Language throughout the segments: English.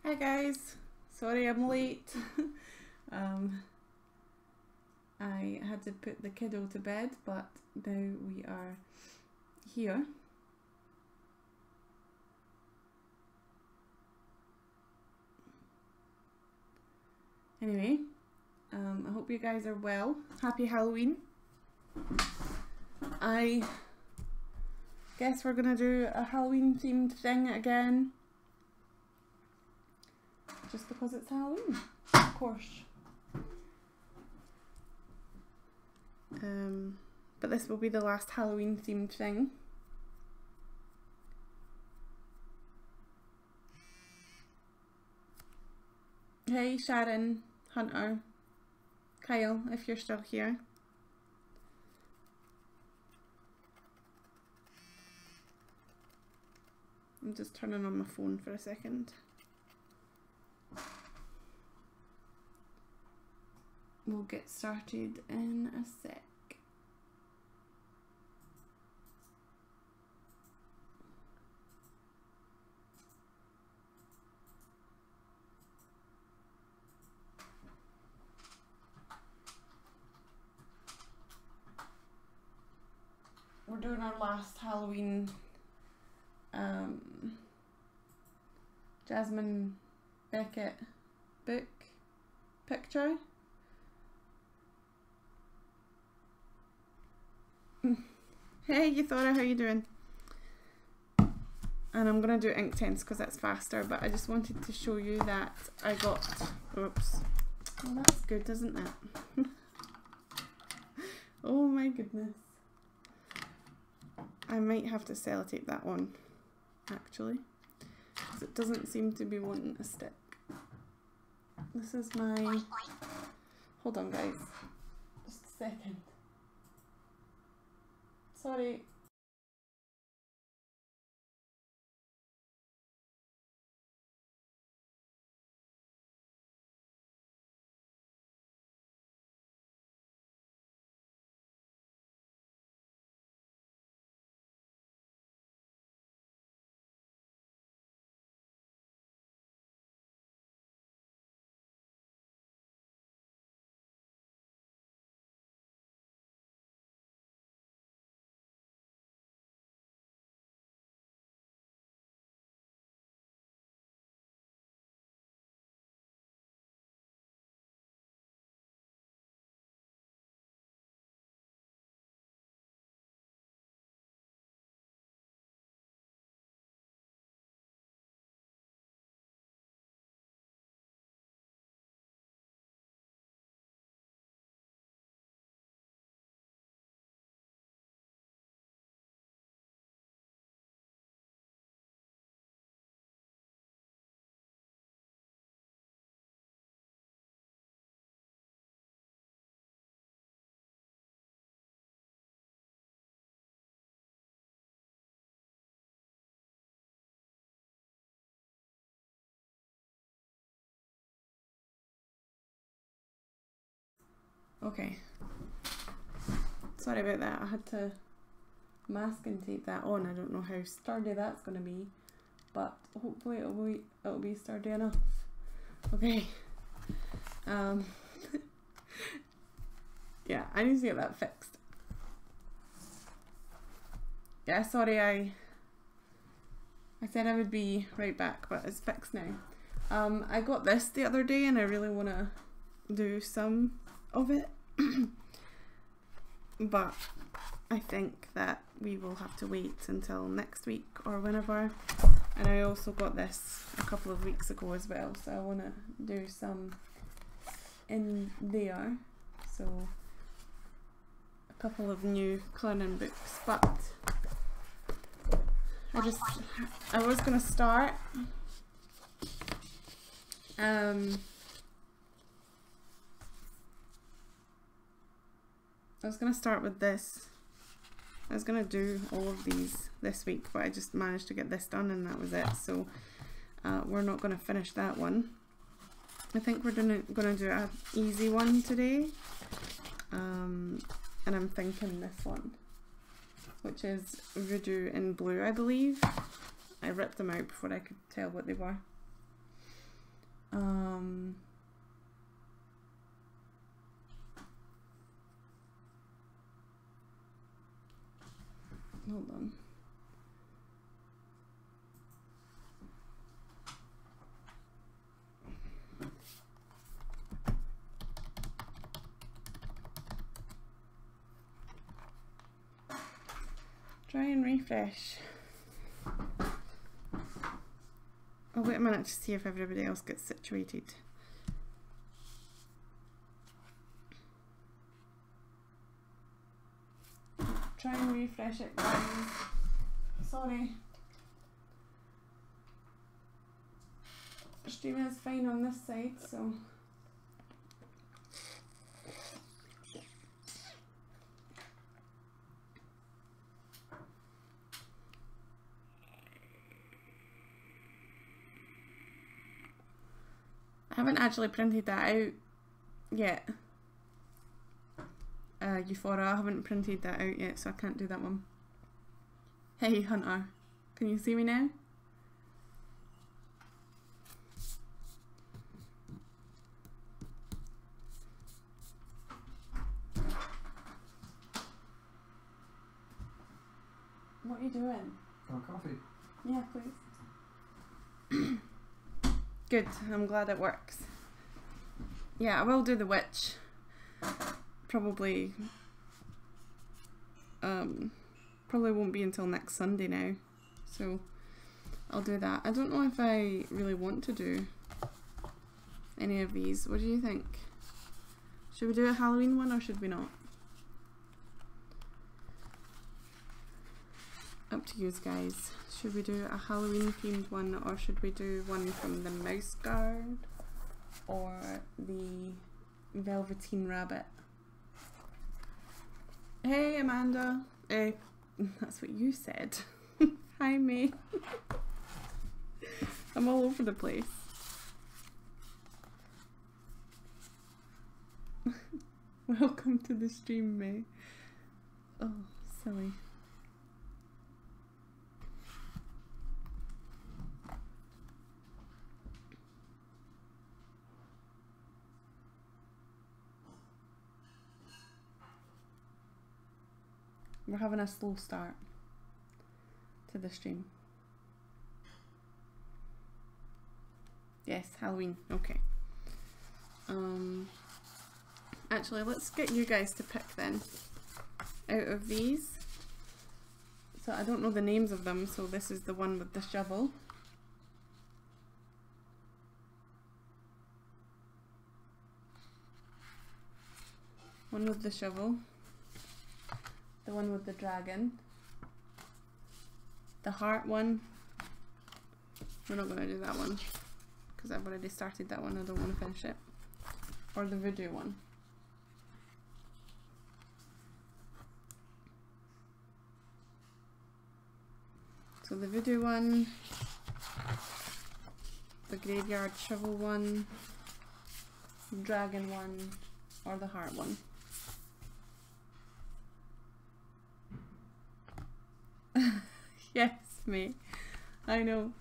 Hi guys, sorry I'm late. I had to put the kiddo to bed, but now we are here. Anyway, I hope you guys are well. Happy Halloween. I guess we're gonna do a Halloween themed thing again. Just because it's Halloween, of course. But this will be the last Halloween themed thing. Hey Sharon, Hunter, Kyle, if you're still here. I'm just turning on my phone for a second. We'll get started in a sec. We're doing our last Halloween Jasmine Becket book picture. Hey Euthora, how you doing? And I'm gonna do Inktense because that's faster, but I just wanted to show you that I got, oops, well that's good, isn't it? Oh my goodness. I might have to sellotape that one, actually, because it doesn't seem to be wanting to stick. This is my, hold on guys, just a second. Sorry. Okay, sorry about that, I had to mask and tape that on. I don't know how sturdy that's going to be, but hopefully it'll be sturdy enough. Okay, yeah, I need to get that fixed. Yeah, sorry, I said I would be right back, but it's fixed now. I got this the other day and I really want to do some of it, but I think that we will have to wait until next week or whenever. And I also got this a couple of weeks ago as well, so I want to do some in there. So a couple of new clown books, but I was gonna start I was going to start with this. I was going to do all of these this week, but I just managed to get this done and that was it. So we're not going to finish that one. I think we're going to do an easy one today. And I'm thinking this one, which is Voodoo in blue, I believe. I ripped them out before I could tell what they were. Hold on. Try and refresh. I'll wait a minute to see if everybody else gets situated. Try and refresh it, guys. Sorry. Streaming is fine on this side, so. I haven't actually printed that out yet. Euphora, I haven't printed that out yet, so I can't do that one. Hey Hunter, can you see me now? What are you doing? For coffee. Yeah, please. Good, I'm glad it works. Yeah, I will do the witch. Probably won't be until next Sunday now, so I'll do that. I don't know if I really want to do any of these. What do you think? Should we do a Halloween one or should we not? Up to you guys. Should we do a Halloween themed one or should we do one from the Mouse Guard or the Velveteen Rabbit? Hey Amanda. That's what you said. Hi May. I'm all over the place. Welcome to the stream, May. Oh, silly. We're having a slow start to the stream. Yes, Halloween. Okay. Actually, let's get you guys to pick then. Out of these. So I don't know the names of them, so this is the one with the shovel. One with the shovel. The one with the dragon. The heart one. We're not going to do that one because I've already started that one. I don't want to finish it. Or the voodoo one. So the voodoo one, the graveyard shovel one, dragon one, or the heart one. Yes, mate. I know.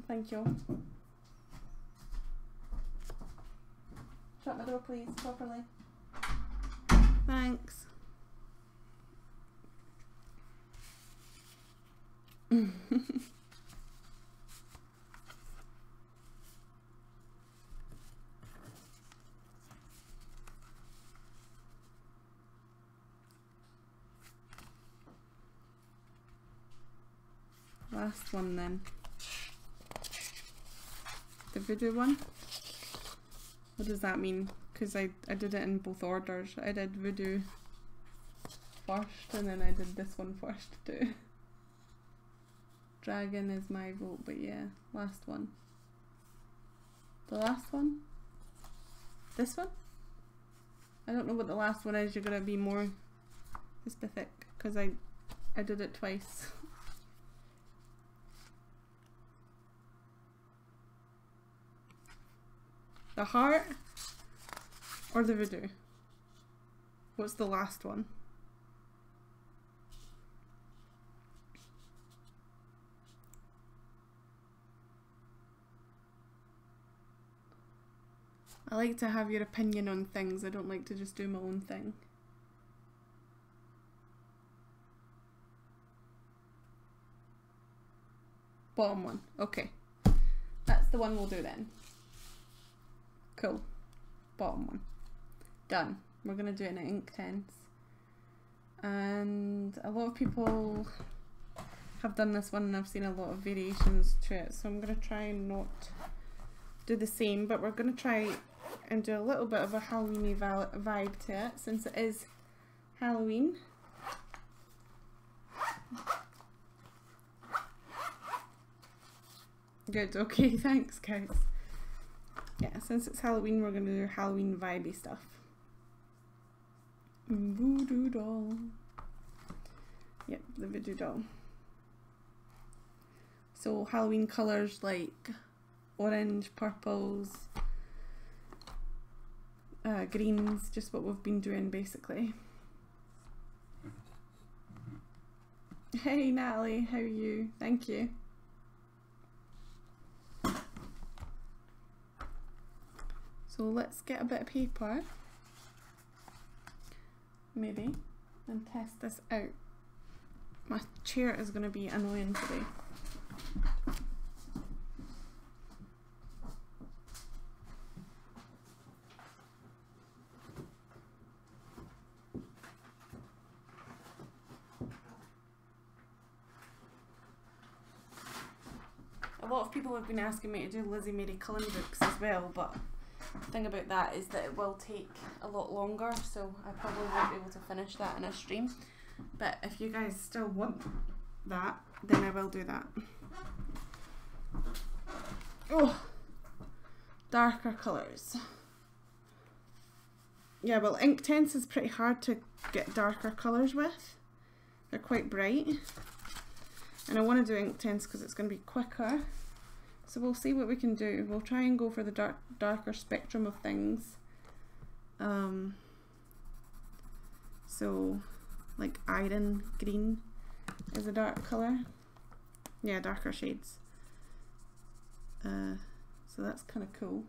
Thank you. Shut my door, please, properly. Thanks. Last one then. The voodoo one. What does that mean? Because I did it in both orders. I did voodoo first and then I did this one first too. Dragon is my vote, but yeah, last one. The last one? This one? I don't know what the last one is. You're gonna be more specific because I did it twice. The heart or the voodoo? What's the last one? I like to have your opinion on things. I don't like to just do my own thing. Bottom one. Okay. That's the one we'll do then. Cool. Bottom one. Done. We're going to do it in Inktense. And a lot of people have done this one and I've seen a lot of variations to it. So I'm going to try and not do the same, but we're going to try and do a little bit of a Halloweeny vibe to it since it is Halloween. Good, okay, thanks guys. Yeah, since it's Halloween, we're going to do Halloween vibey stuff. Voodoo doll. Yep, the voodoo doll. So Halloween colours like orange, purples, greens, just what we've been doing basically. Hey Natalie, how are you? Thank you. So let's get a bit of paper, maybe, and test this out. My chair is going to be annoying today. A lot of people have been asking me to do Lizzie Mary Cullen books as well, but the thing about that is that it will take a lot longer, so I probably won't be able to finish that in a stream. But if you guys still want that, then I will do that. Oh, darker colours. Yeah, well, Inktense is pretty hard to get darker colours with. They're quite bright. And I want to do Inktense because it's going to be quicker. So we'll see what we can do. We'll try and go for the darker spectrum of things. So like iron green is a dark colour. Yeah, darker shades. So that's kind of cool.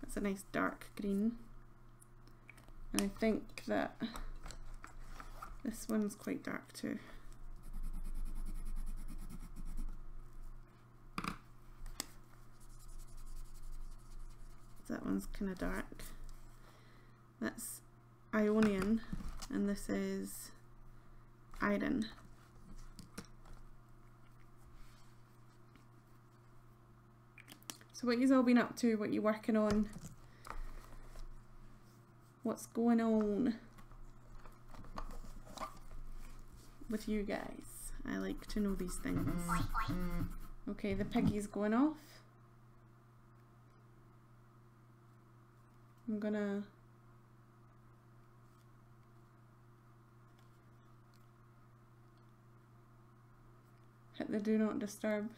That's a nice dark green. And I think that this one's quite dark too. That one's kind of dark. That's Ionian, and this is iron. So what you've all been up to, what you working on, what's going on with you guys? I like to know these things. Okay, the piggy's going off. I'm gonna hit the do not disturb.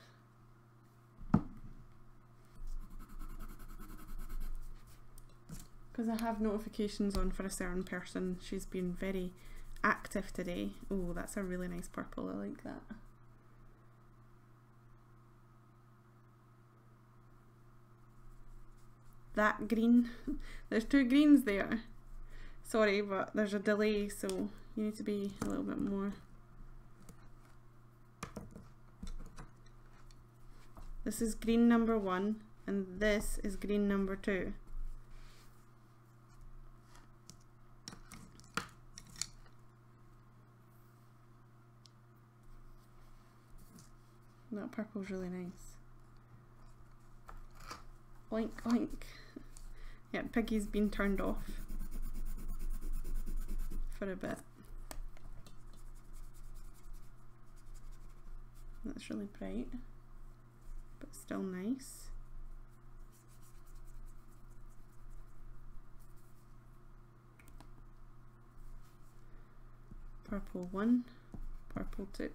Because I have notifications on for a certain person. She's been very active today. Oh, that's a really nice purple. I like that. That green. There's two greens there. Sorry, but there's a delay, so you need to be a little bit more. This is green number 1, and this is green number 2. That purple's really nice. Oink, oink. Yeah, Piggy's been turned off for a bit. That's really bright, but still nice. Purple 1, purple 2.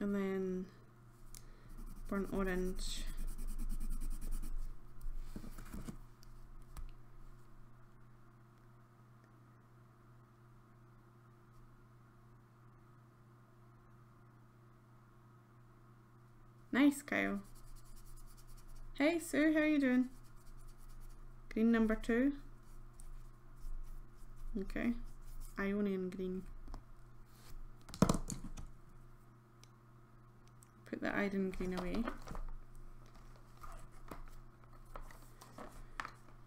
And then burnt orange. Nice, Kyle. Hey Sue, how are you doing? Green number 2. Okay. Ionian green. Put the Iden green away.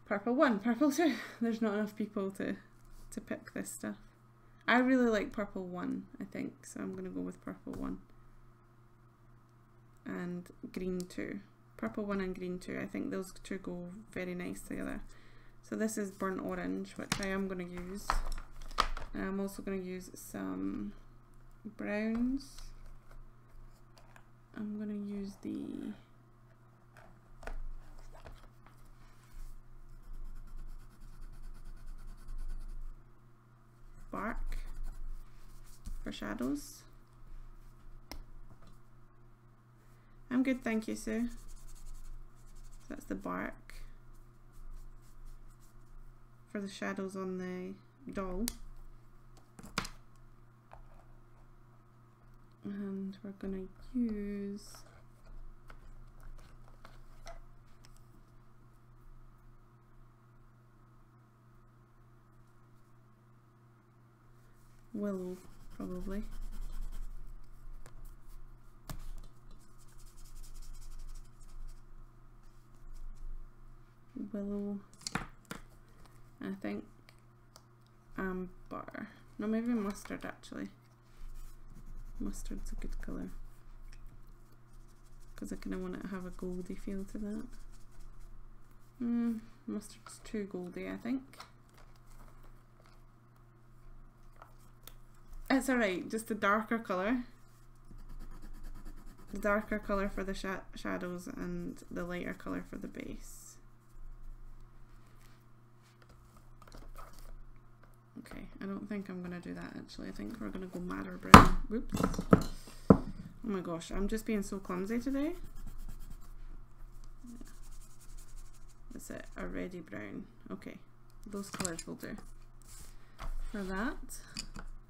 Purple 1, purple 2. There's not enough people to pick this stuff. I really like purple 1, I think, so I'm gonna go with purple 1. And green 2. Purple 1 and green 2. I think those two go very nice together. So this is burnt orange, which I am going to use. And I'm also going to use some browns. I'm going to use the bark for shadows. I'm good, thank you, Sue. So that's the bark for the shadows on the doll. And we're gonna use willow, probably. Willow, I think amber. No, maybe mustard actually. Mustard's a good colour because I kind of want it to have a goldy feel to that. Mustard's too goldy, I think. It's alright, just a darker colour. The darker colour for the shadows and the lighter colour for the base. Okay, I don't think I'm gonna do that actually. I think we're gonna go madder brown. Whoops. Oh my gosh, I'm just being so clumsy today. Yeah. That's it, a ready brown. Okay, those colours will do. For that,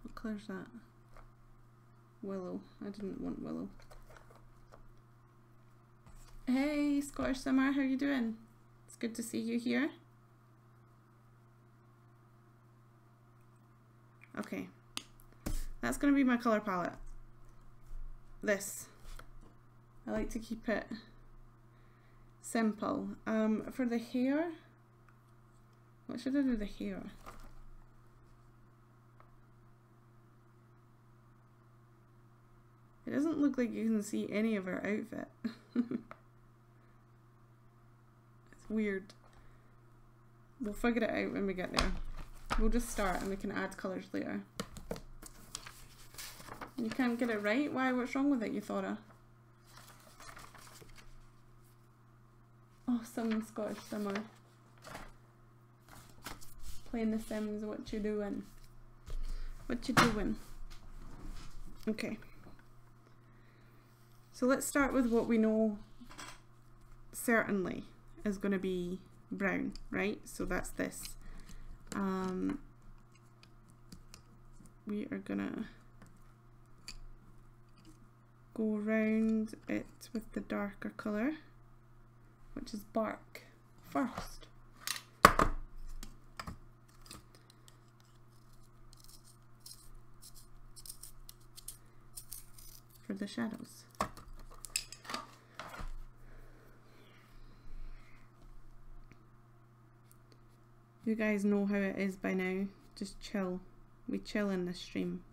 what colour's that? Willow. I didn't want willow. Hey, Scottish Summer, how are you doing? It's good to see you here. Okay, that's going to be my colour palette. This. I like to keep it simple. For the hair, what should I do with the hair? It doesn't look like you can see any of her outfit. It's weird. We'll figure it out when we get there. We'll just start and we can add colours later. You can't get it right? Why? What's wrong with it, Euthora? Oh, some Scottish Summer. Playing The Sims, what you doing? What you doing? Okay. So let's start with what we know certainly is going to be brown, right? So that's this. We are gonna go around it with the darker colour, which is bark, first. For the shadows. You guys know how it is by now. Just chill. We chill in this stream.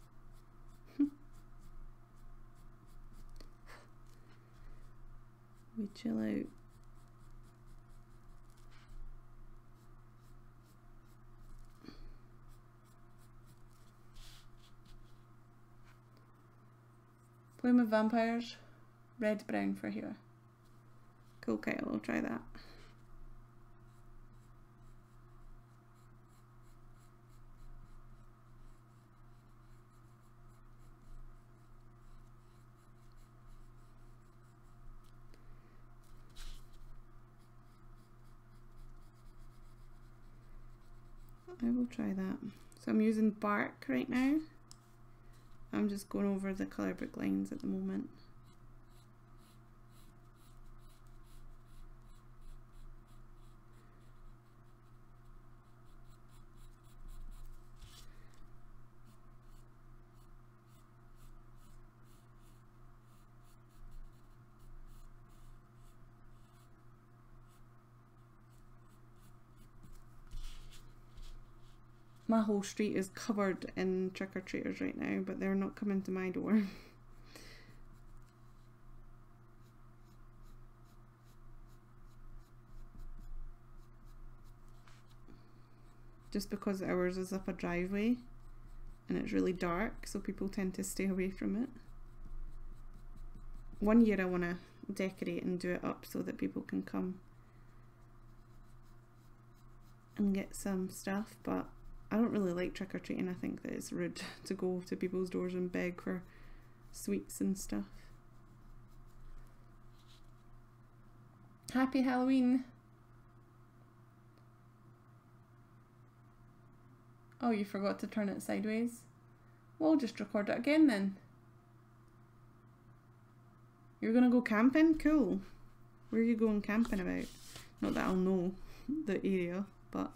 We chill out. Playing with vampires. Red, brown for here. Cool, Kyle. I'll try that. I will try that. So I'm using bark right now. I'm just going over the colour book lines at the moment. My whole street is covered in trick-or-treaters right now, but they're not coming to my door. Just because ours is up a driveway and it's really dark, so people tend to stay away from it. One year I want to decorate and do it up so that people can come and get some stuff, but I don't really like trick-or-treating. I think that it's rude to go to people's doors and beg for sweets and stuff. Happy Halloween! Oh, you forgot to turn it sideways? We'll just record it again then. You're gonna go camping? Cool. Where are you going camping about? Not that I'll know the area, but...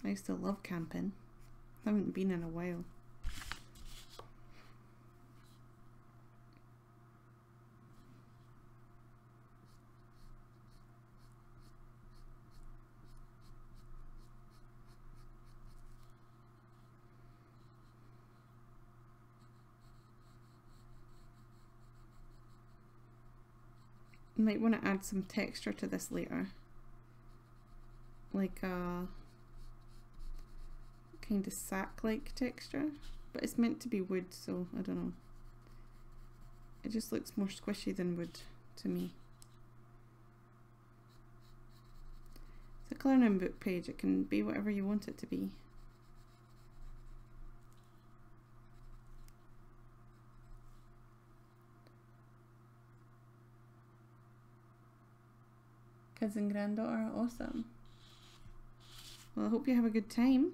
I used to love camping. I haven't been in a while. Might want to add some texture to this later. Like a kind of sack-like texture, but it's meant to be wood, so I don't know. It just looks more squishy than wood to me. It's a colouring book page, it can be whatever you want it to be. Kids and granddaughter, awesome. Well, I hope you have a good time.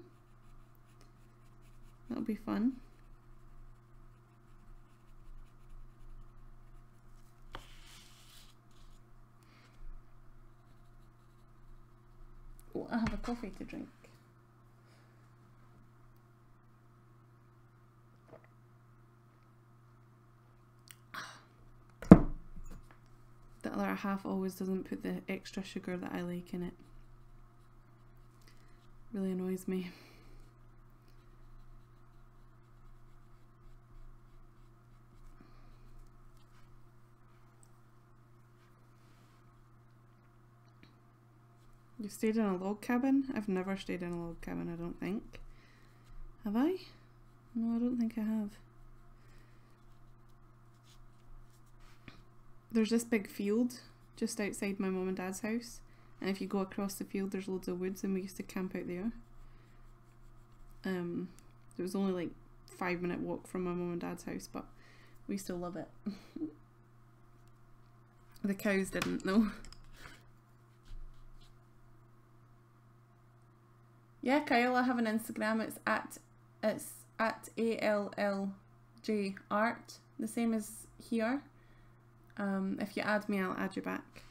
That'll be fun. Oh, I have a coffee to drink. The other half always doesn't put the extra sugar that I like in it. Really annoys me. You stayed in a log cabin? I've never stayed in a log cabin, I don't think. Have I? No, I don't think I have. There's this big field just outside my mum and dad's house, and if you go across the field there's loads of woods, and we used to camp out there. It was only like 5-minute walk from my mum and dad's house, but we still love it. The cows didn't though. Yeah, Kyle, I have an Instagram. It's at ALLJ art, the same as here. If you add me, I'll add you back.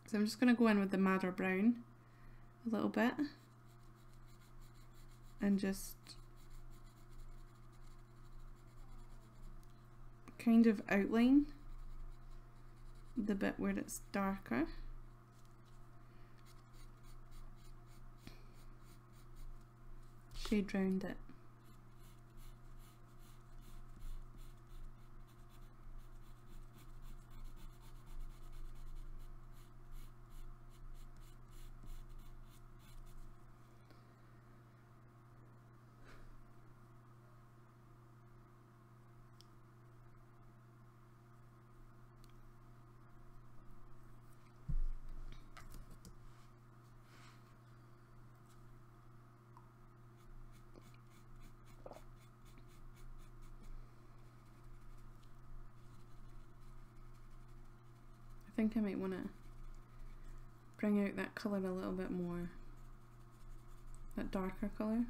So I'm just going to go in with the madder brown a little bit and just kind of outline the bit where it's darker. Shade round it. think I might want to bring out that colour a little bit more, that darker colour.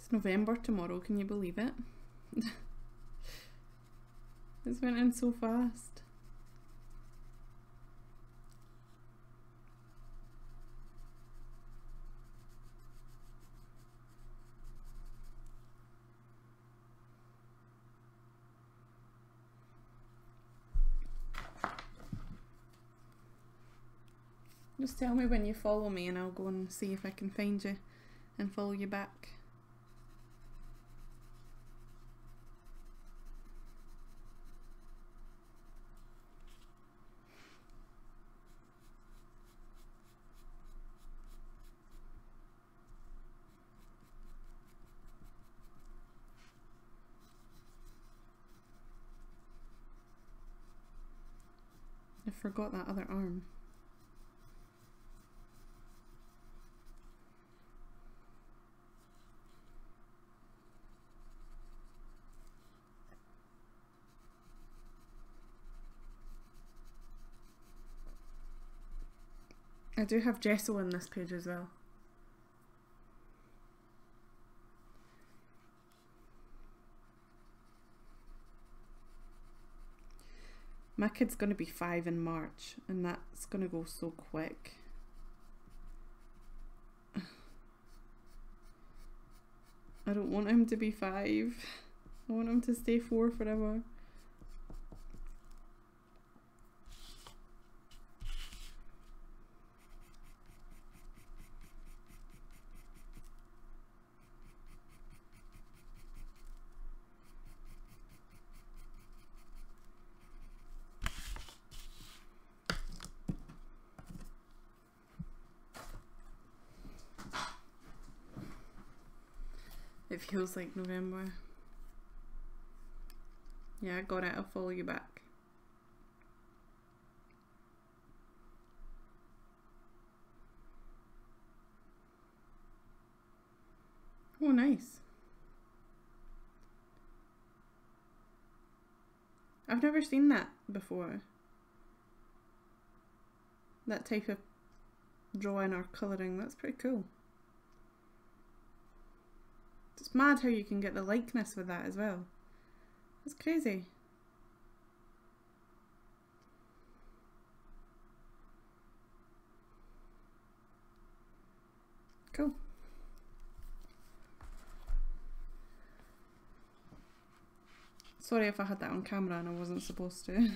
It's November tomorrow, can you believe it? It's went in so fast. Just tell me when you follow me and I'll go and see if I can find you and follow you back. I forgot that other arm. I do have gesso in this page as well. My kid's going to be 5 in March and that's going to go so quick. I don't want him to be 5. I want him to stay 4 forever. It feels like November. Yeah, I got it. I'll follow you back. Oh, nice. I've never seen that before. That type of drawing or colouring. That's pretty cool. It's mad how you can get the likeness with that as well. That's crazy. Cool. Sorry if I had that on camera and I wasn't supposed to.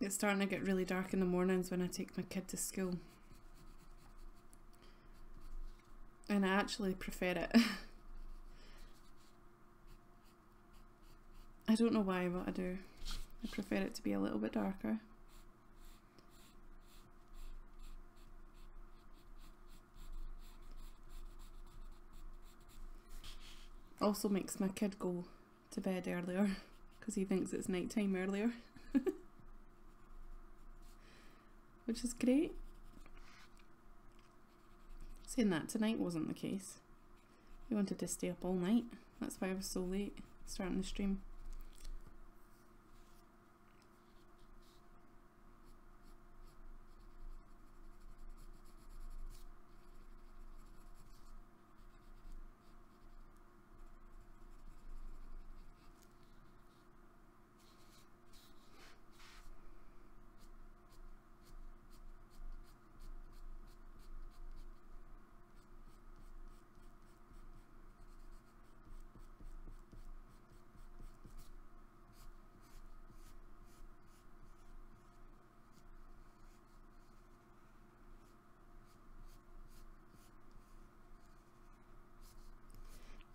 It's starting to get really dark in the mornings when I take my kid to school. And I actually prefer it. I don't know why, but I do. I prefer it to be a little bit darker. Also makes my kid go to bed earlier because he thinks it's nighttime earlier. Which is great. Saying that, tonight wasn't the case. We wanted to stay up all night. That's why I was so late starting the stream.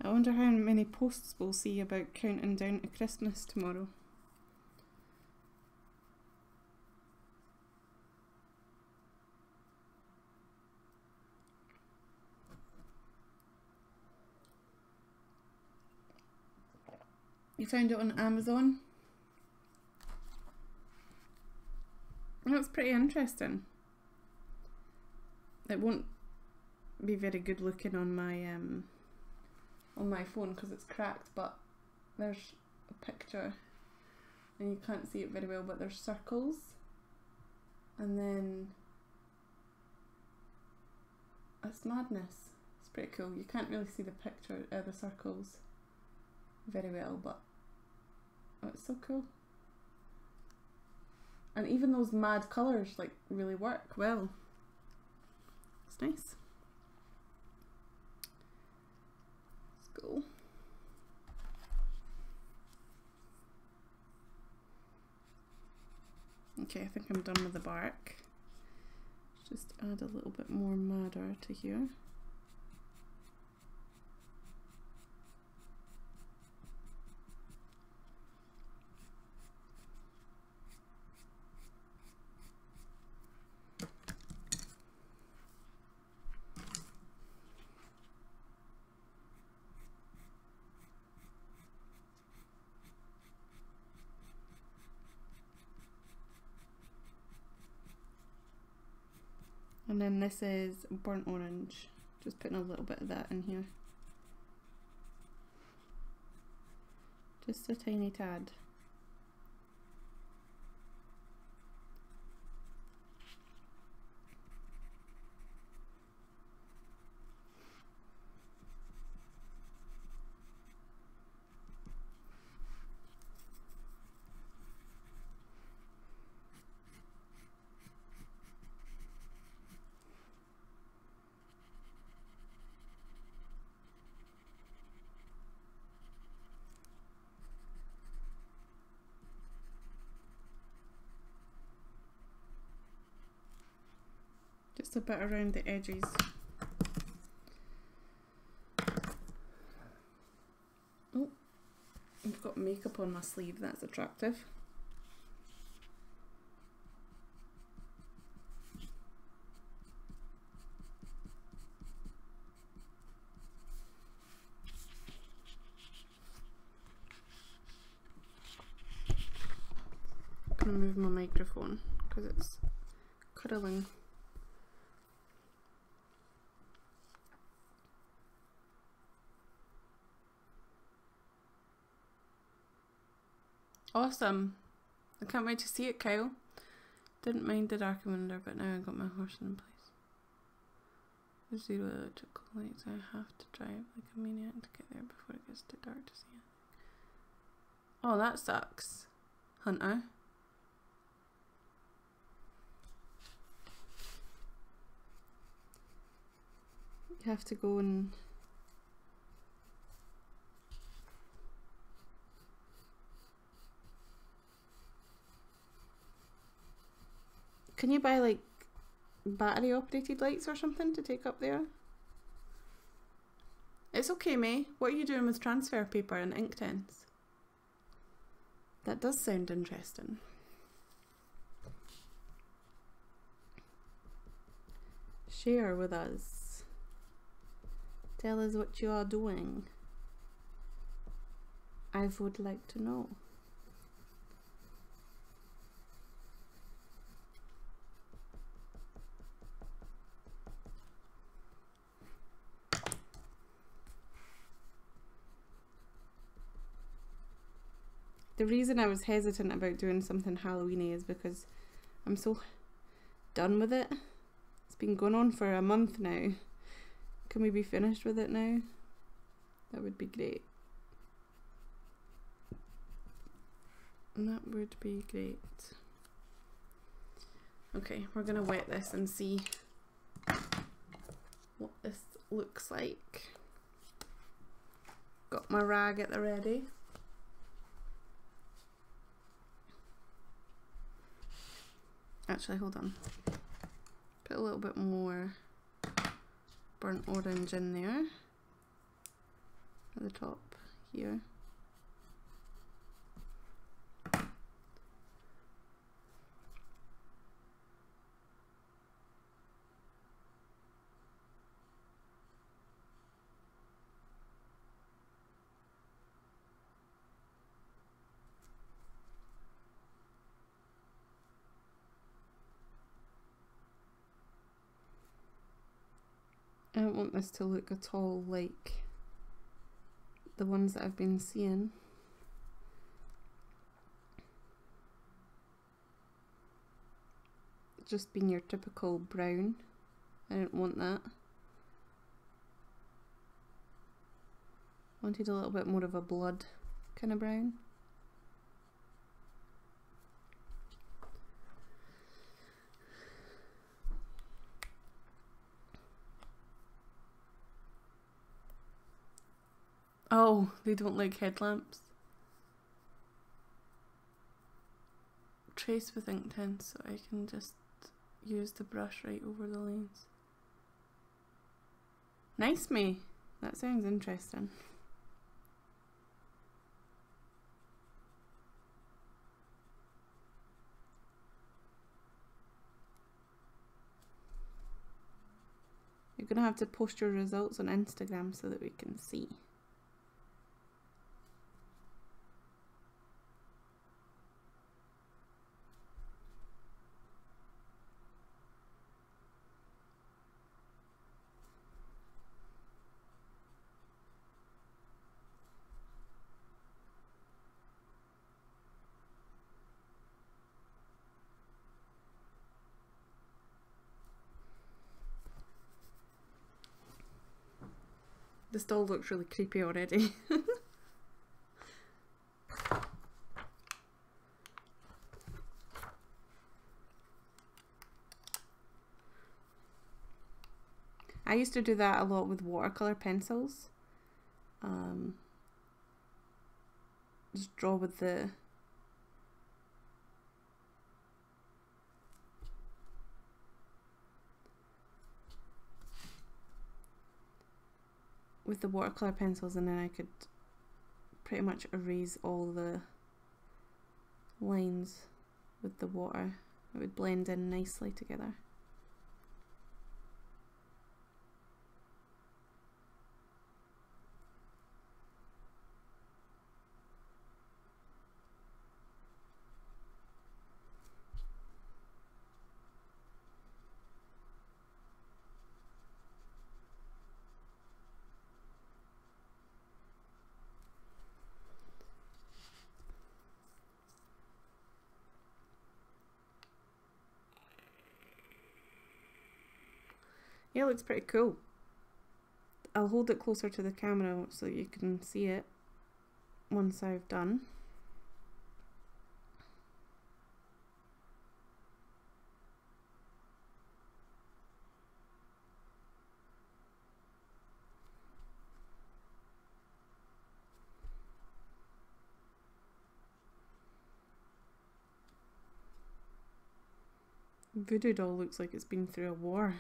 I wonder how many posts we'll see about counting down to Christmas tomorrow. You found it on Amazon? That's pretty interesting. It won't be very good looking on my phone because it's cracked, but there's a picture and you can't see it very well, but there's circles and then it's madness. It's pretty cool. You can't really see the picture, the circles very well, but oh, it's so cool. And even those mad colours like really work well. It's nice. Cool. Okay, I think I'm done with the bark. Just add a little bit more madder to here. And then this is burnt orange, just putting a little bit of that in here. Just a tiny tad. Just a bit around the edges. Oh, I've got makeup on my sleeve, that's attractive. I'm gonna move my microphone because it's curling. Awesome. I can't wait to see it, Kyle. Didn't mind the dark window, but now I got my horse in place. There's 0 electrical lights. I have to drive like a maniac to get there before it gets too dark to see it. Oh, that sucks, Hunter. You have to go and can you buy like battery operated lights or something to take up there? It's okay, May. What are you doing with transfer paper and Inktense? That does sound interesting. Share with us. Tell us what you are doing. I would like to know. The reason I was hesitant about doing something Halloween-y is because I'm so done with it. It's been going on for a month now. Can we be finished with it now? That would be great. That would be great. Okay, we're gonna wet this and see what this looks like. Got my rag at the ready. Actually, hold on. Put a little bit more burnt orange in there at the top here. I don't want this to look at all like the ones that I've been seeing. Just being your typical brown. I don't want that. Wanted a little bit more of a blood kind of brown. Oh, they don't like headlamps. Trace with Inktense, so I can just use the brush right over the lines. Nice, me. That sounds interesting. You're gonna have to post your results on Instagram so that we can see. This doll looks really creepy already. I used to do that a lot with watercolor pencils. Just draw with the watercolor pencils, and then I could pretty much erase all the lines with the water. It would blend in nicely together. Yeah, it looks pretty cool. I'll hold it closer to the camera so you can see it once I've done. Voodoo doll looks like it's been through a war.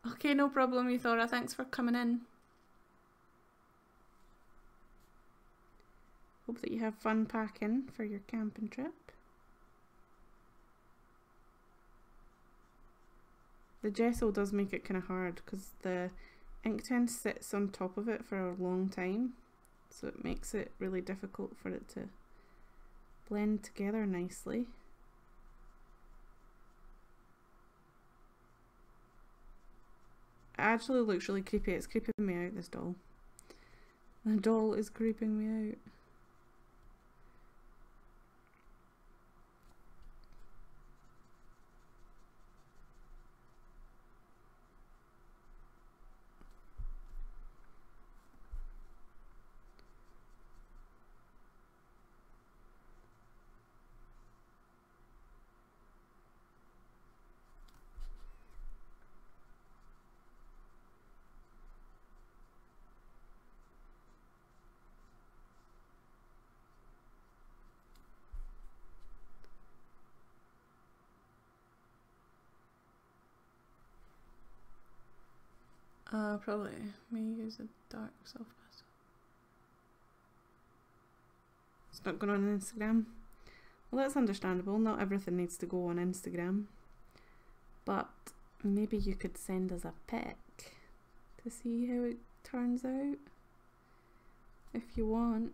Okay, no problem, Euthora. Thanks for coming in. Hope that you have fun packing for your camping trip. The gesso does make it kind of hard because the Inktense sits on top of it for a long time, so it makes it really difficult for it to blend together nicely. actually looks really creepy. It's creeping me out, this doll. The doll is creeping me out. Probably may use a dark soft pastel. It's not going on Instagram. Well, that's understandable. Not everything needs to go on Instagram. But maybe you could send us a pic to see how it turns out. If you want.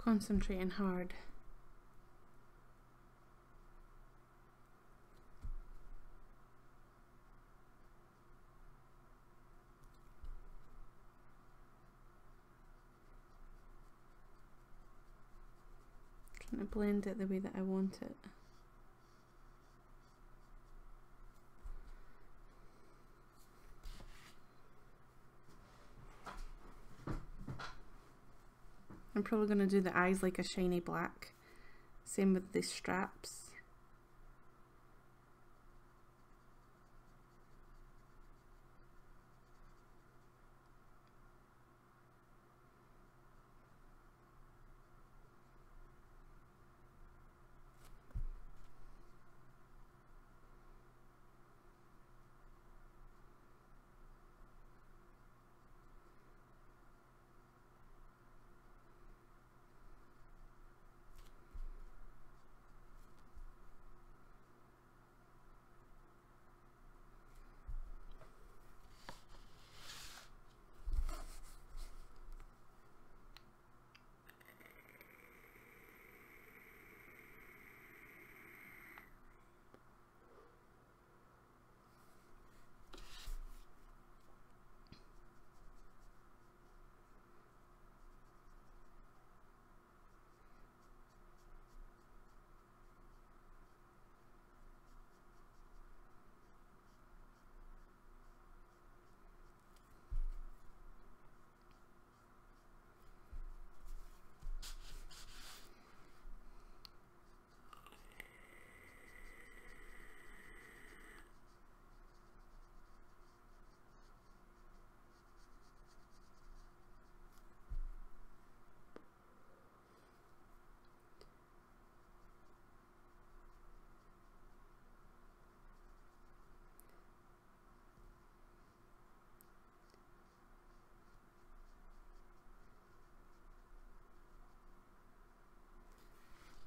Concentrating hard. Trying to blend it the way that I want it. I'm probably going to do the eyes like a shiny black. Same with the straps.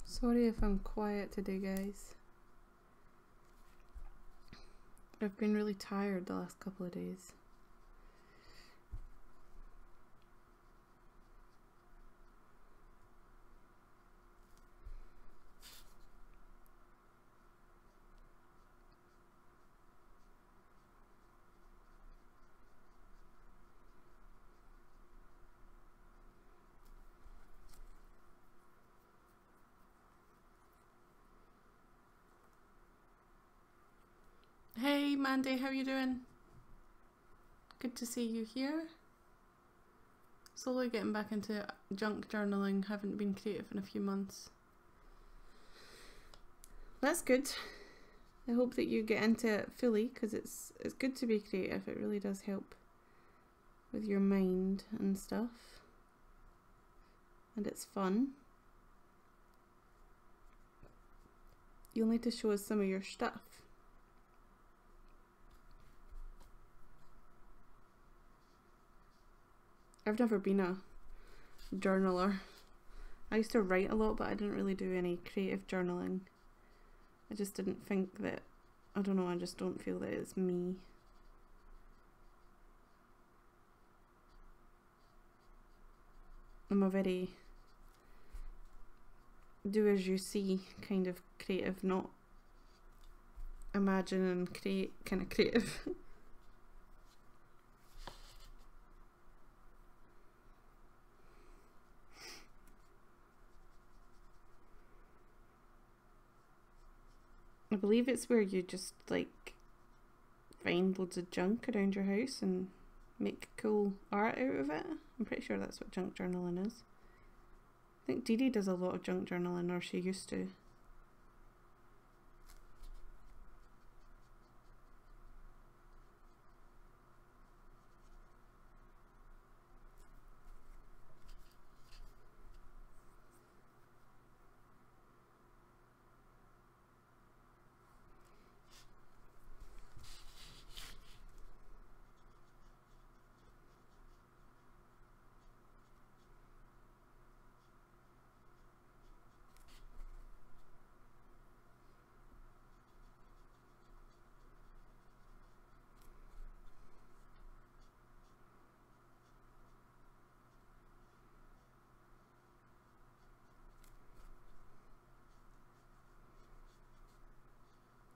Sorry if I'm quiet today, guys. I've been really tired the last couple of days. Hi Mandy, how are you doing? Good to see you here. Slowly getting back into junk journaling, haven't been creative in a few months. That's good. I hope that you get into it fully, because it's good to be creative. It really does help with your mind and stuff. And it's fun. You'll need to show us some of your stuff. I've never been a journaler. I used to write a lot, but I didn't really do any creative journaling. I just didn't think that, I don't know, I just don't feel that it's me. I'm a very do as you see kind of creative, not imagine and create kind of creative. I believe it's where you just like find loads of junk around your house and make cool art out of it. I'm pretty sure that's what junk journaling is. I think Dee Dee does a lot of junk journaling, or she used to.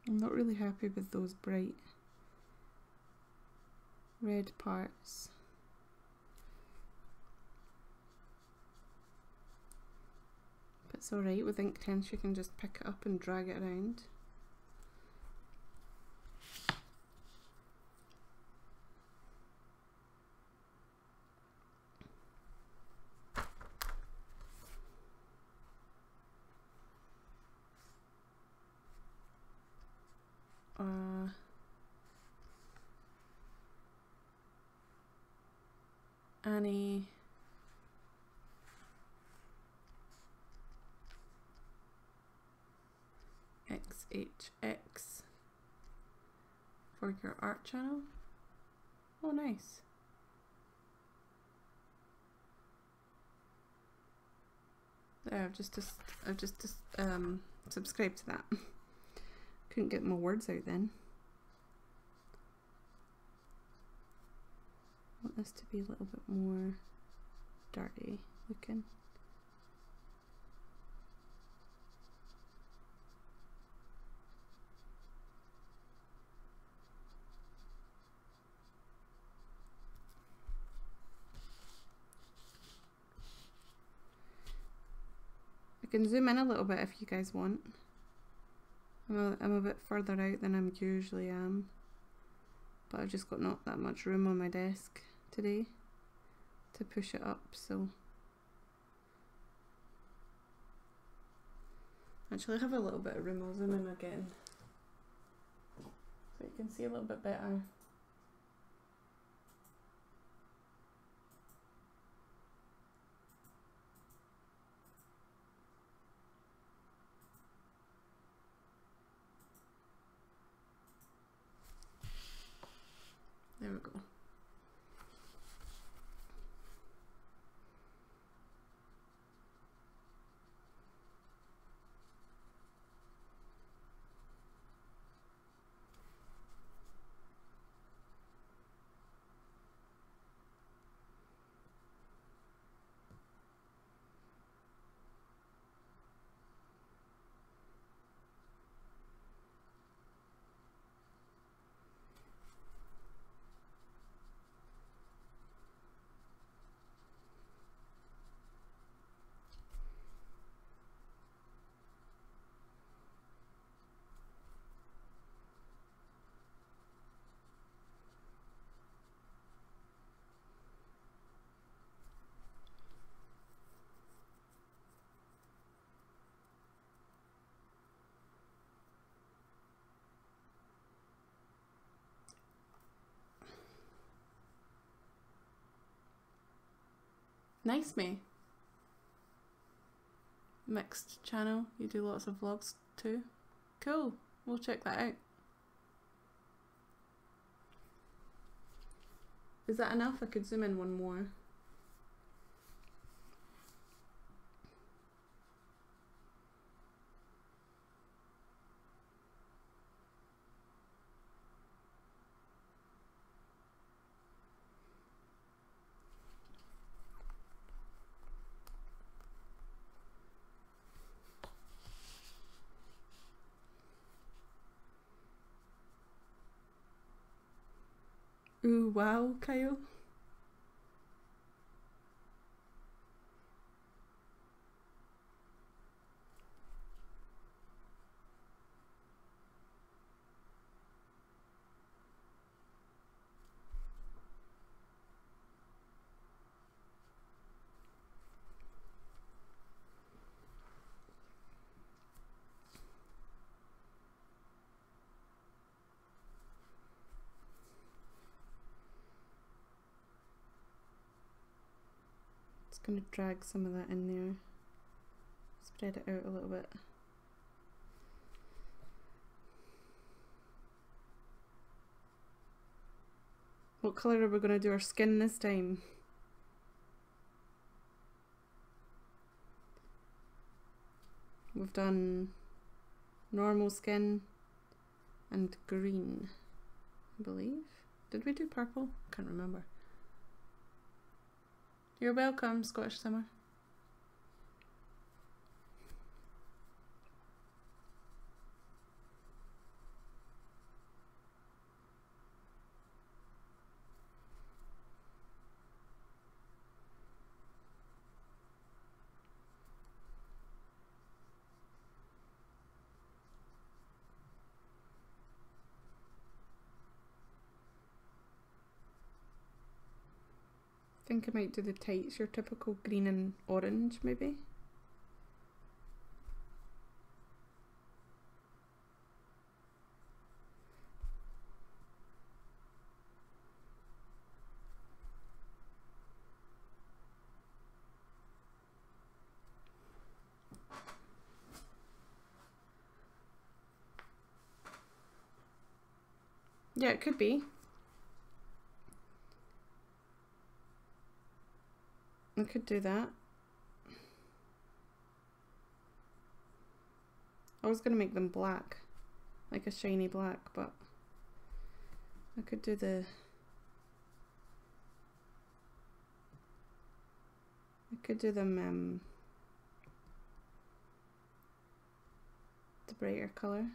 I'm not really happy with those bright red parts. But it's alright, with Inktense you can just pick it up and drag it around. Annie XHX for your art channel. Oh, nice. There, I've just subscribed to that. Couldn't get my words out then. I want this to be a little bit more dirty looking. I can zoom in a little bit if you guys want. I'm a bit further out than I usually am, but I've just got not that much room on my desk today to push it up, so actually I have a little bit of room. I'll zoom in again so you can see a little bit better. There we go. Nice, me. Mixed channel. You do lots of vlogs too. Cool. We'll check that out. Is that enough? I could zoom in one more. Ooh, wow, Kyle. Going to drag some of that in there, spread it out a little bit. What colour are we going to do our skin this time? We've done normal skin and green, I believe. Did we do purple? Can't remember. You're welcome, Scottish Summer. I think I might do the tights, your typical green and orange maybe. Yeah, it could be. I could do that. I was going to make them black, like a shiny black, but I could do the... I could do them the brighter colour.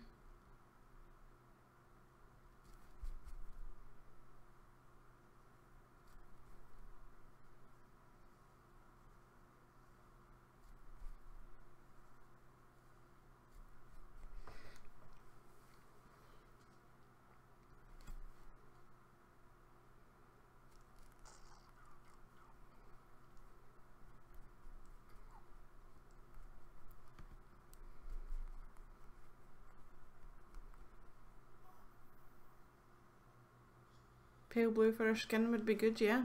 Pale blue for our skin would be good, yeah.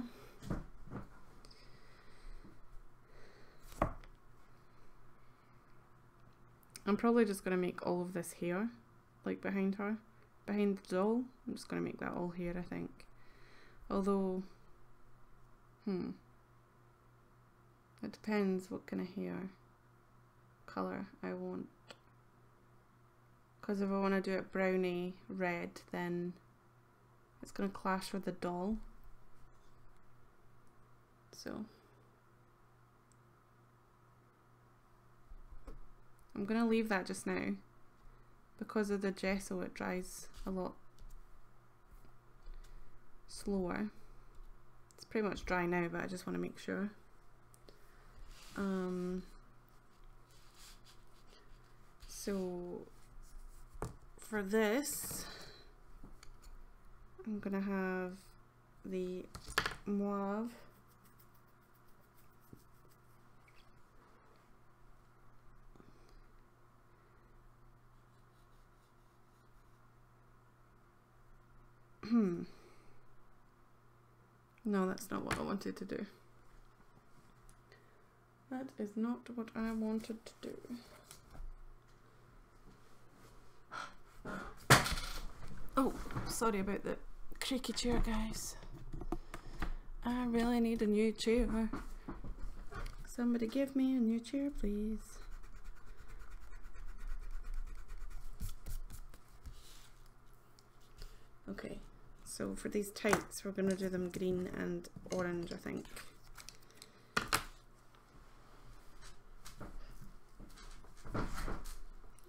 I'm probably just going to make all of this hair, like behind her, behind the doll. I'm just going to make that all hair, I think. Although, it depends what kind of hair colour I want. Because if I want to do it browny red, then it's going to clash with the doll. So I'm going to leave that just now. Because of the gesso, it dries a lot slower. It's pretty much dry now, but I just want to make sure. So for this, I'm gonna have the mauve. No, that's not what I wanted to do. That is not what I wanted to do. Oh, sorry about the creaky chair, guys. I really need a new chair. Somebody give me a new chair, please. Okay, so for these tights, we're going to do them green and orange, I think.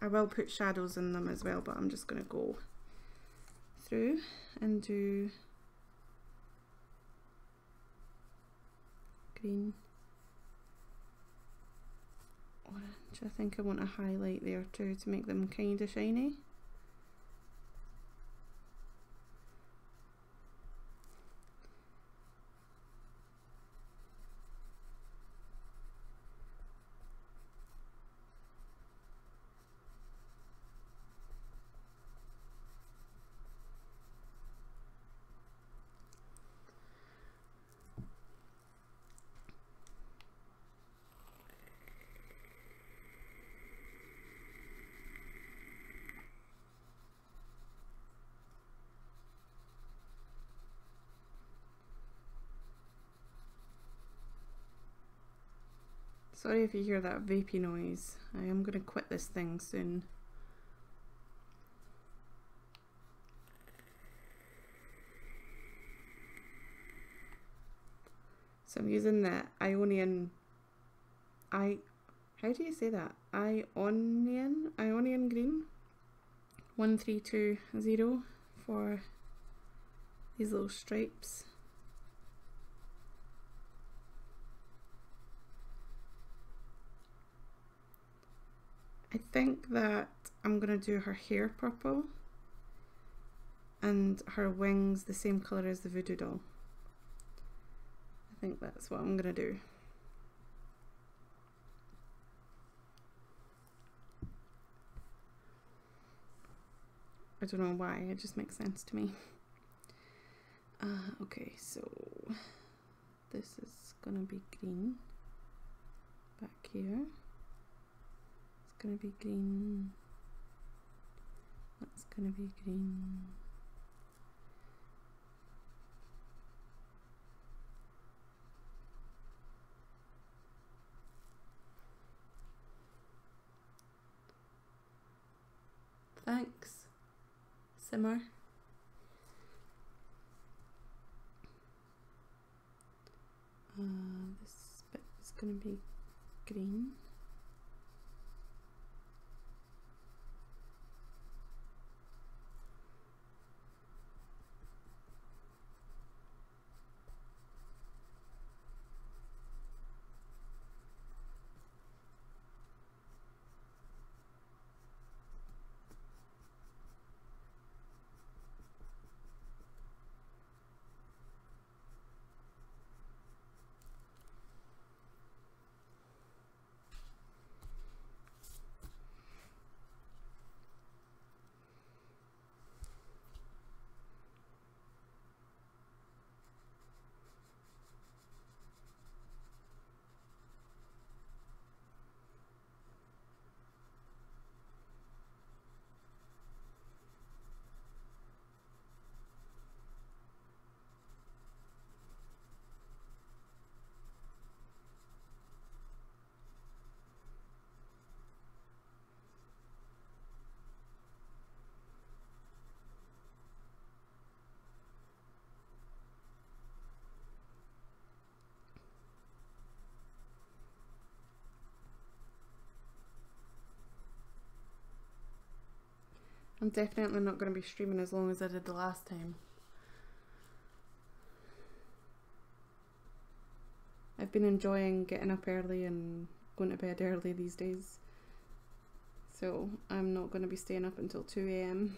I will put shadows in them as well, but I'm just going to go through and do green, orange. I think I want a highlight there too to make them kind of shiny. Sorry if you hear that vapey noise. I am going to quit this thing soon. So I'm using the Ionian, how do you say that? Ionian green 1320 for these little stripes. I think that I'm going to do her hair purple and her wings the same colour as the voodoo doll. I think that's what I'm going to do. I don't know why, it just makes sense to me. Okay, so this is going to be green back here. Gonna be green. That's gonna be green. Thanks, Simmer. This bit is gonna be green. I'm definitely not going to be streaming as long as I did the last time. I've been enjoying getting up early and going to bed early these days. So I'm not going to be staying up until 2 AM.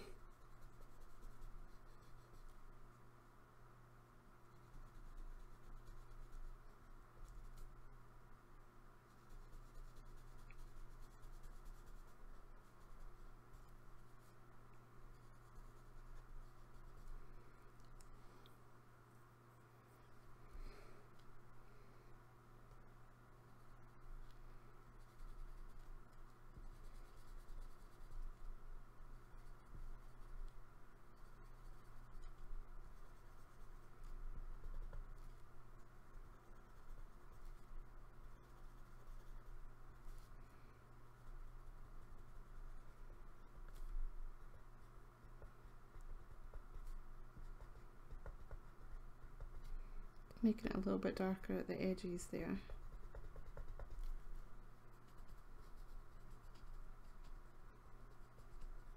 Making it a little bit darker at the edges there.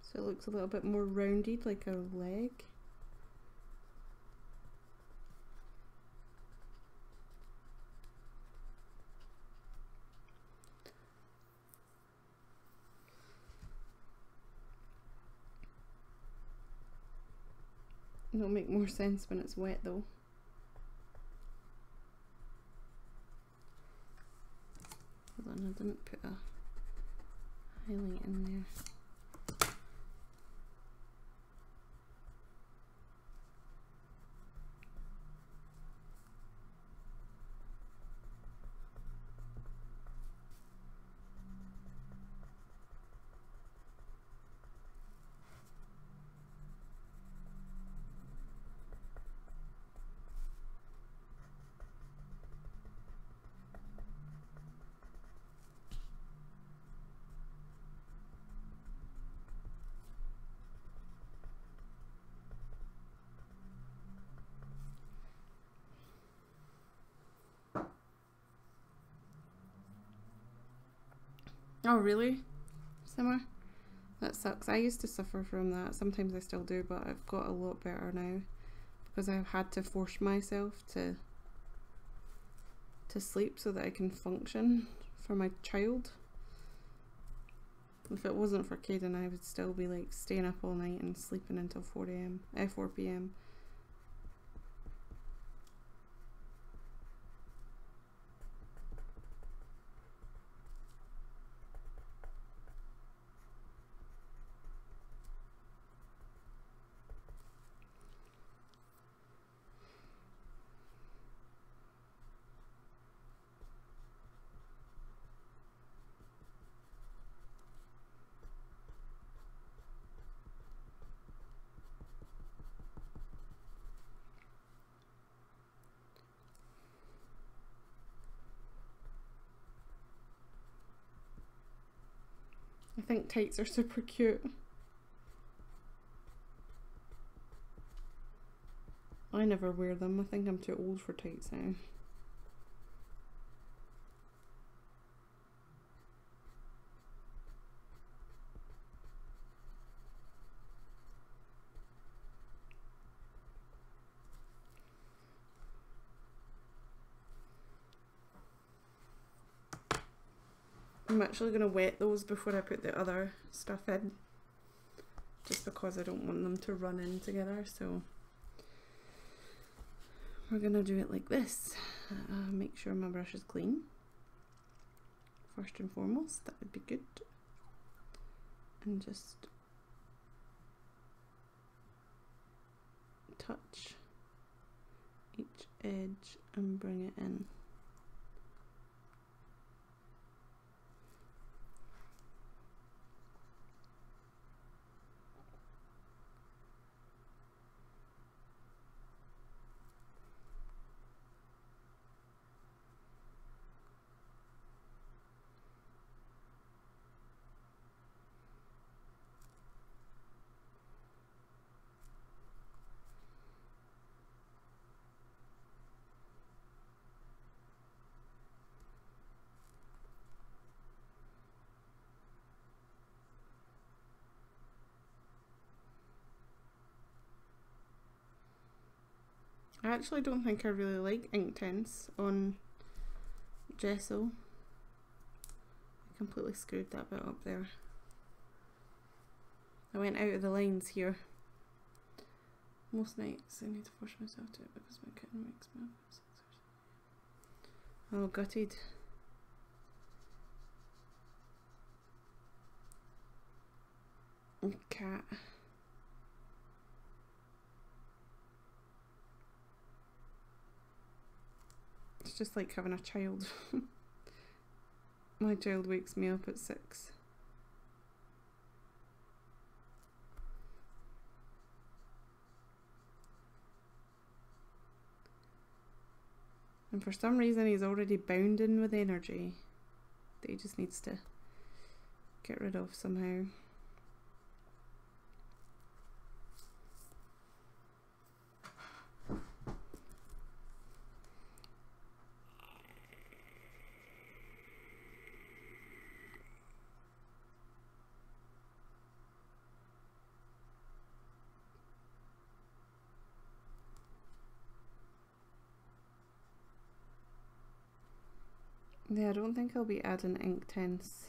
So it looks a little bit more rounded, like a leg. It'll make more sense when it's wet though. Hold on, I didn't put a highlight in there. Oh really? Simmer? That sucks. I used to suffer from that. Sometimes I still do, but I've got a lot better now because I've had to force myself to sleep so that I can function for my child. If it wasn't for Caden, I would still be like staying up all night and sleeping until 4 p.m. I think tights are super cute. I never wear them. I think I'm too old for tights now. I'm actually going to wet those before I put the other stuff in, just because I don't want them to run in together. So we're going to do it like this. Make sure my brush is clean first and foremost, that would be good, and just touch each edge and bring it in. I actually don't think I really like Inktense on Gesso. I completely screwed that bit up there. I went out of the lines here. Most nights I need to force myself to it because my kitten makes me up. Oh, gutted. Cat. It's just like having a child. My child wakes me up at 6. And for some reason he's already bounding with energy that he just needs to get rid of somehow. Yeah, I don't think I'll be adding Inktense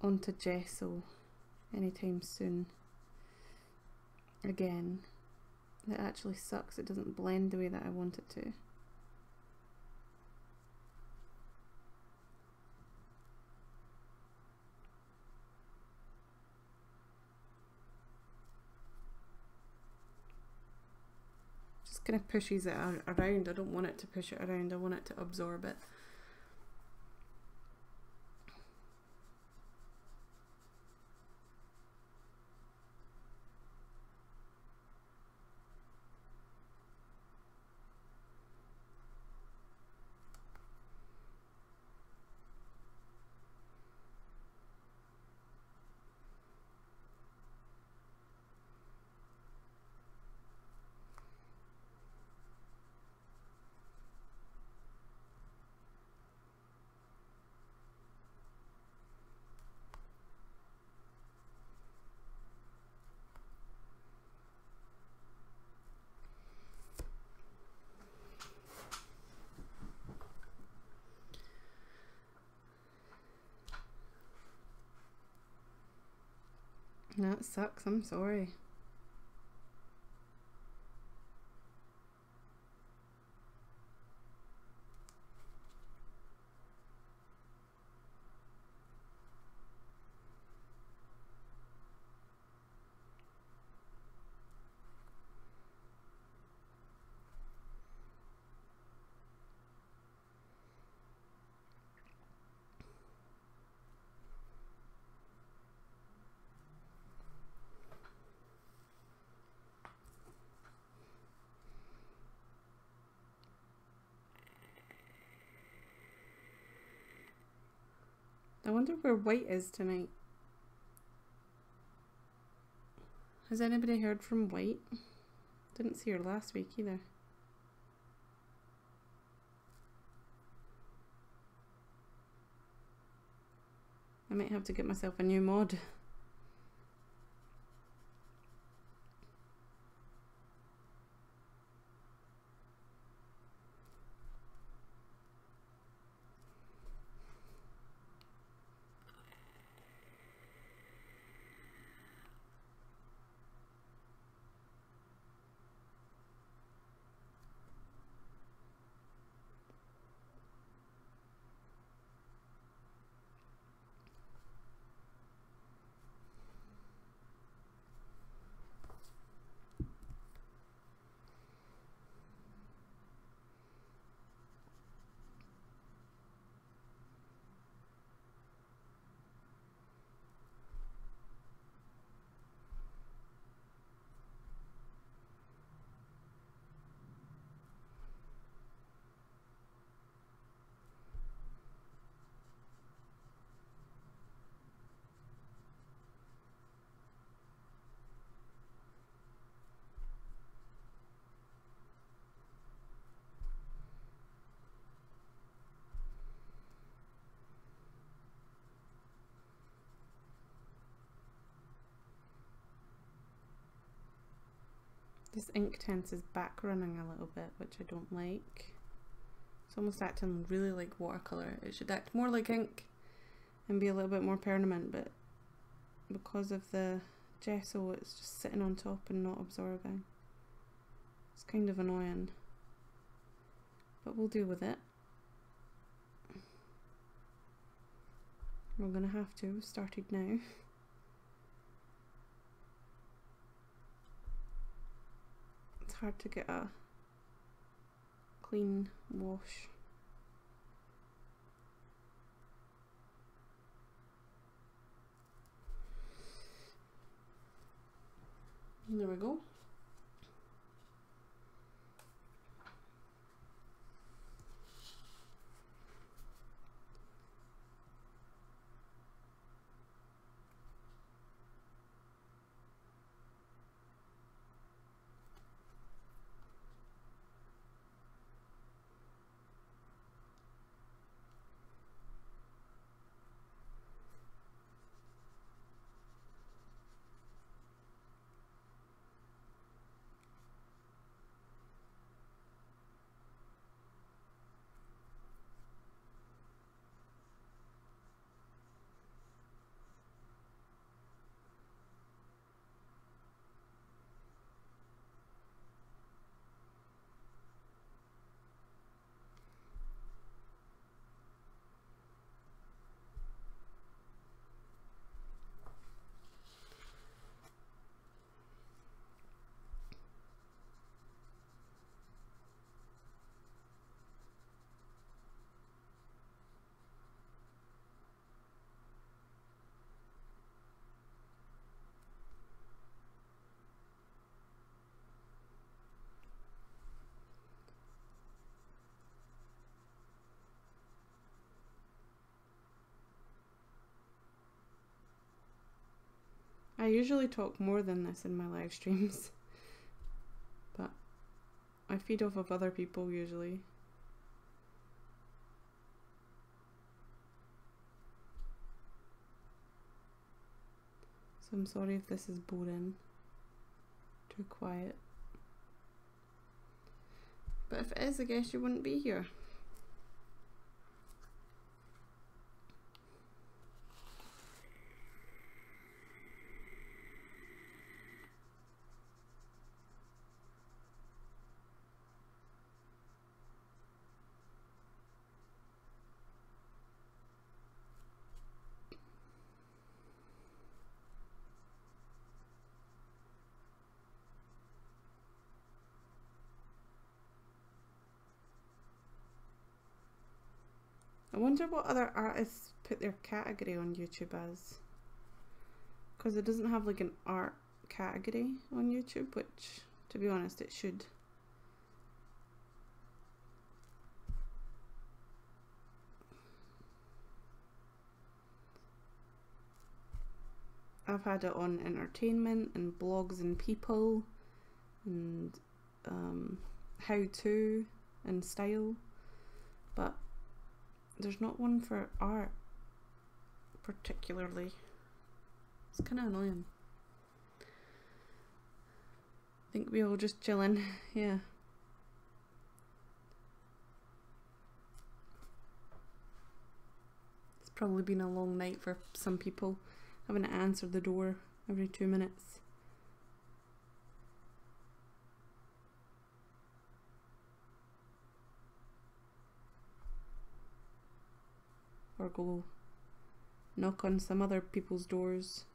onto Gesso anytime soon. Again, that actually sucks. It doesn't blend the way that I want it to. Just kind of pushes it around. I don't want it to push it around. I want it to absorb it. That sucks, I'm sorry. I wonder where white is tonight. Has anybody heard from white? Didn't see her last week either. I might have to get myself a new mod. This Inktense is back running a little bit, which I don't like. It's almost acting really like watercolour. It should act more like ink and be a little bit more permanent, but because of the gesso it's just sitting on top and not absorbing. It's kind of annoying, but we'll deal with it. We're gonna have to. We've started now. It's hard to get a clean wash. And there we go. I usually talk more than this in my live streams, but I feed off of other people usually. So I'm sorry if this is boring, too quiet. But if it is, I guess you wouldn't be here. I wonder what other artists put their category on YouTube as, because it doesn't have like an art category on YouTube, which to be honest it should. I've had it on entertainment and blogs and people and how to and style, but there's not one for art particularly. It's kind of annoying. I think we all just chilling, yeah. It's probably been a long night for some people, having to answer the door every 2 minutes. Or go knock on some other people's doors.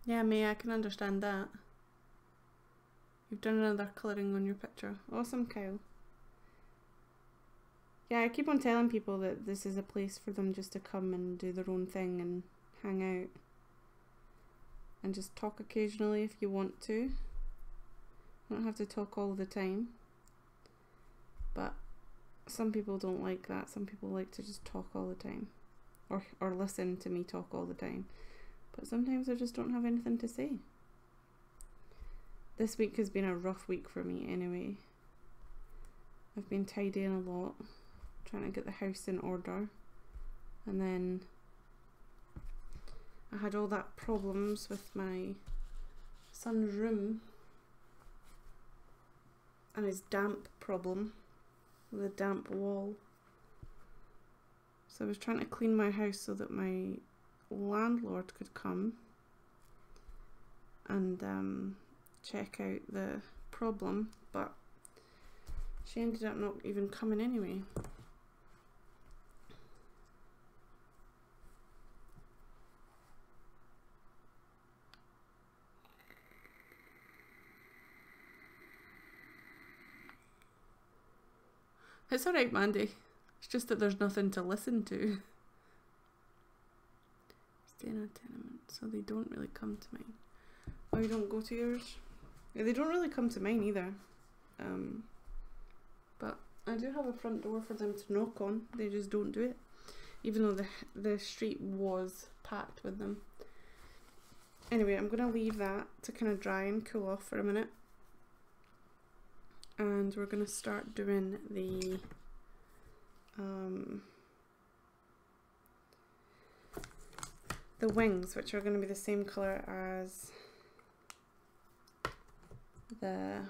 Yeah, May, I can understand that. You've done another colouring on your picture. Awesome, Kyle. Yeah, I keep on telling people that this is a place for them just to come and do their own thing and hang out. And just talk occasionally if you want to. You don't have to talk all the time. But some people don't like that. Some people like to just talk all the time. Or listen to me talk all the time. But sometimes I just don't have anything to say. This week has been a rough week for me anyway. I've been tidying a lot, trying to get the house in order. And then I had all that problems with my son's room and his damp problem with a damp wall. So I was trying to clean my house so that my landlord could come and check out the problem, but she ended up not even coming anyway. It's alright, Mandy. It's just that there's nothing to listen to. Stay in a tenement, so they don't really come to mine. Oh, you don't go to yours? Yeah, they don't really come to mine either. But I do have a front door for them to knock on. They just don't do it, even though the street was packed with them. Anyway, I'm gonna leave that to kind of dry and cool off for a minute, and we're gonna start doing the wings, which are going to be the same colour as the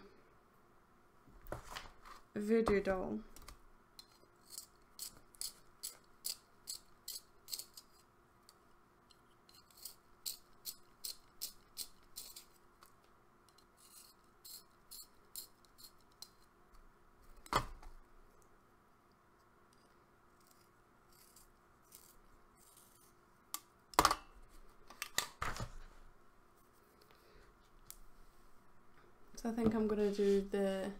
voodoo doll. So I think I'm going to do the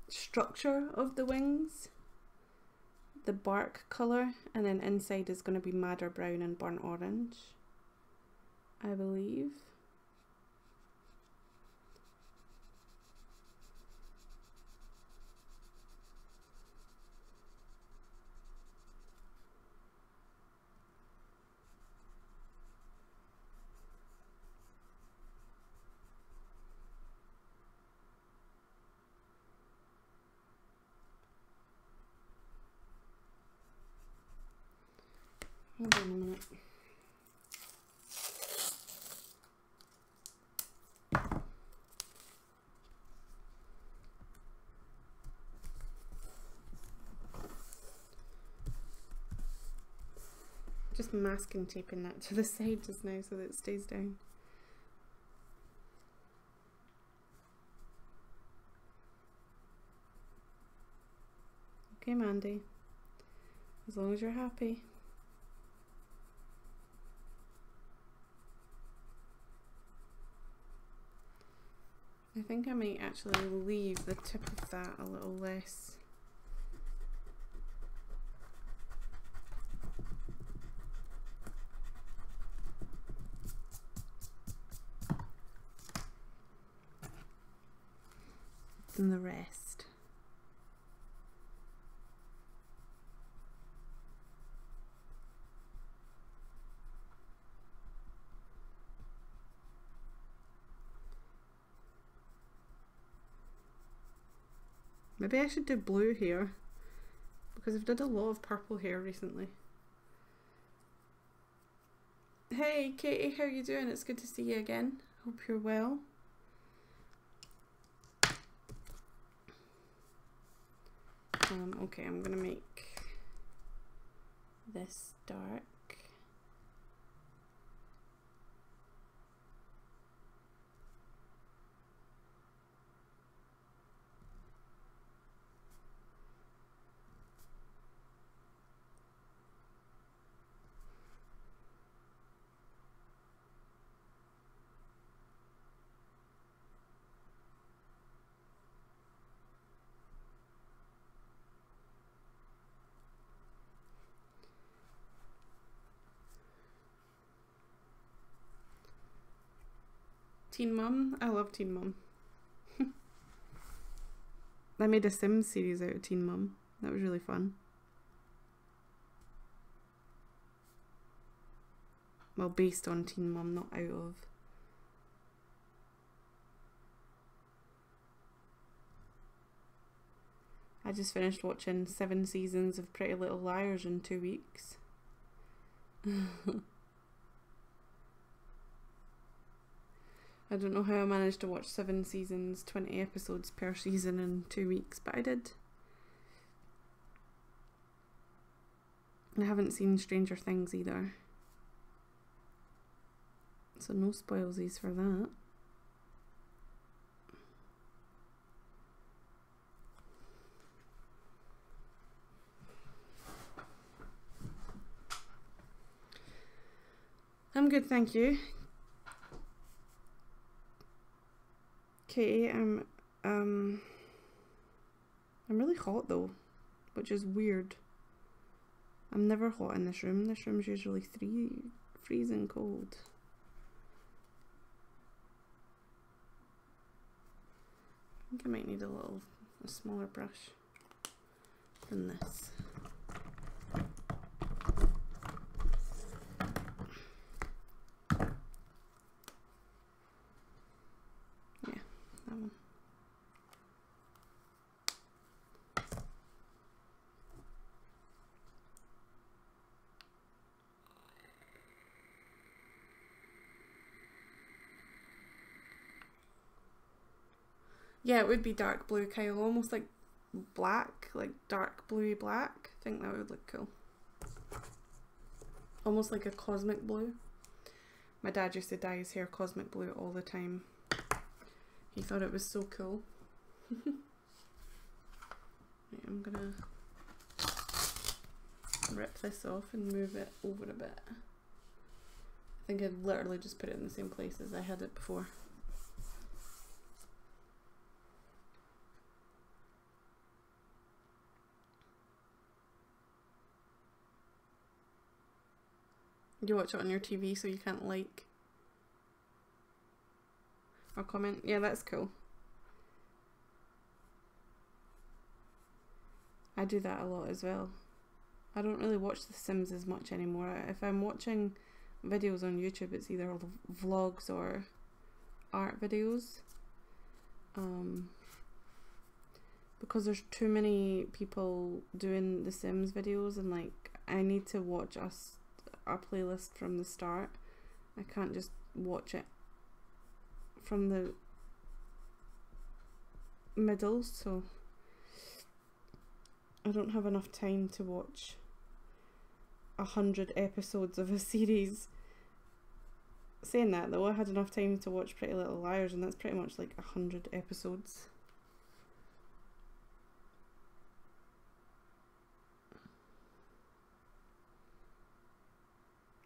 structure of the wings, the bark colour, and then inside is going to be madder brown and burnt orange, I believe. Hold on a minute. Just masking taping that to the side just now so that it stays down. Okay, Mandy. As long as you're happy. I think I might actually leave the tip of that a little less. Than the rest. Maybe I should do blue hair because I've did a lot of purple hair recently. Hey Katie, how are you doing? It's good to see you again. Hope you're well. Okay, I'm gonna make this dark. Teen Mum? I love Teen Mum. I made a Sims series out of Teen Mum. That was really fun. Well, based on Teen Mum, not out of. I just finished watching 7 seasons of Pretty Little Liars in 2 weeks. I don't know how I managed to watch 7 seasons, 20 episodes per season in 2 weeks, but I did. I haven't seen Stranger Things either. So no spoilsies for that. I'm good, thank you. Katie, I'm really hot though, which is weird. I'm never hot in this room. This room's usually freezing cold. I think I might need a smaller brush than this. Yeah, it would be dark blue, Kyle, almost like black, like dark bluey black. I think that would look cool. Almost like a cosmic blue. My dad used to dye his hair cosmic blue all the time. He thought it was so cool. Right, I'm gonna rip this off and move it over a bit. I think I'd literally just put it in the same place as I had it before. You watch it on your TV so you can't like or comment. Yeah, that's cool. I do that a lot as well. I don't really watch The Sims as much anymore. If I'm watching videos on YouTube, it's either vlogs or art videos. Because there's too many people doing The Sims videos, and like I need to watch a playlist from the start. I can't just watch it from the middle, so I don't have enough time to watch 100 episodes of a series. Saying that though, I had enough time to watch Pretty Little Liars, and that's pretty much like 100 episodes.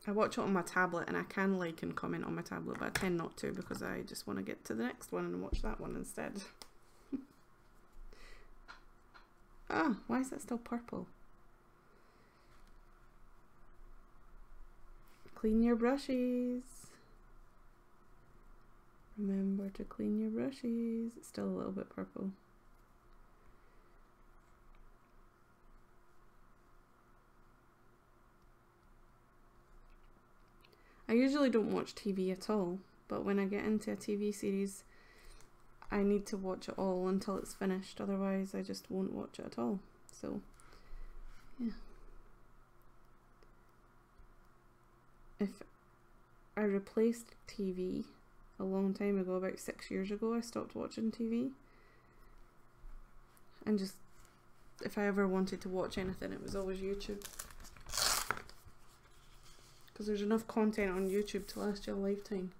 I watch it on my tablet, and I can like and comment on my tablet, but I tend not to because I just want to get to the next one and watch that one instead. Ah, why is that still purple? Clean your brushes. Remember to clean your brushes. It's still a little bit purple. I usually don't watch TV at all, but when I get into a TV series, I need to watch it all until it's finished, otherwise I just won't watch it at all. So, yeah. If I replaced TV a long time ago, about 6 years ago, I stopped watching TV. And just, if I ever wanted to watch anything, it was always YouTube. Because there's enough content on YouTube to last you a lifetime.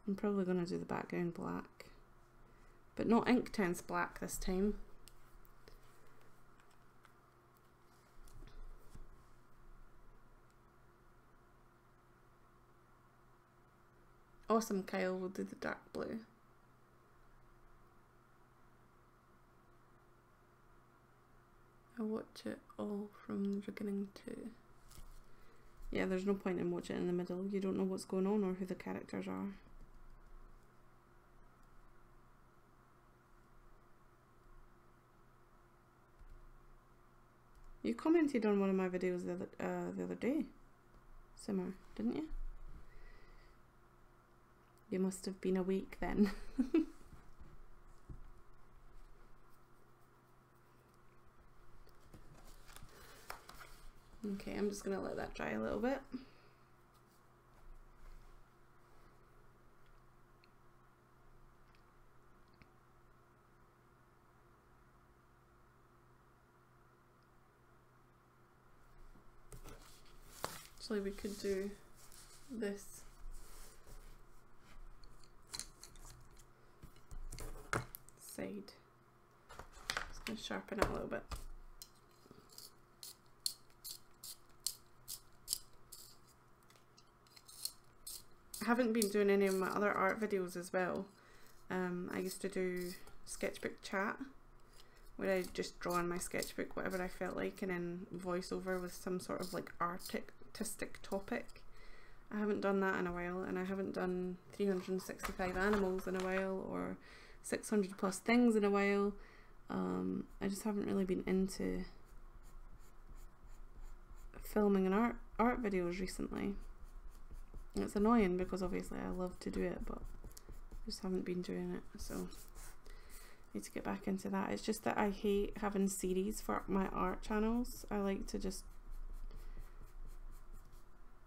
I'm probably going to do the background black, but not Inktense black this time. Awesome, Kyle will do the dark blue. I watch it all from the beginning too. Yeah, there's no point in watching it in the middle. You don't know what's going on or who the characters are. You commented on one of my videos the other day, Simmer, didn't you? You must have been awake then. Okay, I'm just gonna let that dry a little bit. Actually, we could do this side. Just gonna sharpen it a little bit. I haven't been doing any of my other art videos as well. I used to do sketchbook chat, where I just draw in my sketchbook whatever I felt like, and then voice over with some sort of like artistic topic. I haven't done that in a while, and I haven't done 365 animals in a while, or 600 plus things in a while. I just haven't really been into filming an art videos recently. It's annoying because obviously I love to do it, but I just haven't been doing it, so need to get back into that. It's just that I hate having series for my art channels. I like to just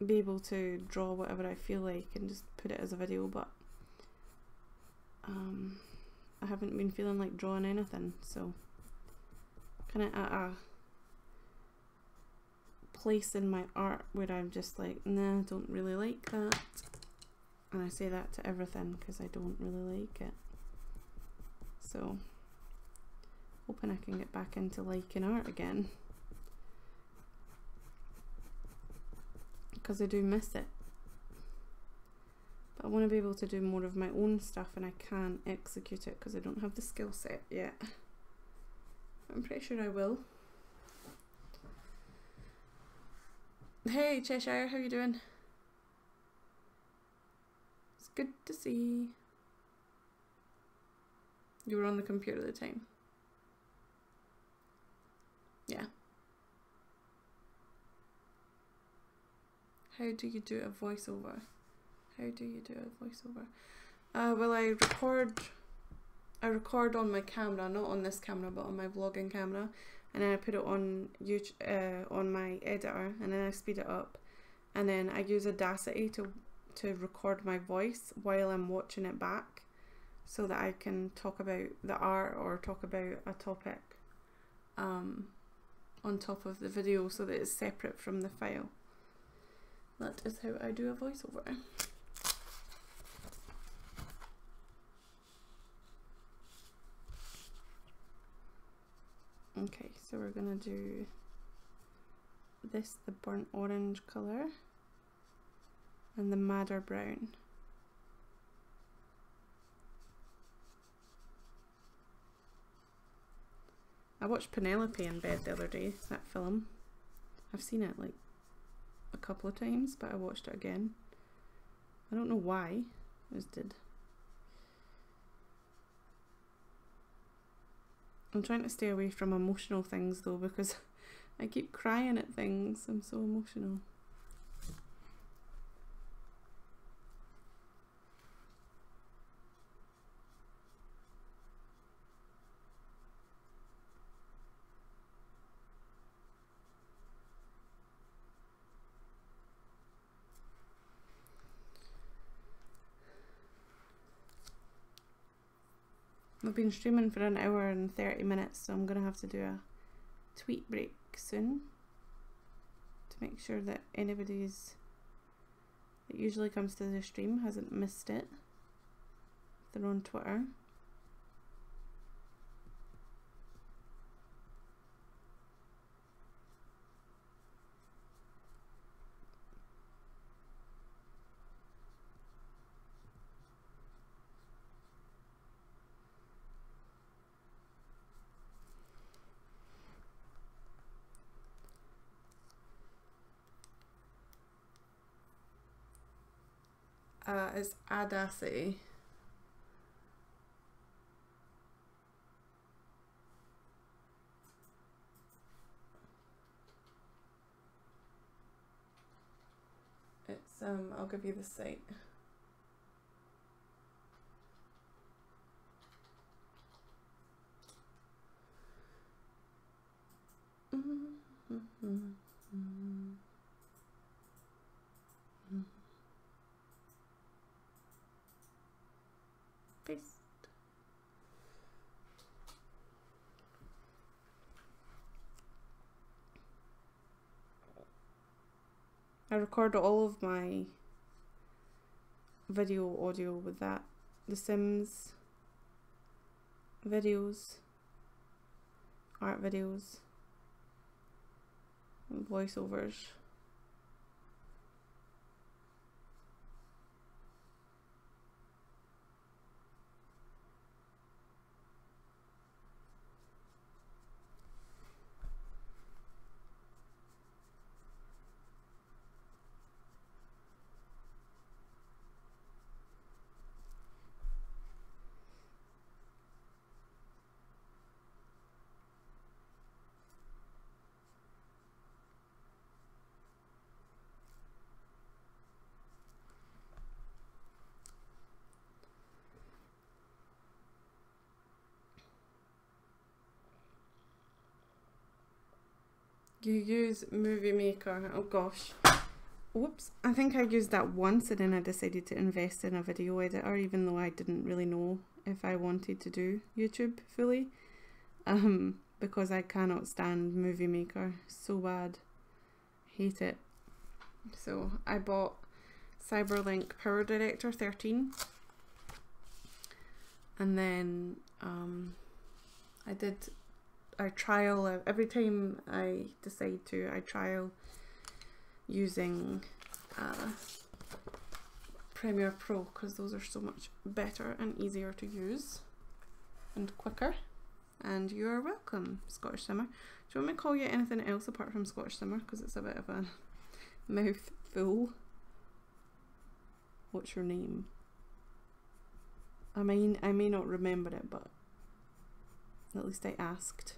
be able to draw whatever I feel like and just put it as a video, but I haven't been feeling like drawing anything, so kind of at a place in my art where I'm just like, nah, I don't really like that. And I say that to everything because I don't really like it. So hoping I can get back into liking art again, because I do miss it. But I want to be able to do more of my own stuff, and I can't execute it because I don't have the skill set yet. I'm pretty sure I will. Hey Cheshire, how you doing? It's good to see. You were on the computer at the time. Yeah. How do you do a voiceover? How do you do a voiceover? Well, I record on my camera, not on this camera, but on my vlogging camera, and then I put it on YouTube, on my editor, and then I speed it up, and then I use Audacity to record my voice while I'm watching it back, so that I can talk about the art or talk about a topic on top of the video, so that it's separate from the file. That is how I do a voiceover. Okay, so we're gonna do this, the burnt orange colour, and the madder brown. I watched Penelope in bed the other day, that film. I've seen it like a couple of times, but I watched it again. I don't know why, I just did. I'm trying to stay away from emotional things though, because I keep crying at things. I'm so emotional. I've been streaming for an hour and 30 minutes, so I'm going to have to do a tweet break soon to make sure that anybody that usually comes to the stream hasn't missed it if they're on Twitter. It's Audacity. It's I'll give you the site. Paste. I record all of my video audio with that. The Sims videos, art videos, and voiceovers. You use Movie Maker. Oh gosh. Whoops, I think I used that once and then I decided to invest in a video editor, even though I didn't really know if I wanted to do YouTube fully, because I cannot stand Movie Maker so bad. Hate it. So I bought Cyberlink Power Director 13, and then I trial every time I decide to, I trial using Premiere Pro, because those are so much better and easier to use and quicker. And you're welcome, Scottish Simmer. Do you want me to call you anything else apart from Scottish Simmer, because it's a bit of a mouthful? What's your name? I mean, I may not remember it, but at least I asked.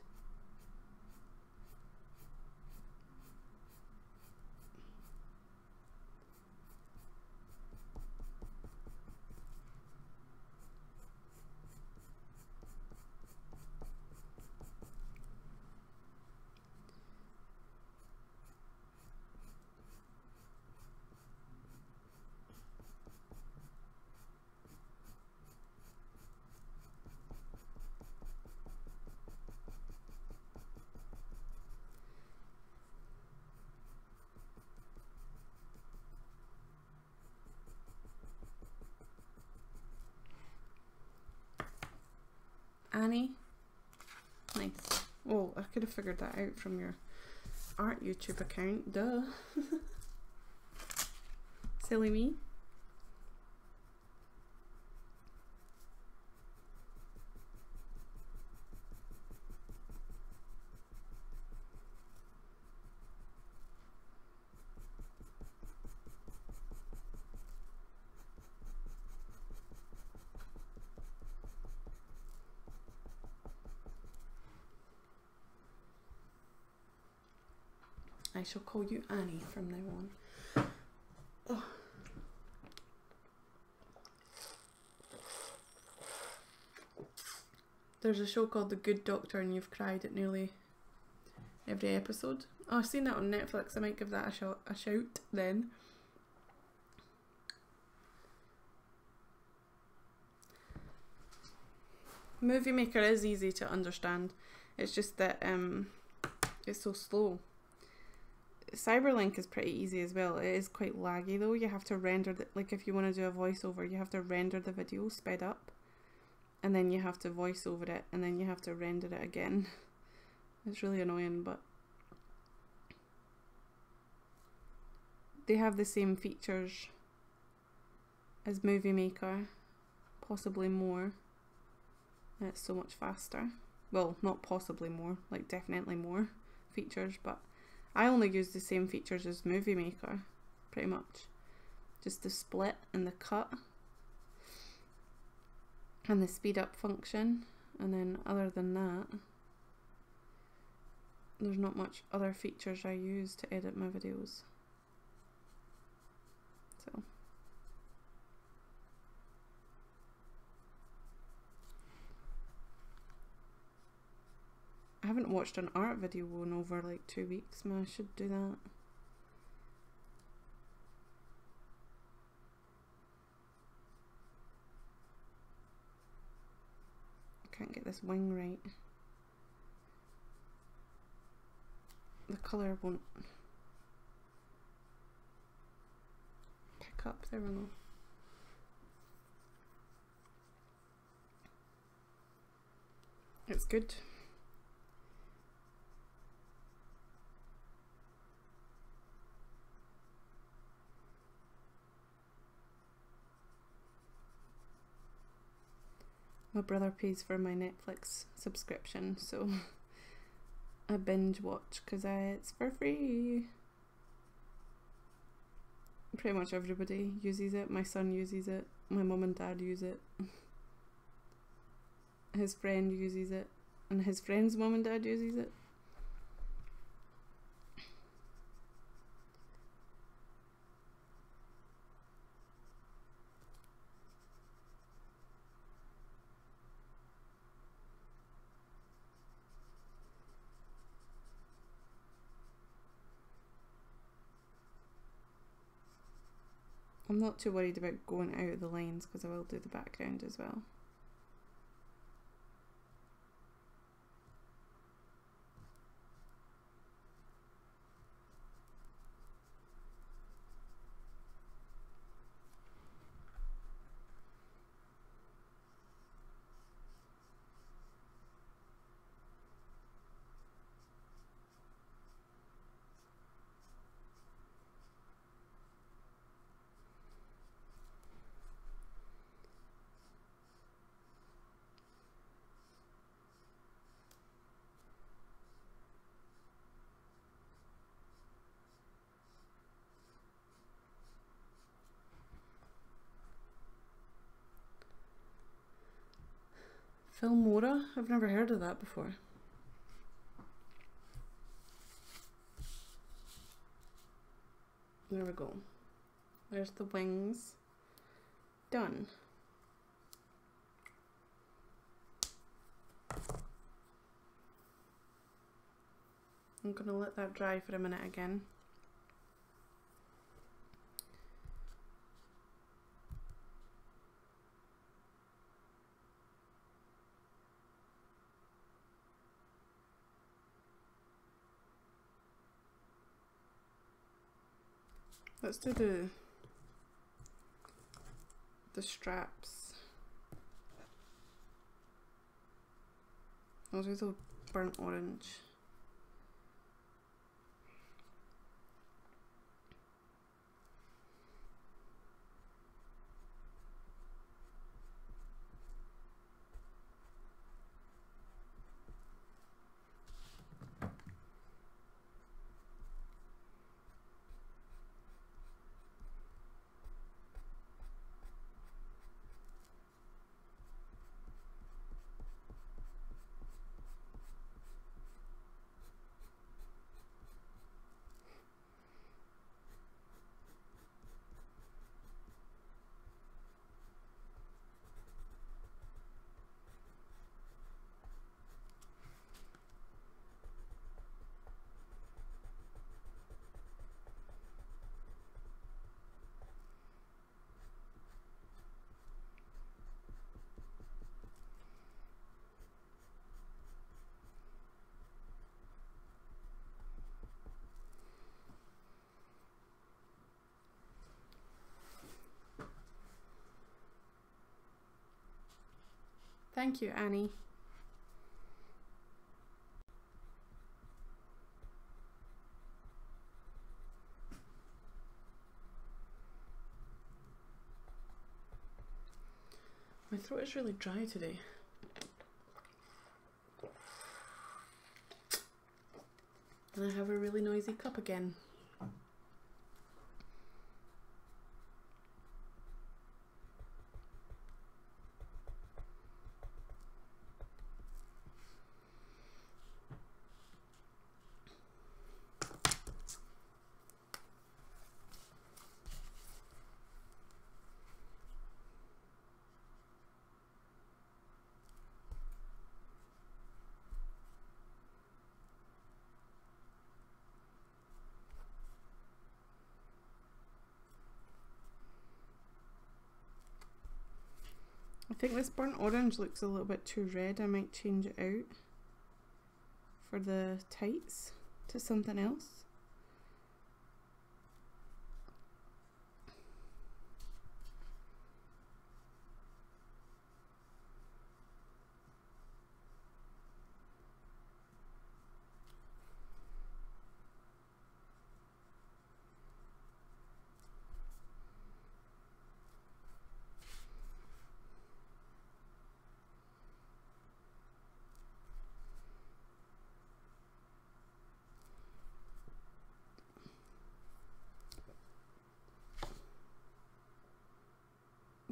Annie? Nice. Oh, I could have figured that out from your art YouTube account. Duh. Silly me. I shall call you Annie from now on. Oh. There's a show called The Good Doctor and you've cried at nearly every episode. Oh, I've seen that on Netflix. I might give that a shout then. Movie Maker is easy to understand. It's just that it's so slow. Cyberlink is pretty easy as well. It is quite laggy though. You have to render the, like if you want to do a voiceover, you have to render the video sped up, and then you have to voice over it, and then you have to render it again. It's really annoying, but they have the same features as Movie Maker, possibly more. And it's so much faster. Well, not possibly more, like definitely more features, but I only use the same features as Movie Maker, pretty much. Just the split and the cut and the speed up function, and then other than that, there's not much other features I use to edit my videos. So I haven't watched an art video in over like 2 weeks. Man, I should do that. I can't get this wing right. The colour won't pick up. There we go. It's good. My brother pays for my Netflix subscription, so I binge watch because it's for free. Pretty much everybody uses it. My son uses it. My mum and dad use it. His friend uses it. And his friend's mum and dad uses it. I'm not too worried about going out of the lines because I will do the background as well. Filmora? I've never heard of that before. There we go. There's the wings. Done. I'm going to let that dry for a minute again. Let's do the straps. I'll do the burnt orange. Thank you, Annie. My throat is really dry today. And I have a really noisy cup again. I think this burnt orange looks a little bit too red. I might change it out for the tights to something else.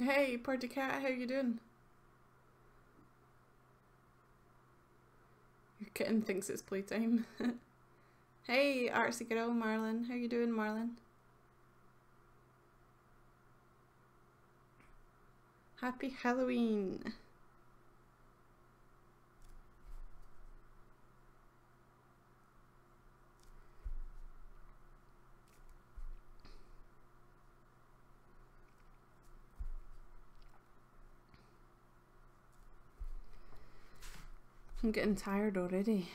Hey, Party Cat, how you doing? Your kitten thinks it's playtime. Hey, Artsy Girl, Marlon. How you doing, Marlon? Happy Halloween. I'm getting tired already.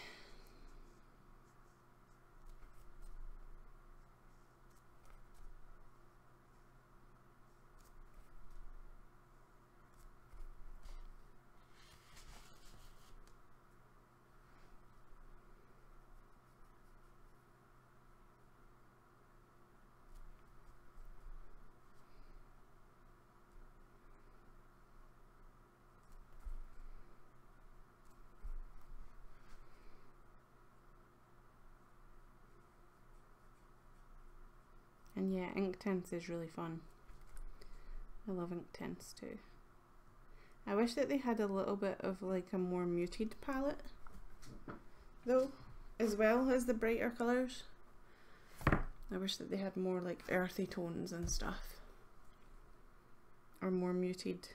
And yeah, Inktense is really fun. I love Inktense too. I wish that they had a little bit of like a more muted palette though, as well as the brighter colours. I wish that they had more like earthy tones and stuff, or more muted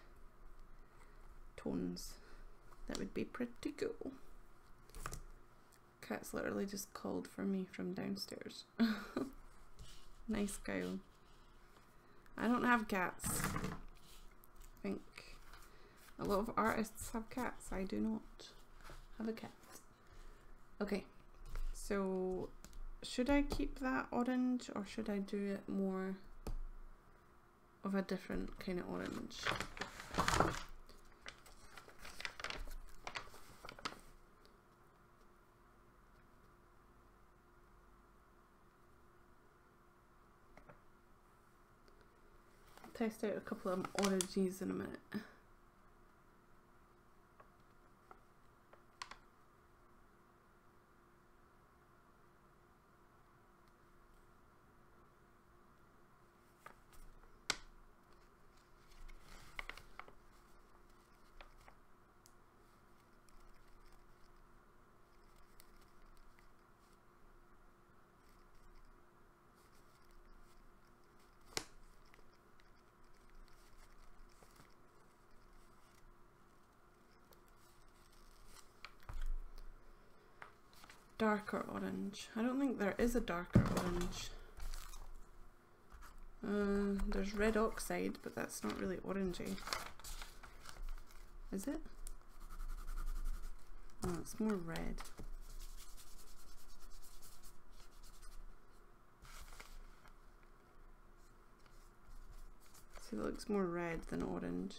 tones. That would be pretty cool. Cat's literally just called for me from downstairs. Nice Kyle. I don't have cats. I think a lot of artists have cats. I do not have a cat. Okay, so should I keep that orange or should I do it more of a different kind of orange? Test out a couple of oranges in a minute. Darker orange. I don't think there is a darker orange. There's red oxide, but that's not really orangey. Is it? No, it's more red. See, it looks more red than orange.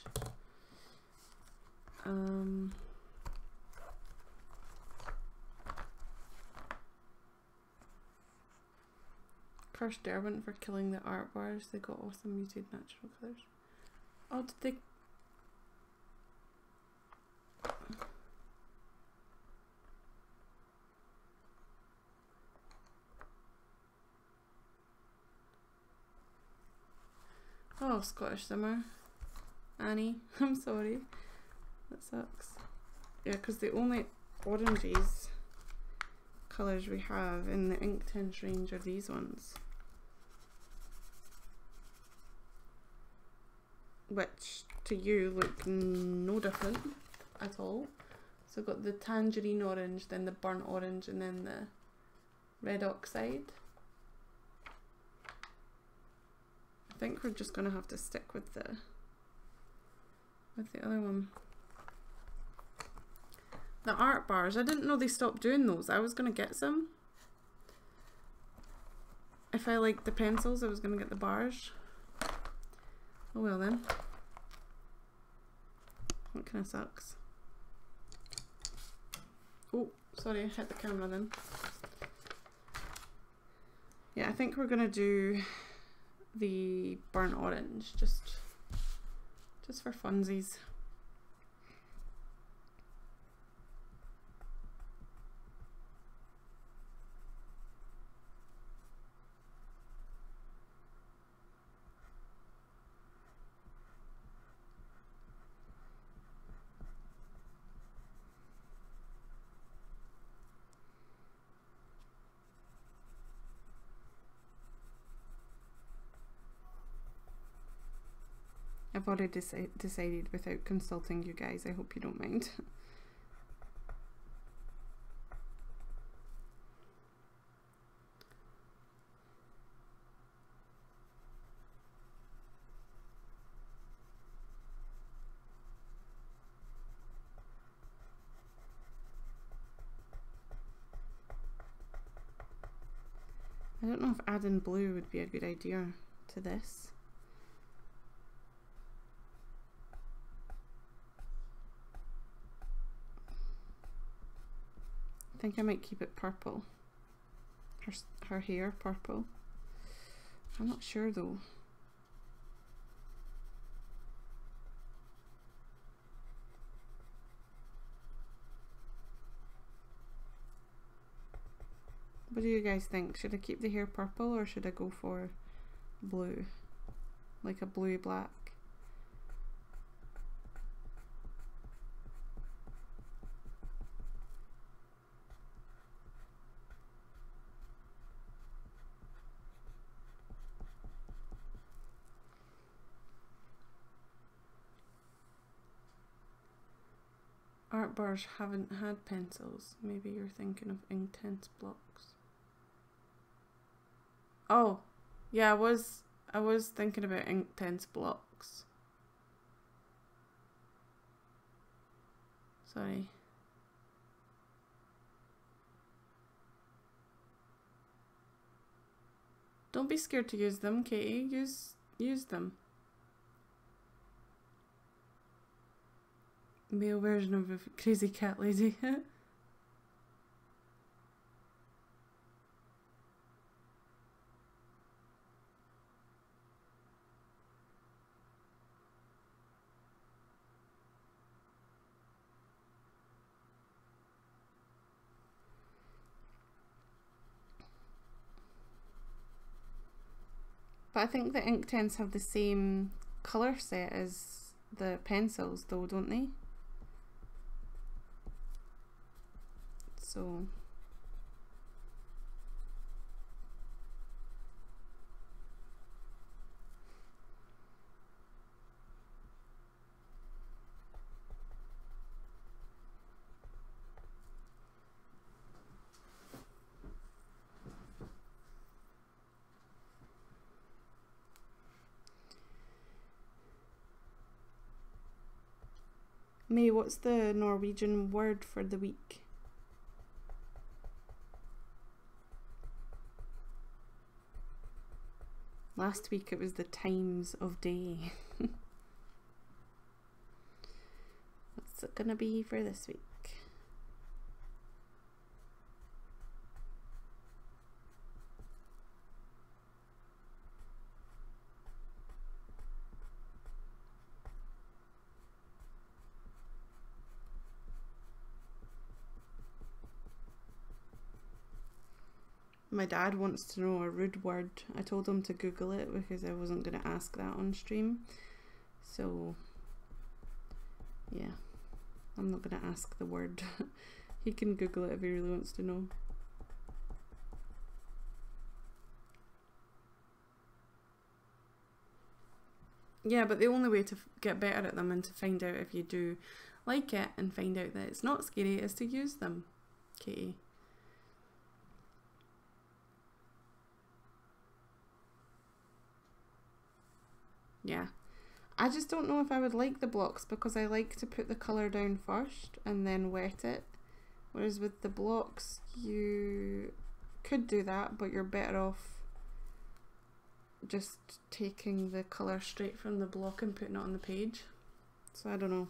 Curse Derwent for killing the art bars. They got awesome muted natural colours. Oh, did they? Oh, Scottish Summer. Annie, I'm sorry. That sucks. Yeah, because the only oranges colours we have in the Inktense range are these ones. Which to you look no different at all. So we've got the tangerine orange, then the burnt orange, and then the red oxide. I think we're just gonna have to stick with the other one. The art bars, I didn't know they stopped doing those. I was gonna get some. If I liked the pencils, I was gonna get the bars. Oh well then. That kind of sucks. Oh, sorry, I hit the camera then. Yeah, I think we're gonna do the burnt orange, just for funsies. I've already decided without consulting you guys. I hope you don't mind. I don't know if adding blue would be a good idea to this. I think I might keep it purple. Her hair purple. I'm not sure though. What do you guys think? Should I keep the hair purple or should I go for blue? Like a blue black? Art bars haven't had pencils. Maybe you're thinking of Inktense blocks. Oh, yeah, I was thinking about Inktense blocks. Sorry. Don't be scared to use them, Katie. Use them. Male version of a crazy cat lady. But I think the Inktense have the same colour set as the pencils though, don't they? So May, what's the Norwegian word for the week? Last week it was the times of day. What's it gonna be for this week? My dad wants to know a rude word. I told him to Google it because I wasn't going to ask that on stream. So, yeah, I'm not going to ask the word. He can Google it if he really wants to know. Yeah, but the only way to get better at them and to find out if you do like it and find out that it's not scary is to use them, Katie. Yeah, I just don't know if I would like the blocks because I like to put the colour down first and then wet it, whereas with the blocks you could do that, but you're better off just taking the colour straight from the block and putting it on the page. So I don't know.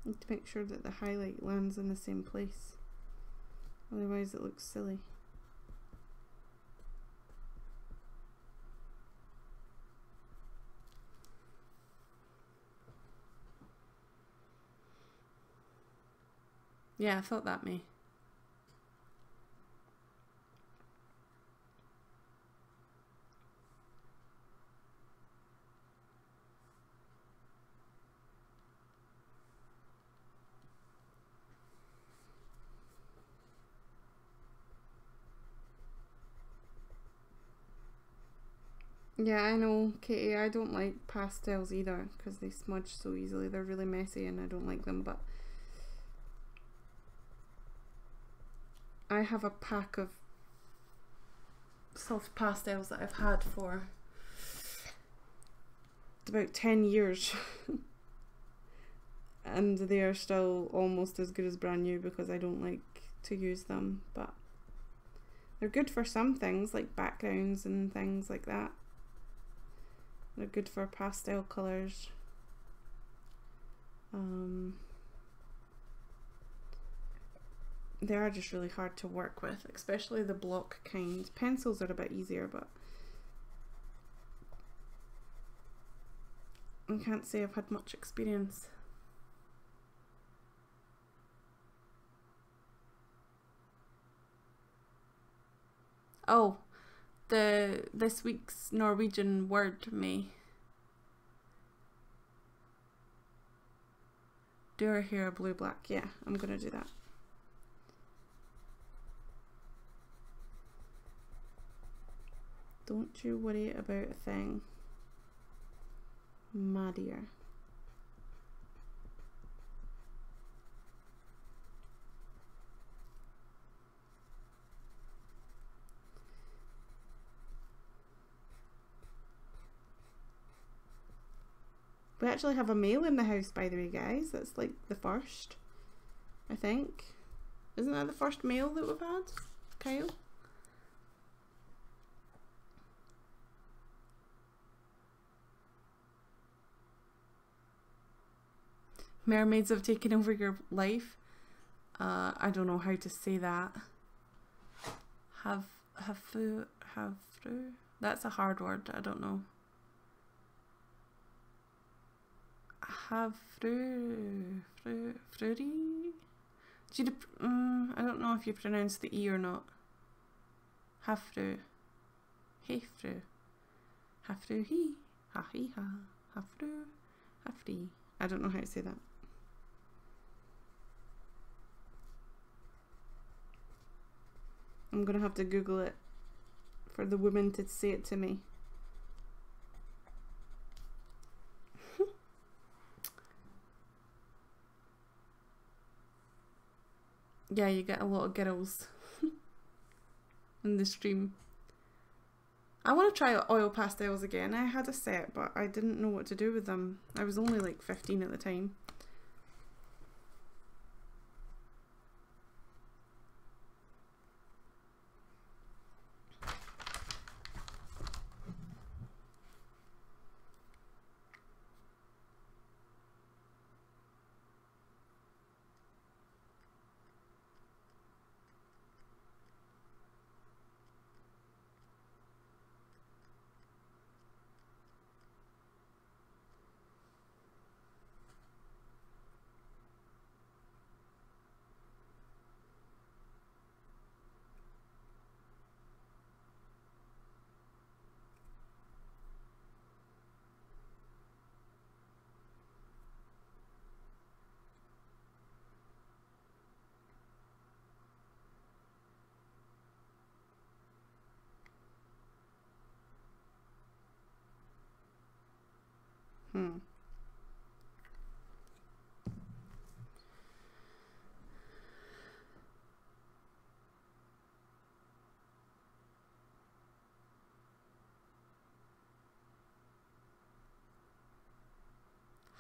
Need to make sure that the highlight lands in the same place, otherwise it looks silly. Yeah, I thought that, May. Yeah, I know, Katie, I don't like pastels either because they smudge so easily. They're really messy and I don't like them, but I have a pack of soft pastels that I've had for about 10 years and they are still almost as good as brand new because I don't like to use them, but they're good for some things like backgrounds and things like that. They're good for pastel colours. They are just really hard to work with, especially the block kind. Pencils are a bit easier, but I can't say I've had much experience. Oh, this week's Norwegian word, May. Do her hair blue black. Yeah, I'm gonna do that. Don't you worry about a thing, my dear. We actually have a male in the house, by the way, guys. That's like the first, I think. Isn't that the first male that we've had, Kyle? Mermaids have taken over your life. I don't know how to say that. Have that's a hard word. I don't know. Fruity. I don't know if you pronounce the E or not. Hafru. Hefru. Hafru he. Ha he ha. Hafru. Hafri. I don't know how to say that. I'm gonna have to Google it for the woman to say it to me. Yeah, you get a lot of girls in the stream. I want to try oil pastels again. I had a set, but I didn't know what to do with them. I was only like 15 at the time.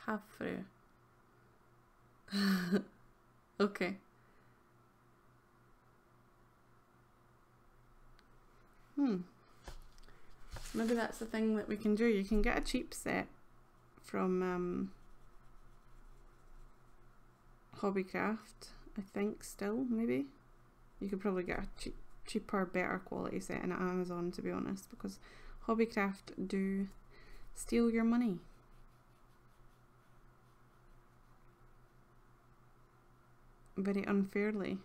Havre. Okay. Maybe that's the thing that we can do. You can get a cheap set from Hobbycraft, I think, still, maybe. You could probably get a cheaper, better quality set on Amazon, to be honest, because Hobbycraft do steal your money. Very unfairly.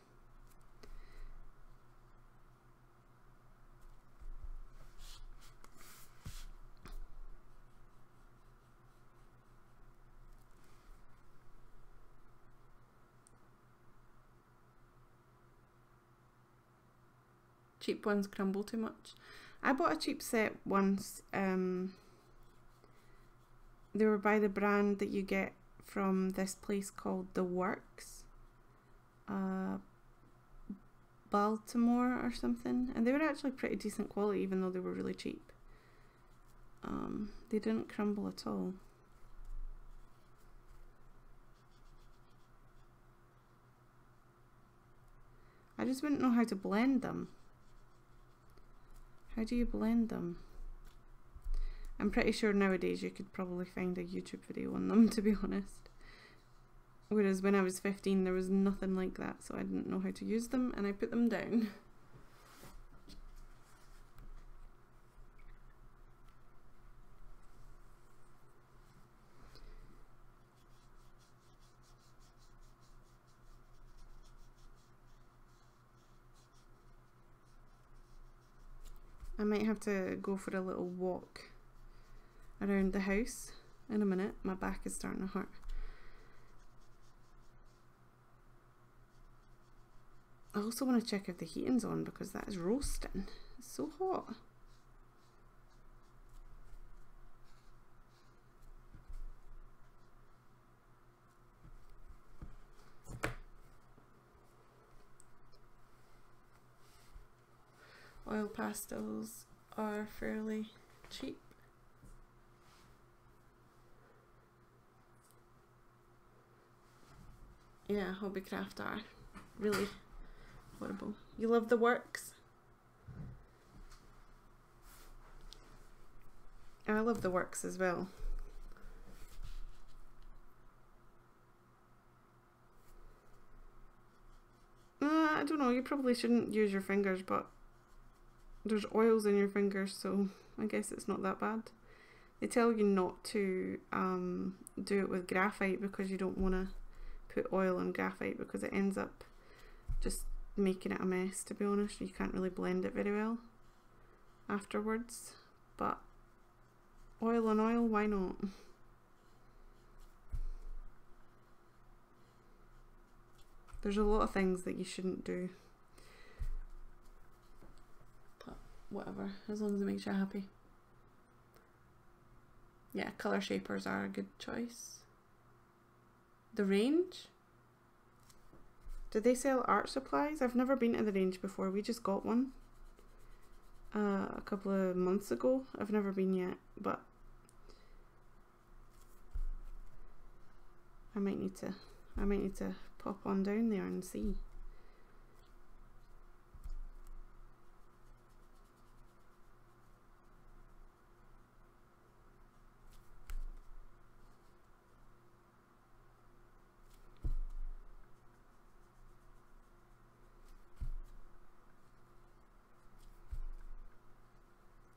Cheap ones crumble too much. I bought a cheap set once. They were by the brand that you get from this place called The Works, Baltimore or something, and they were actually pretty decent quality even though they were really cheap. They didn't crumble at all. I just wouldn't know how to blend them. How do you blend them? I'm pretty sure nowadays you could probably find a YouTube video on them, to be honest. Whereas when I was 15 there was nothing like that, so I didn't know how to use them and I put them down. I might have to go for a little walk around the house in a minute. My back is starting to hurt. I also want to check if the heating's on because that is roasting. It's so hot. Oil pastels are fairly cheap. Yeah, Hobbycraft are really horrible. You love The Works? I love The Works as well. I don't know, you probably shouldn't use your fingers, but there's oils in your fingers, so I guess it's not that bad. They tell you not to do it with graphite because you don't want to put oil on graphite because it ends up just making it a mess, to be honest. You can't really blend it very well afterwards, but oil on oil, why not? There's a lot of things that you shouldn't do, but whatever, as long as it makes you happy. Yeah, colour shapers are a good choice. The Range? Do they sell art supplies? I've never been to the Range before. We just got one a couple of months ago. I've never been yet, but I might need to pop on down there and see.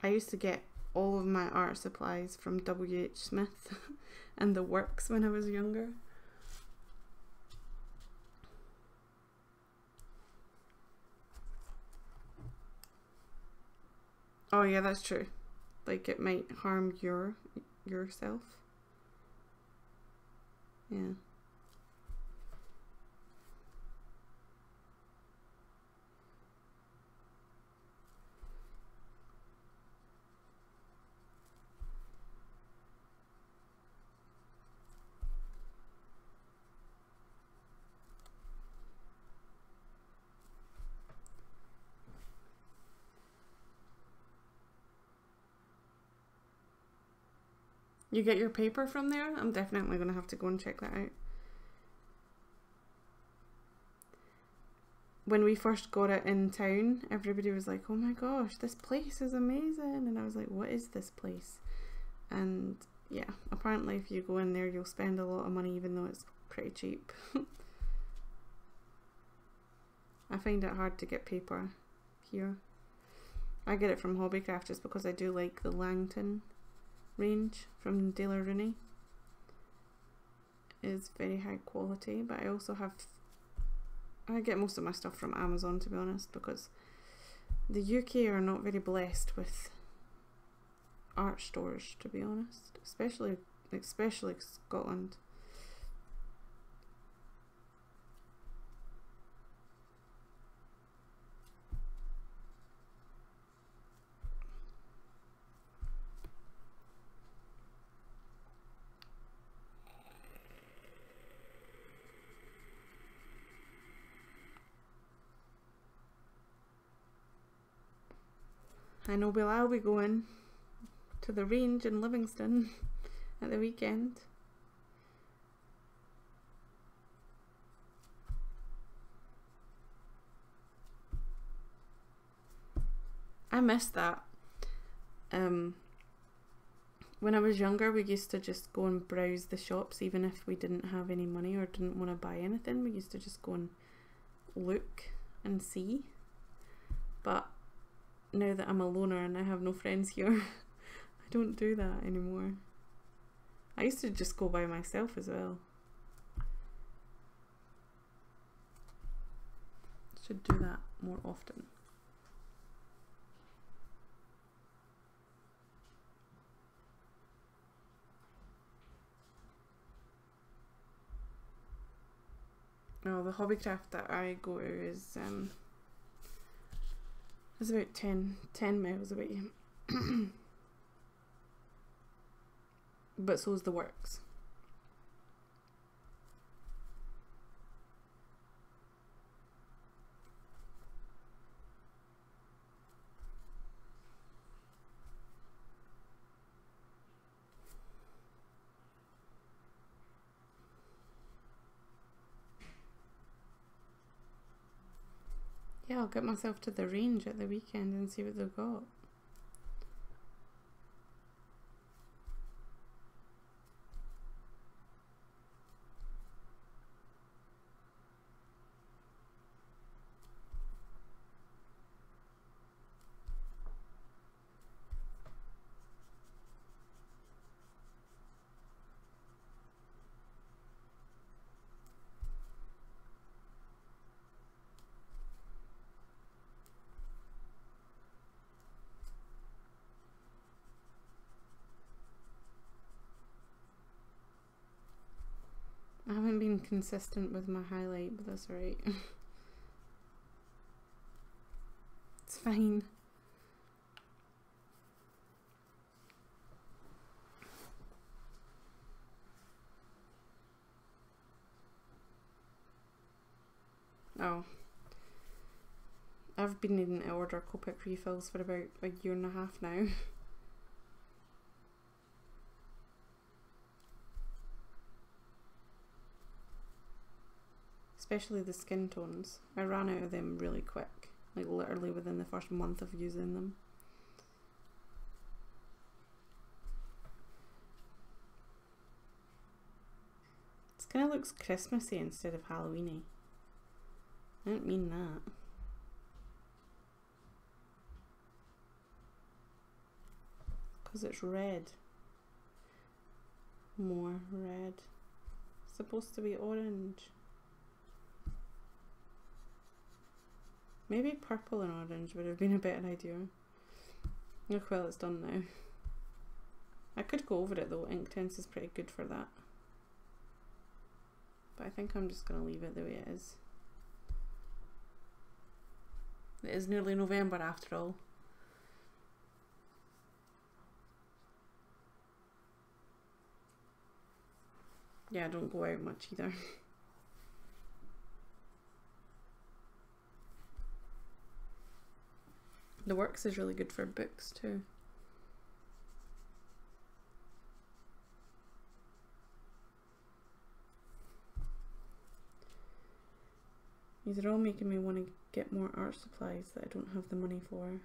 I used to get all of my art supplies from W.H. Smith and The Works when I was younger. Oh yeah, that's true. Like it might harm yourself. Yeah. You get your paper from there? I'm definitely going to have to go and check that out. When we first got it in town, everybody was like, oh my gosh, this place is amazing. And I was like, what is this place? And yeah, apparently if you go in there, you'll spend a lot of money even though it's pretty cheap. I find it hard to get paper here. I get it from Hobbycraft just because I do like the Langton range from De La Rooney. Is very high quality, but I get most of my stuff from Amazon, to be honest, because the UK are not very blessed with art stores, to be honest, especially Scotland. I know I'll be going to the range in Livingston at the weekend. I miss that. When I was younger, we used to just go and browse the shops, even if we didn't have any money or didn't want to buy anything. We used to just go and look and see. But now that I'm a loner and I have no friends here, I don't do that anymore. I used to just go by myself as well. Should do that more often. No, the hobbycraft that I go to is about 10 miles away. But so's the works. Yeah, I'll get myself to the range at the weekend and see what they've got. I haven't been consistent with my highlight, but that's alright. It's fine. Oh. I've been needing to order Copic refills for about a year and a half now. Especially the skin tones. I ran out of them really quick, like literally within the first month of using them. This kind of looks Christmassy instead of Halloweeny. I didn't mean that. Because it's red. More red. It's supposed to be orange. Maybe purple and orange would have been a better idea. Look, well, it's done now. I could go over it though. Inktense is pretty good for that. But I think I'm just going to leave it the way it is. It is nearly November after all. Yeah, I don't go out much either. The Works is really good for books too. These are all making me want to get more art supplies that I don't have the money for.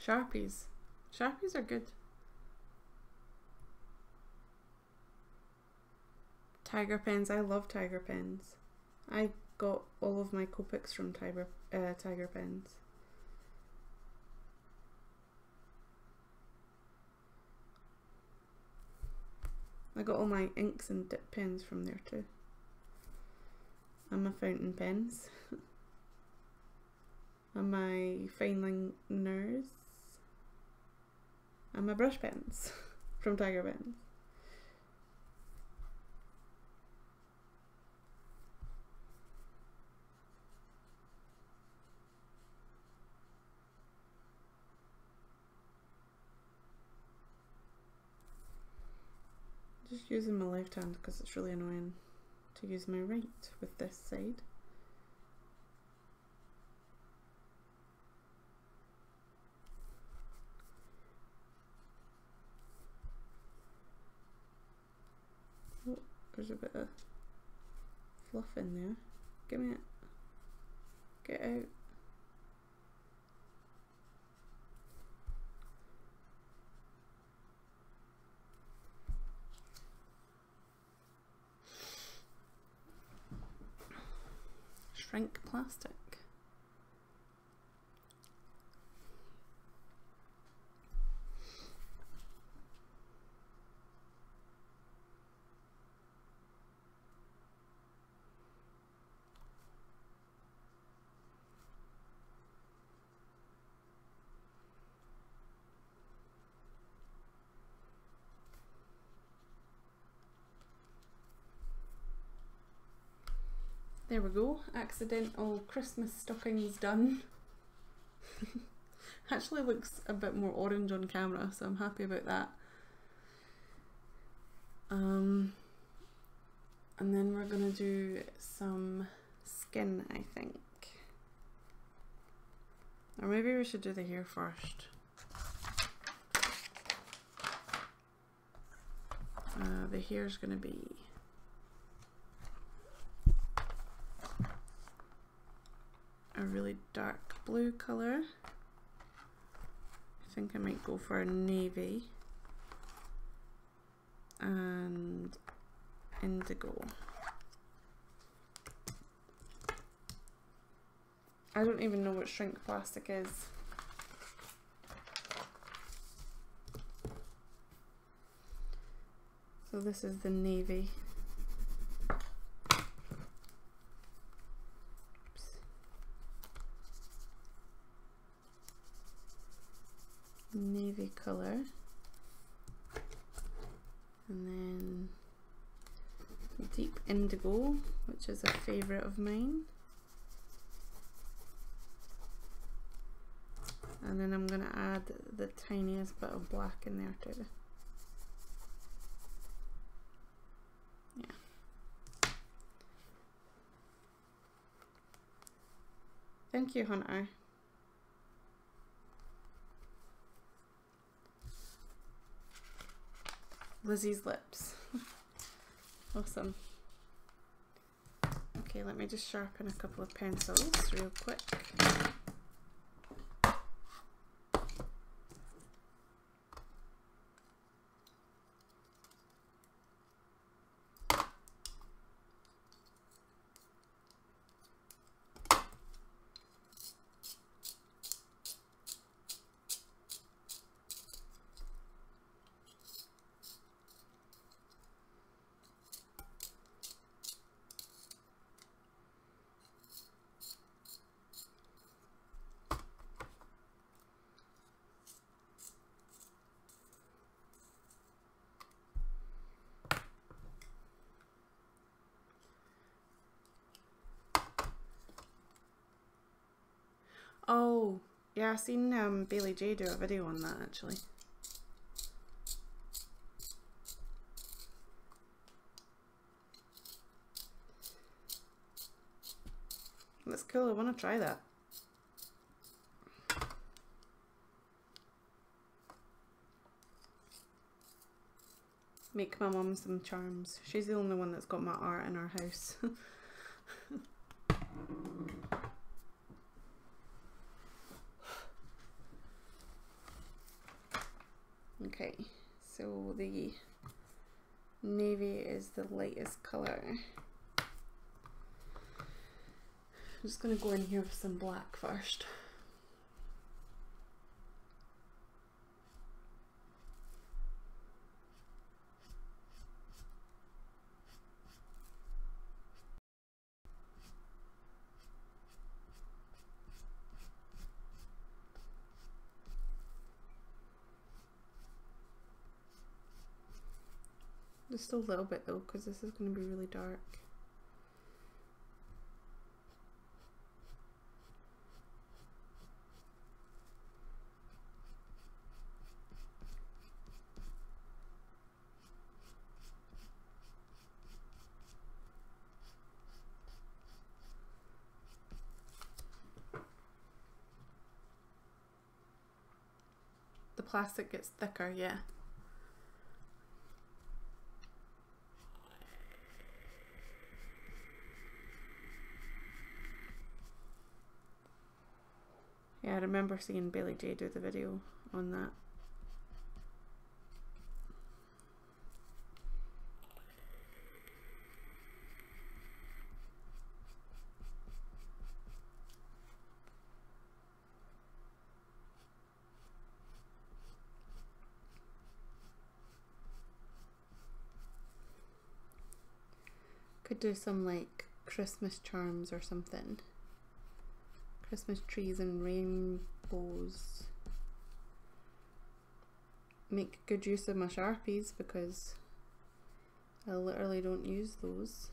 Sharpies. Sharpies are good. Tiger pens. I love Tiger pens. I got all of my Copics from Tiger pens. I got all my inks and dip pens from there too. And my fountain pens. and my fine liners and my brush pens from Tiger Pens. Just using my left hand because it's really annoying to use my right with this side. Oh, there's a bit of fluff in there. Give me it. Get out. Shrink plastic. There we go, accidental Christmas stockings done. Actually looks a bit more orange on camera, so I'm happy about that. And then we're gonna do some skin, I think. Or maybe we should do the hair first. The hair's gonna be a really dark blue colour. I think I might go for a navy and indigo. I don't even know what shrink plastic is. So this is the navy. Navy colour, and then deep indigo, which is a favourite of mine, and then I'm going to add the tiniest bit of black in there too. Yeah. Thank you, Hunter. Lizzie's lips. Awesome. Okay, let me just sharpen a couple of pencils real quick. Oh, yeah, I seen Bailey J do a video on that actually. That's cool, I want to try that. Make my mum some charms. She's the only one that's got my art in her house. Okay, so the navy is the lightest colour. I'm just going to go in here with some black first. Just a little bit though, because this is going to be really dark. The plastic gets thicker, yeah. Yeah, I remember seeing Bailey J do the video on that. Could do some like Christmas charms or something. Christmas trees and rainbows. Make good use of my Sharpies because I literally don't use those.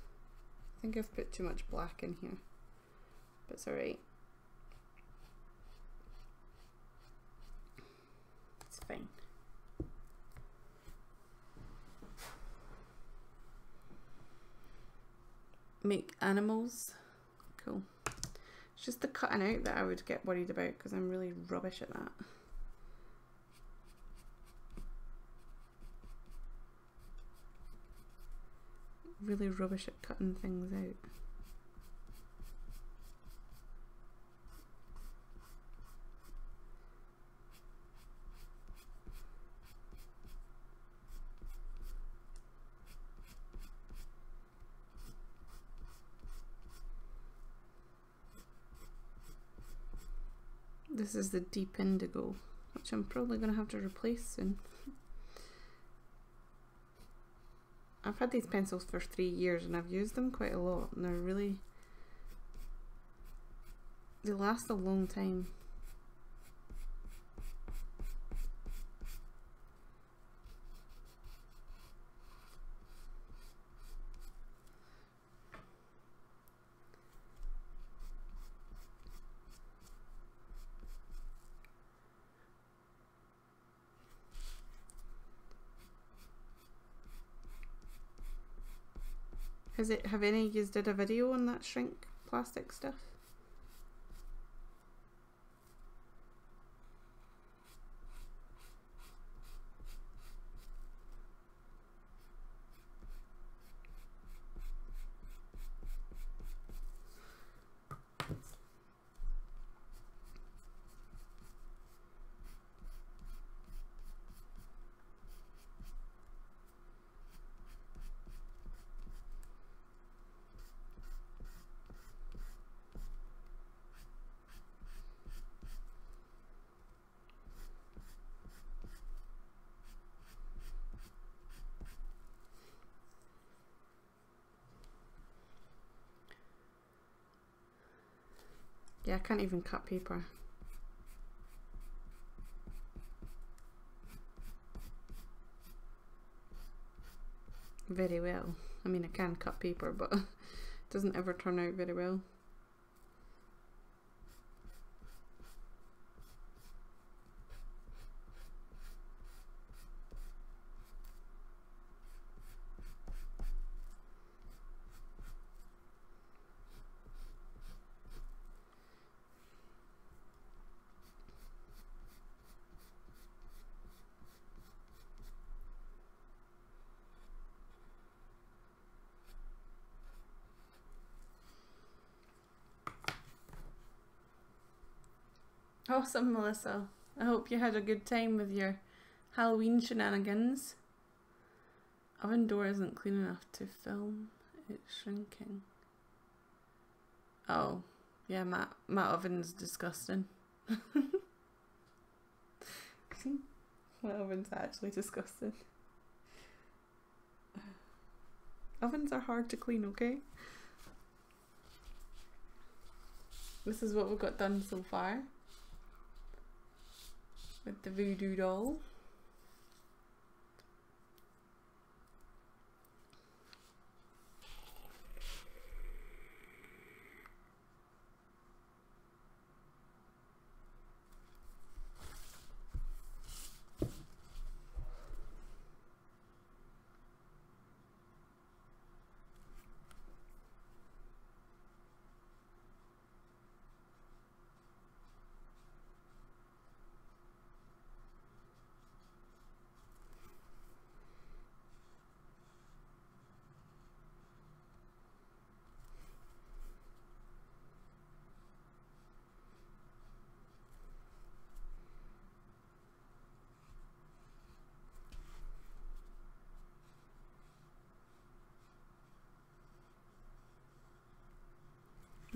I think I've put too much black in here, but it's alright. It's fine. Make animals. Cool. It's just the cutting out that I would get worried about because I'm really rubbish at that. Really rubbish at cutting things out. This is the deep indigo, which I'm probably going to have to replace soon. I've had these pencils for 3 years and I've used them quite a lot and they're really, they last a long time. Have any of you did a video on that shrink plastic stuff? Yeah, I can't even cut paper. Very well. I mean, I can cut paper, but it doesn't ever turn out very well. Awesome, Melissa. I hope you had a good time with your Halloween shenanigans. Oven door isn't clean enough to film it shrinking. Oh, yeah, my oven's disgusting. My oven's actually disgusting. Ovens are hard to clean, okay? This is what we've got done so far with the voodoo doll.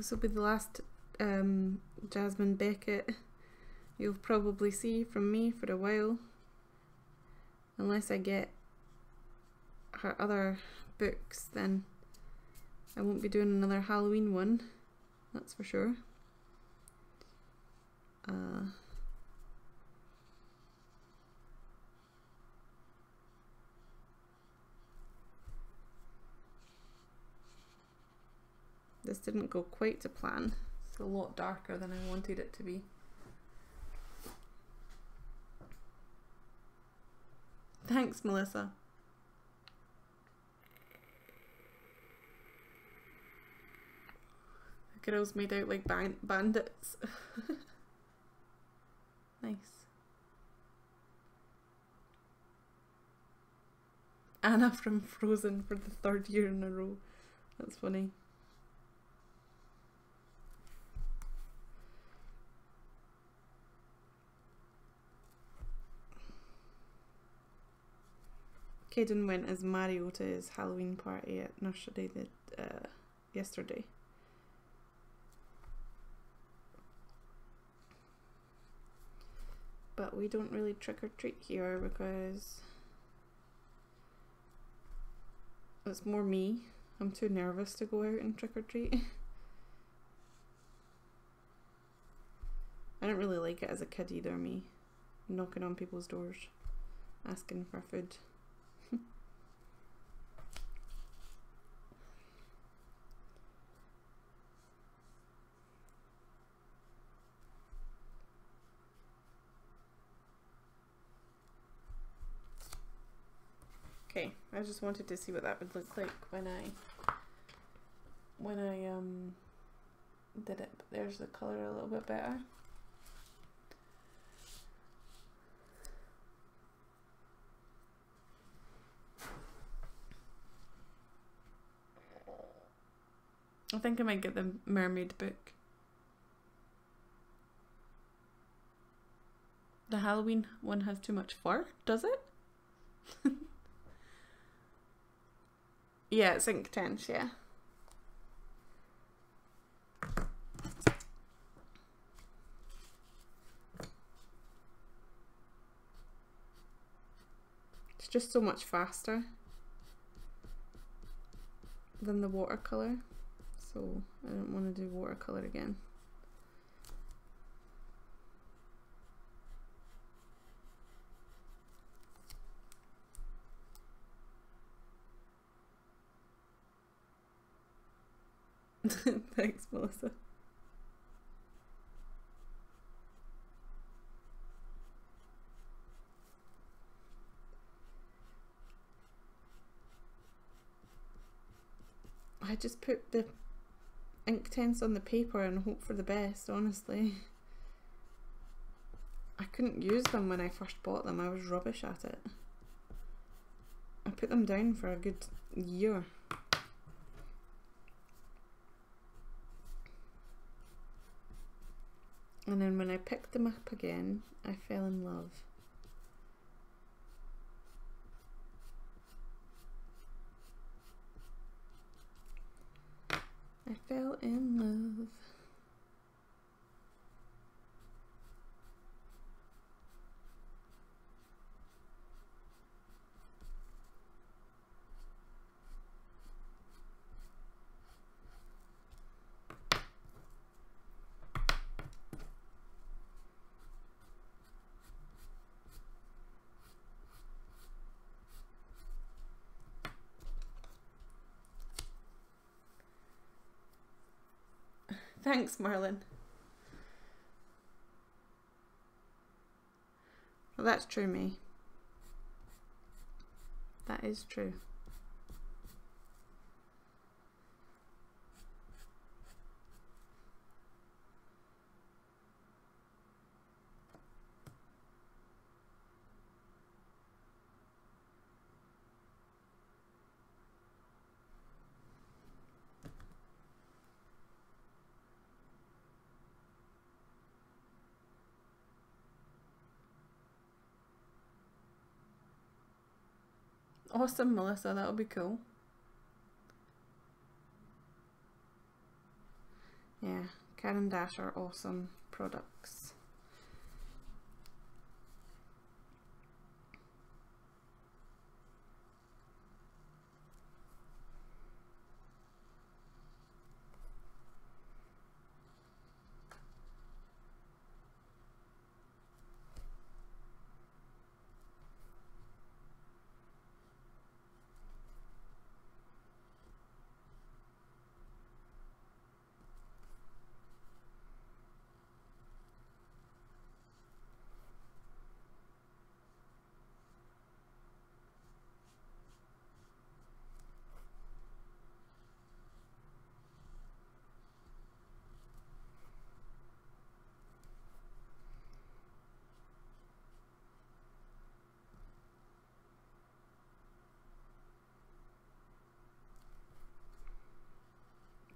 This will be the last Jasmine Becket you'll probably see from me for a while, unless I get her other books. Then I won't be doing another Halloween one, that's for sure. This didn't go quite to plan. It's a lot darker than I wanted it to be. Thanks, Melissa. The girls made out like bandits. Nice. Anna from Frozen for the 3rd year in a row. That's funny. Caden went as Mario to his Halloween party at nursery yesterday. But we don't really trick or treat here because it's more me. I'm too nervous to go out and trick or treat. I don't really like it as a kid either, me knocking on people's doors, asking for food. Okay, I just wanted to see what that would look like when I did it, but there's the colour a little bit better. I think I might get the mermaid book. The Halloween one has too much fur, does it? Yeah, it's Inktense, yeah. It's just so much faster than the watercolour, so I don't want to do watercolour again. Thanks, Melissa. I just put the Inktense on the paper and hope for the best, honestly. I couldn't use them when I first bought them. I was rubbish at it. I put them down for a good year. And then when I picked them up again, I fell in love. I fell in love. Thanks, Marlon. Well, that's true, May. That is true. Awesome, Melissa, that would be cool. Caran d'Ache are awesome products.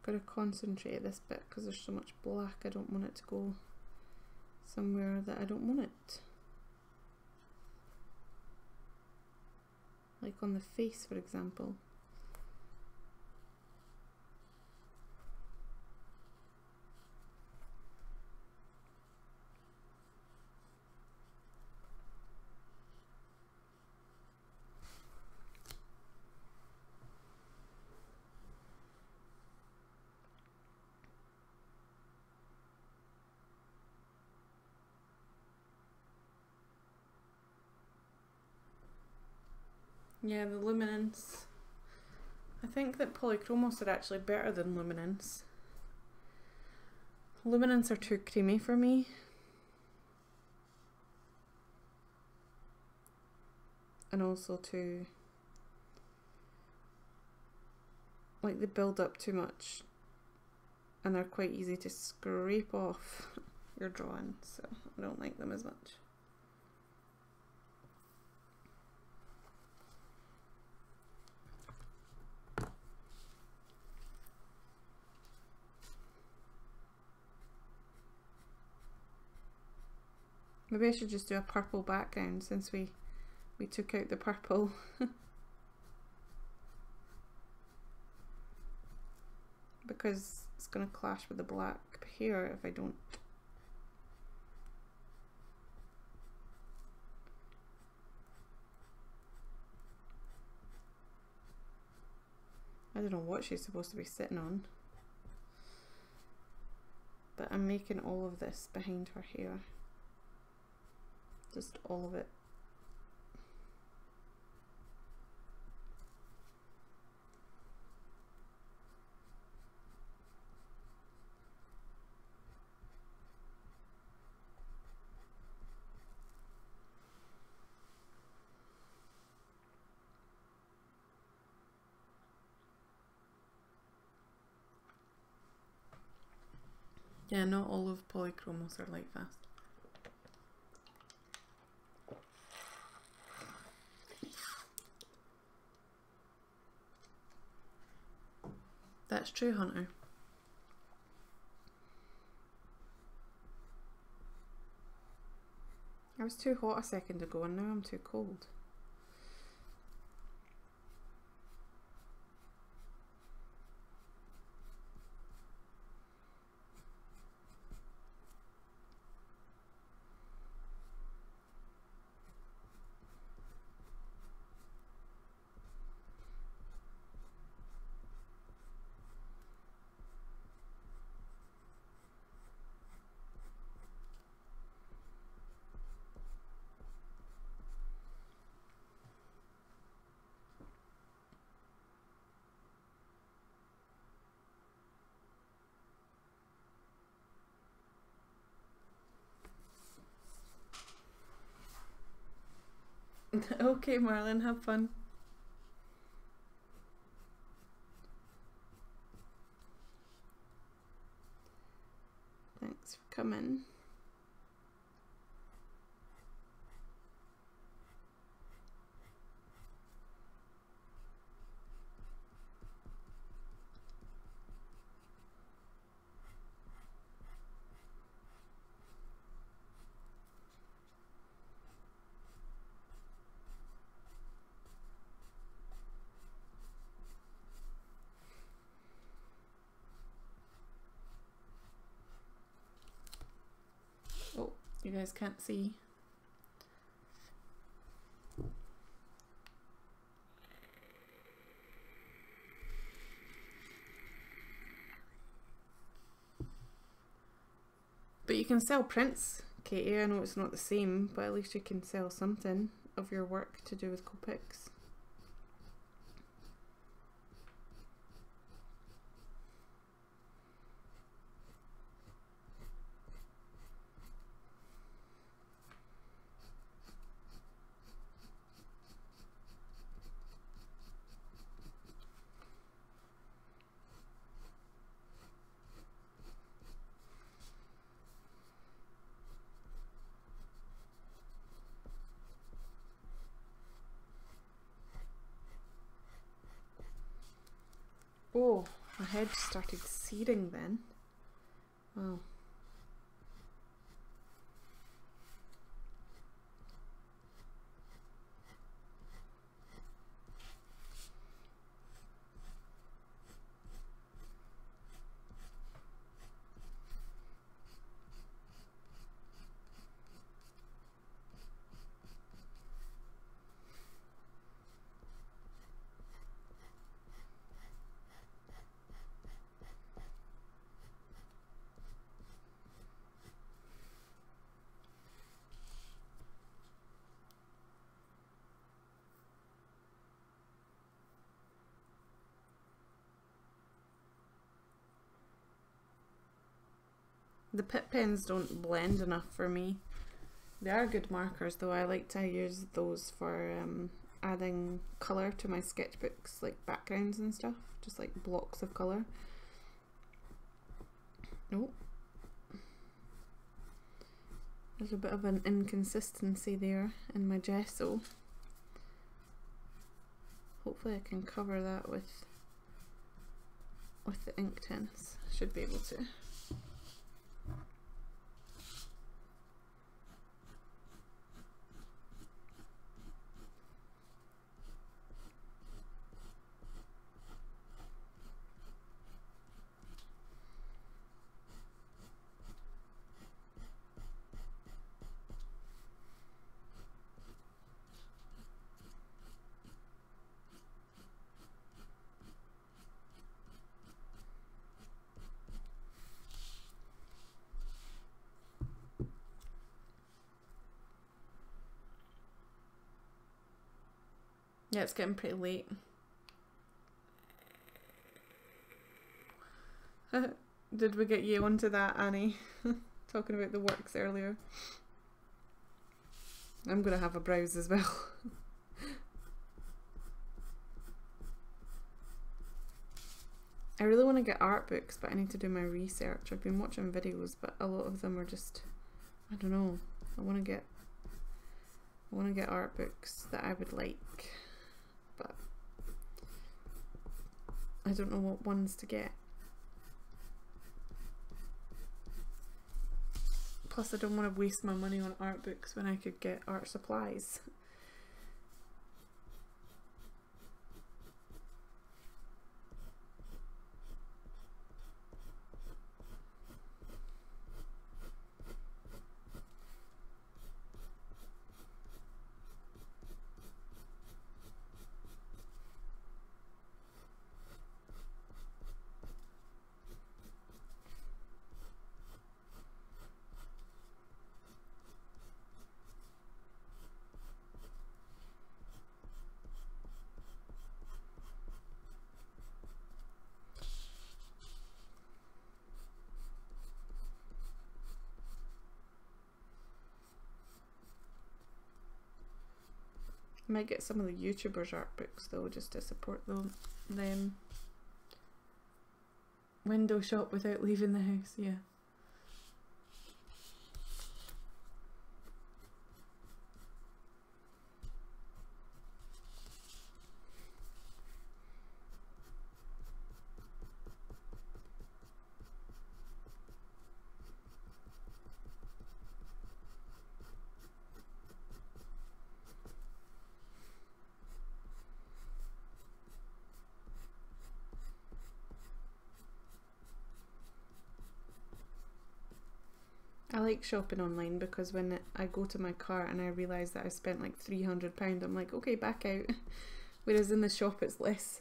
Got to concentrate this bit because there's so much black. I don't want it to go somewhere that I don't want it. Like on the face, for example. Yeah, the luminance. I think that polychromos are actually better than luminance. Luminance are too creamy for me. And also too, like, they build up too much and they're quite easy to scrape off your drawing, so I don't like them as much. Maybe I should just do a purple background since we took out the purple. Because it's going to clash with the black here if I don't. I don't know what she's supposed to be sitting on. But I'm making all of this behind her hair. Just all of it. Yeah, not all of polychromos are like that. That's true, Hunter. I was too hot a second ago and now I'm too cold. Okay, Marlon, have fun. Thanks for coming. You guys can't see. But you can sell prints, Katie. I know it's not the same, but at least you can sell something of your work to do with Copics. Oh, my head started searing then. Wow. The Pit pens don't blend enough for me. They are good markers though. I like to use those for adding colour to my sketchbooks, like backgrounds and stuff, just like blocks of colour. Oh, there's a bit of an inconsistency there in my gesso. Hopefully I can cover that with the Inktense. Should be able to. Yeah, it's getting pretty late. Did we get you onto that, Annie? Talking about the works earlier. I'm gonna have a browse as well. I really want to get art books, but I need to do my research. I've been watching videos, but a lot of them are just, I don't know. I want to get art books that I would like, but I don't know what ones to get. Plus I don't want to waste my money on art books when I could get art supplies. I might get some of the YouTubers' art books though, just to support them. Window shop without leaving the house, yeah. I like shopping online because when I go to my cart and I realise that I spent like £300, I'm like, okay, back out. Whereas in the shop it's less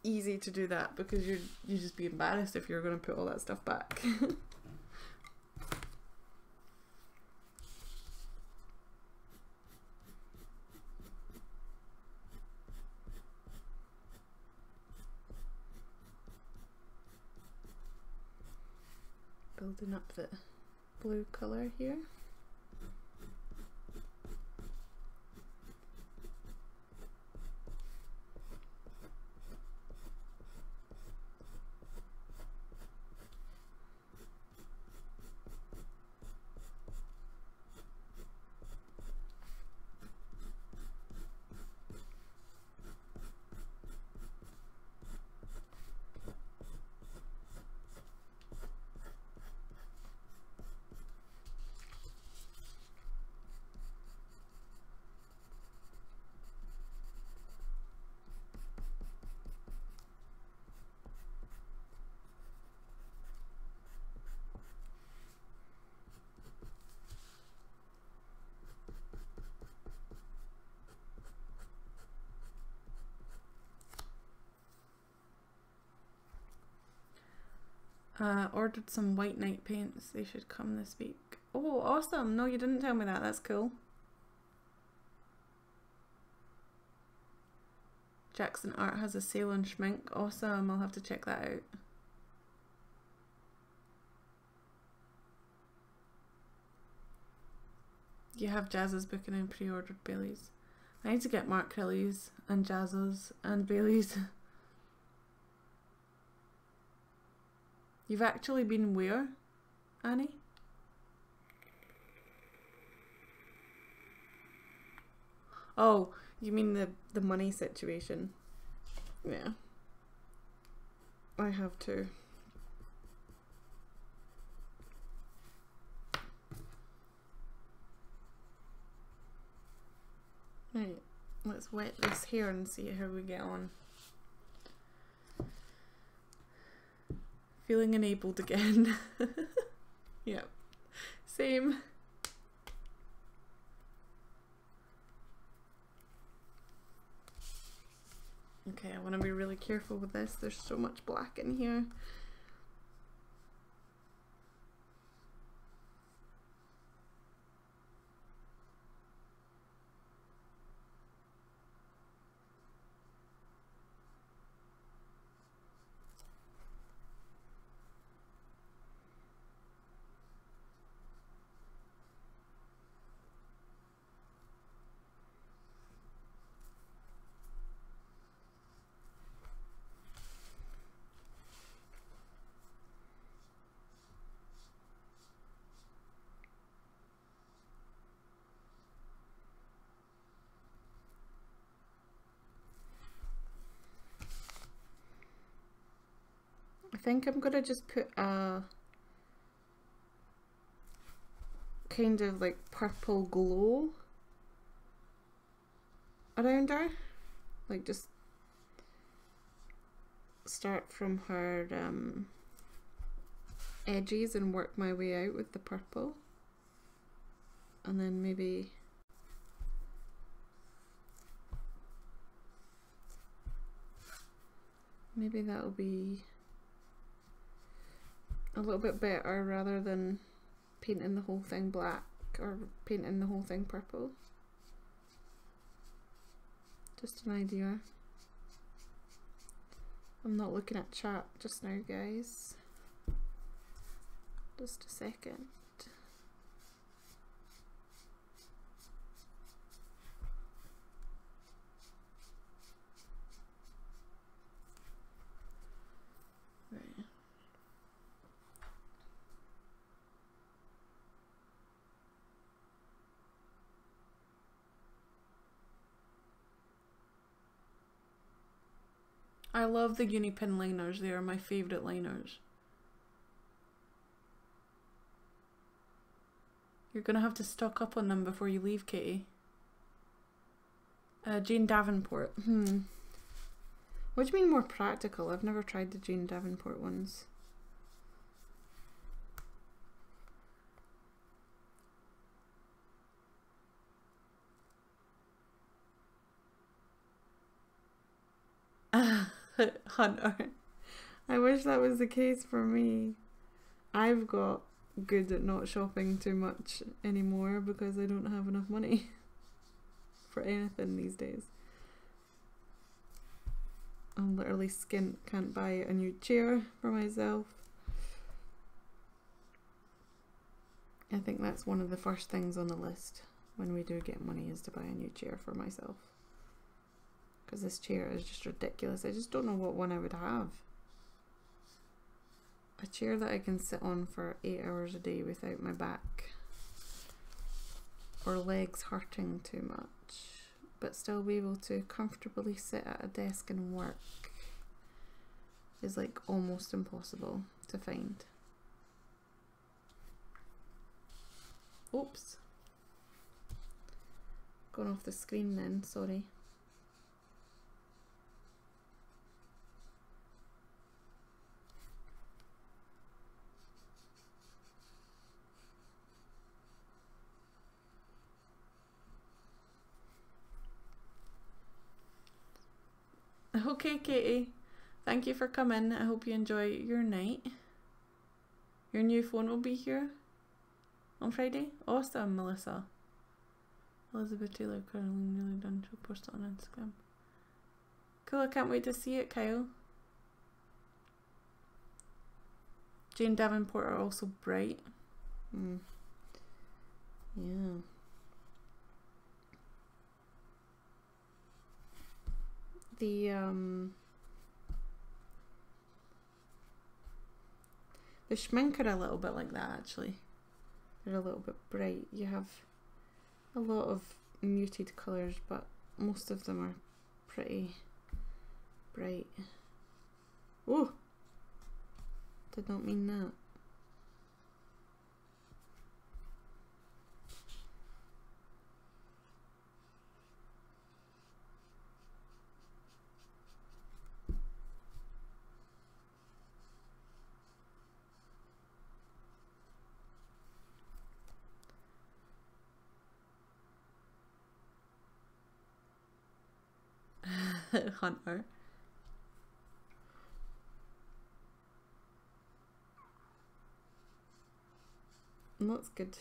easy to do that because you just be embarrassed if you're going to put all that stuff back. Building up the blue colour here. Ordered some white night paints. They should come this week. Oh, awesome. No, you didn't tell me that. That's cool. Jackson Art has a sale on Schmink. Awesome. I'll have to check that out. You have Jazz's booking and pre-ordered Bailey's. I need to get Mark Kelly's and Jazz's and Bailey's. You've actually been where, Annie? Oh, you mean the money situation? Yeah. I have too. Right, let's wet this here and see how we get on. Feeling enabled again. Yep, same. Okay, I want to be really careful with this. There's so much black in here. I think I'm gonna just put a kind of like purple glow around her, like just start from her edges and work my way out with the purple, and then maybe that'll be a little bit better rather than painting the whole thing black or painting the whole thing purple. Just an idea. I'm not looking at chat just now, guys. Just a second. Right. I love the uni pin liners. They are my favourite liners. You're gonna have to stock up on them before you leave, Katie. Jane Davenport. What do you mean more practical? I've never tried the Jane Davenport ones. Hunter. I wish that was the case for me. I've got good at not shopping too much anymore because I don't have enough money for anything these days. I'm literally skint, can't buy a new chair for myself. I think that's one of the first things on the list when we do get money, is to buy a new chair for myself. Because this chair is just ridiculous. I just don't know what one I would have. A chair that I can sit on for 8 hours a day without my back or legs hurting too much, but still be able to comfortably sit at a desk and work is like almost impossible to find. Oops. Gone off the screen then, sorry. Okay, Katie. Thank you for coming. I hope you enjoy your night. Your new phone will be here on Friday. Awesome, Melissa. Elizabeth Taylor, Caroline, really done. She'll post it on Instagram. Cool, I can't wait to see it, Kyle. Jane Davenport are also bright. Yeah. The schmink are a little bit like that actually. They're a little bit bright. You have a lot of muted colours, but most of them are pretty bright. Oh! Did not mean that. Hunter. That's good.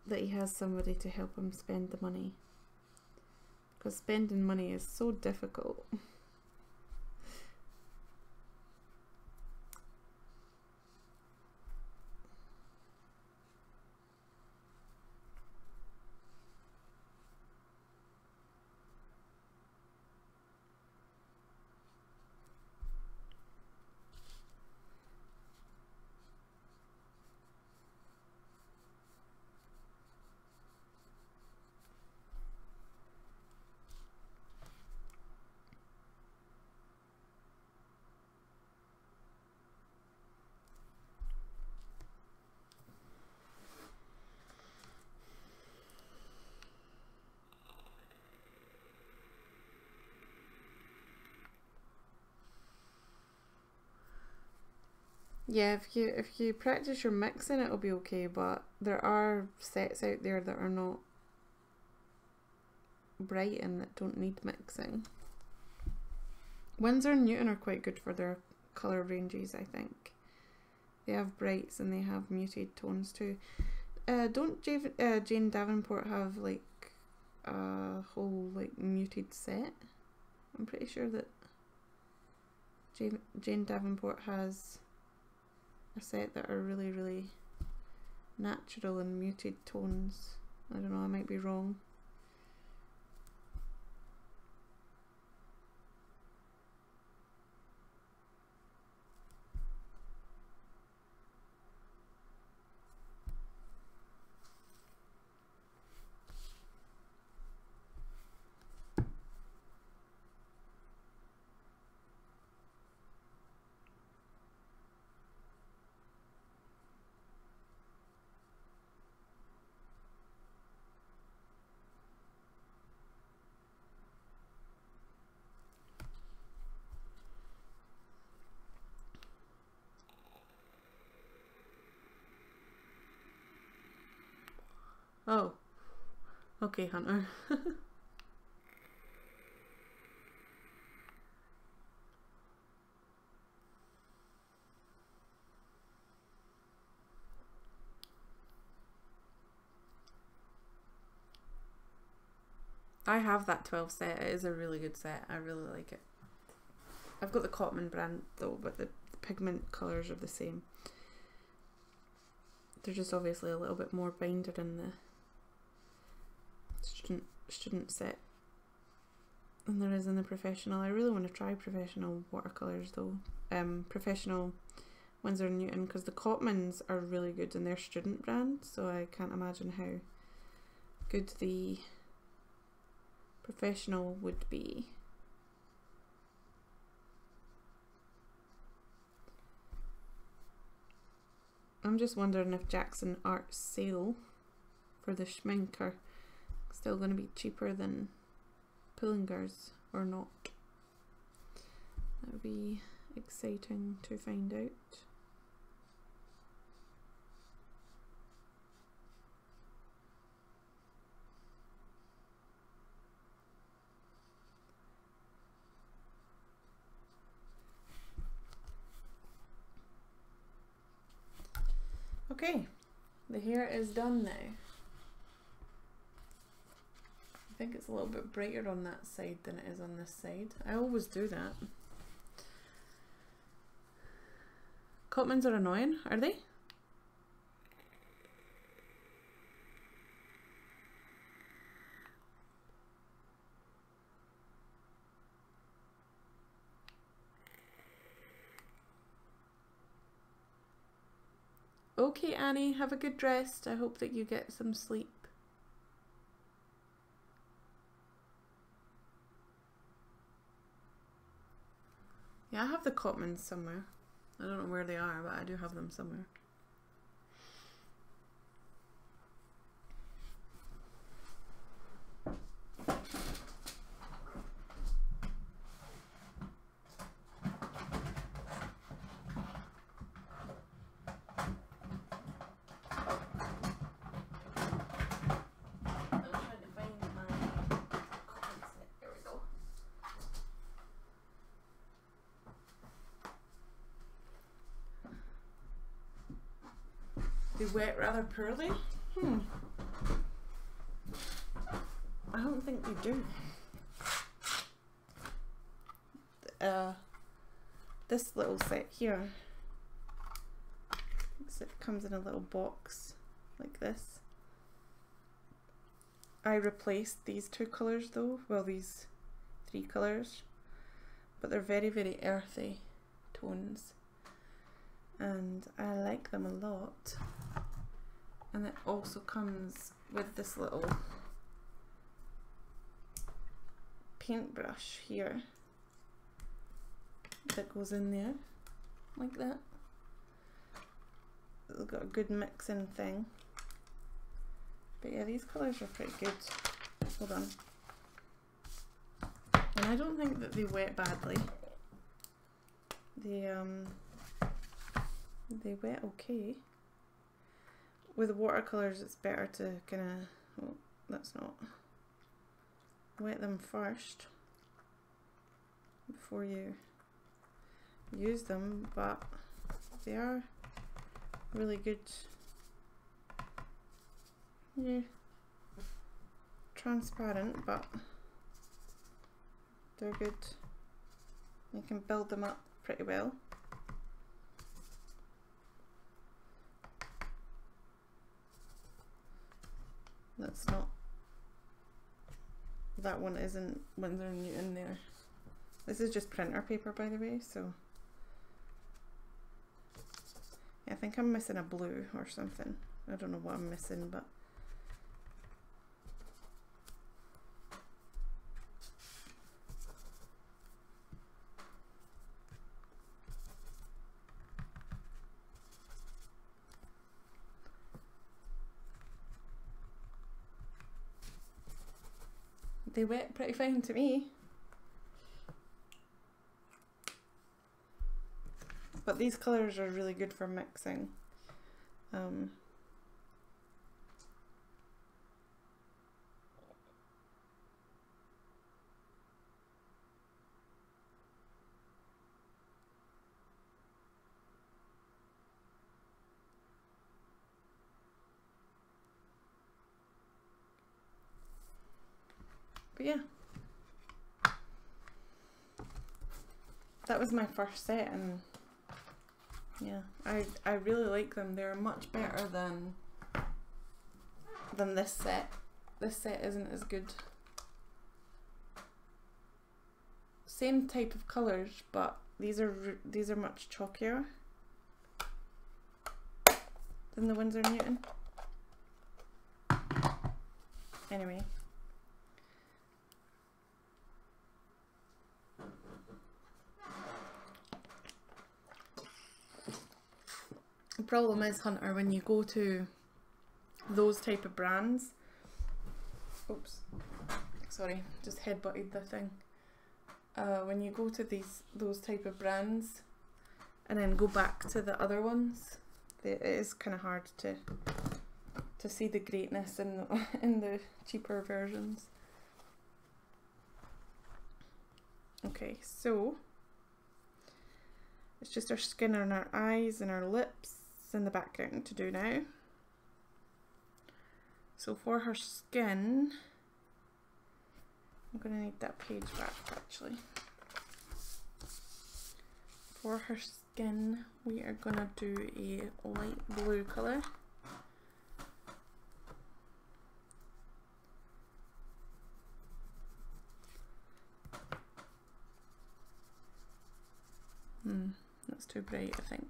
That he has somebody to help him spend the money. Because spending money is so difficult. Yeah, if you practice your mixing, it'll be okay, but there are sets out there that are not bright and that don't need mixing. Winsor and Newton are quite good for their colour ranges, I think. They have brights and they have muted tones too. Don't Jane Davenport have like a whole like muted set? I'm pretty sure that Jane Davenport has a set that are really, really natural and muted tones. I don't know, I might be wrong. Oh, okay, Hunter. I have that 12 set. It is a really good set. I really like it. I've got the Cotman brand though, but the pigment colours are the same. They're just obviously a little bit more binder in the student set than there is in the professional. I really want to try professional watercolours though. Professional Winsor & Newton, because the Cotmans are really good in their student brand, so I can't imagine how good the professional would be. I'm just wondering if Jackson Art sale for the Schmink are still going to be cheaper than Pullinger's or not. That would be exciting to find out. Okay, the hair is done now. I think it's a little bit brighter on that side than it is on this side. I always do that. Cotmans are annoying, are they? Okay, Annie, have a good rest. I hope that you get some sleep. Yeah, I have the Cotmans somewhere. I don't know where they are, but I do have them somewhere. They wet rather poorly? I don't think they do. This little set here, it comes in a little box like this. I replaced these two colours though, well these three colours, but they're very, very earthy tones and I like them a lot. And it also comes with this little paintbrush here that goes in there like that. It's got a good mixing thing. But yeah, these colours are pretty good. Hold on. And I don't think that they wet badly. They wet okay. With watercolours it's better to kind of, well, let's not wet them first before you use them, but they are really good. Yeah, transparent, but they're good. You can build them up pretty well. That's not, that one isn't Winsor & Newton there. This is just printer paper, by the way, so yeah, I think I'm missing a blue or something. I don't know what I'm missing, but they wet pretty fine to me. But these colours are really good for mixing. But yeah, that was my first set, and yeah, I really like them. They're much better than this set. This set isn't as good. Same type of colours, but these are much chalkier than the Winsor & Newton. Anyway. The problem is, Hunter, when you go to those type of brands, oops, sorry, just headbutted the thing. When you go to those type of brands and then go back to the other ones, it is kind of hard to see the greatness in the cheaper versions. Okay, so it's just our skin and our eyes and our lips in the background to do now. So for her skin, I'm going to need that page back actually. For her skin, we are going to do a light blue colour. That's too bright, I think.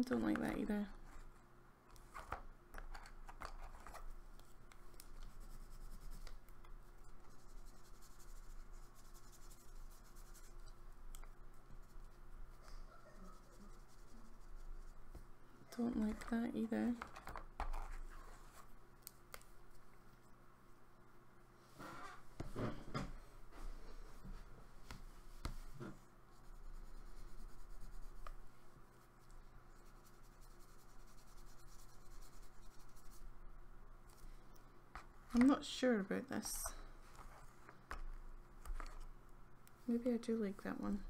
Don't like that either. Don't like that either. I'm not sure about this. Maybe I do like that one.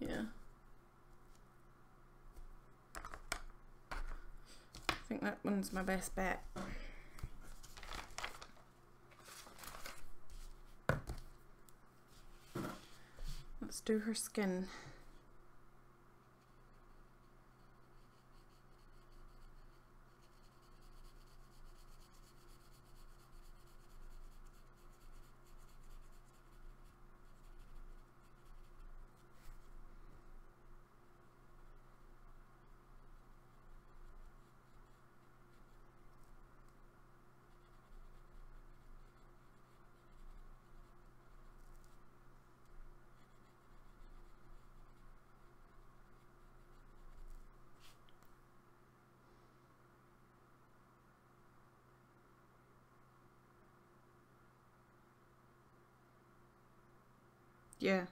Yeah. I think that one's my best bet. Let's do her skin. Yeah.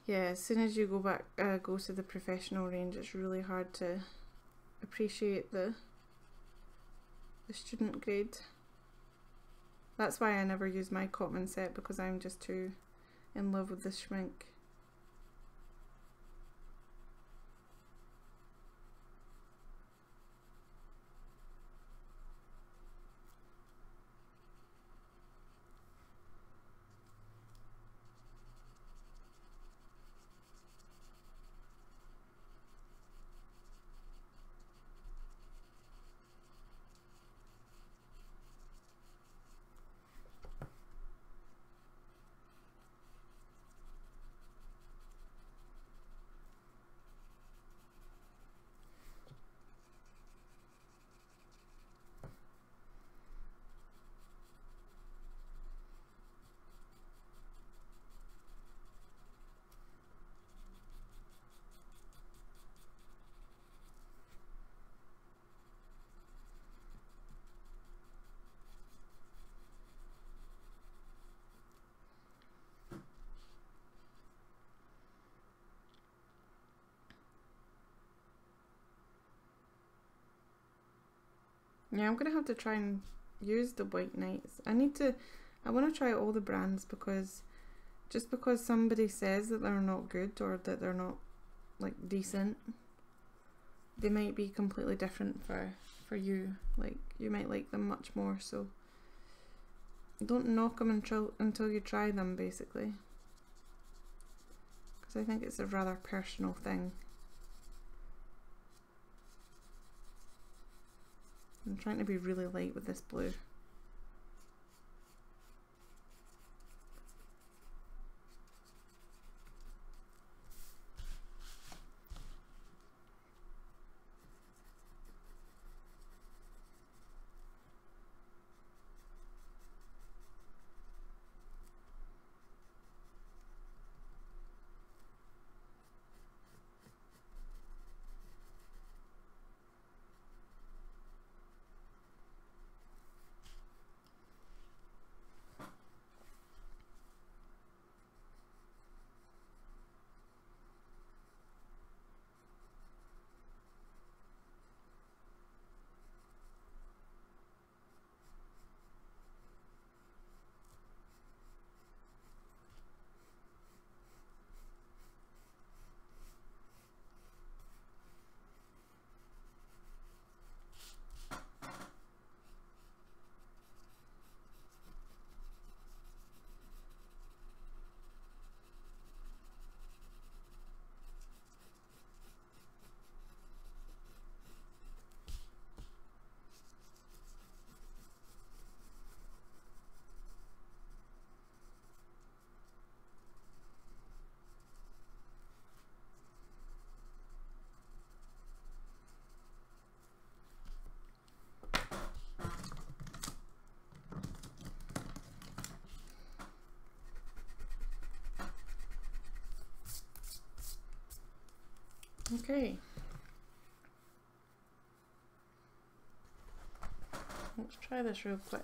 Yeah, as soon as you go back, go to the professional range, it's really hard to appreciate the student grade. That's why I never use my Cotman set, because I'm just too in love with the shrink. Yeah, I'm gonna have to try and use the white nights. I want to try all the brands, because just because somebody says that they're not good or that they're not like decent, they might be completely different for you. Like, you might like them much more, so don't knock them until you try them, basically, because I think it's a rather personal thing. I'm trying to be really light with this blue. Okay. Let's try this real quick.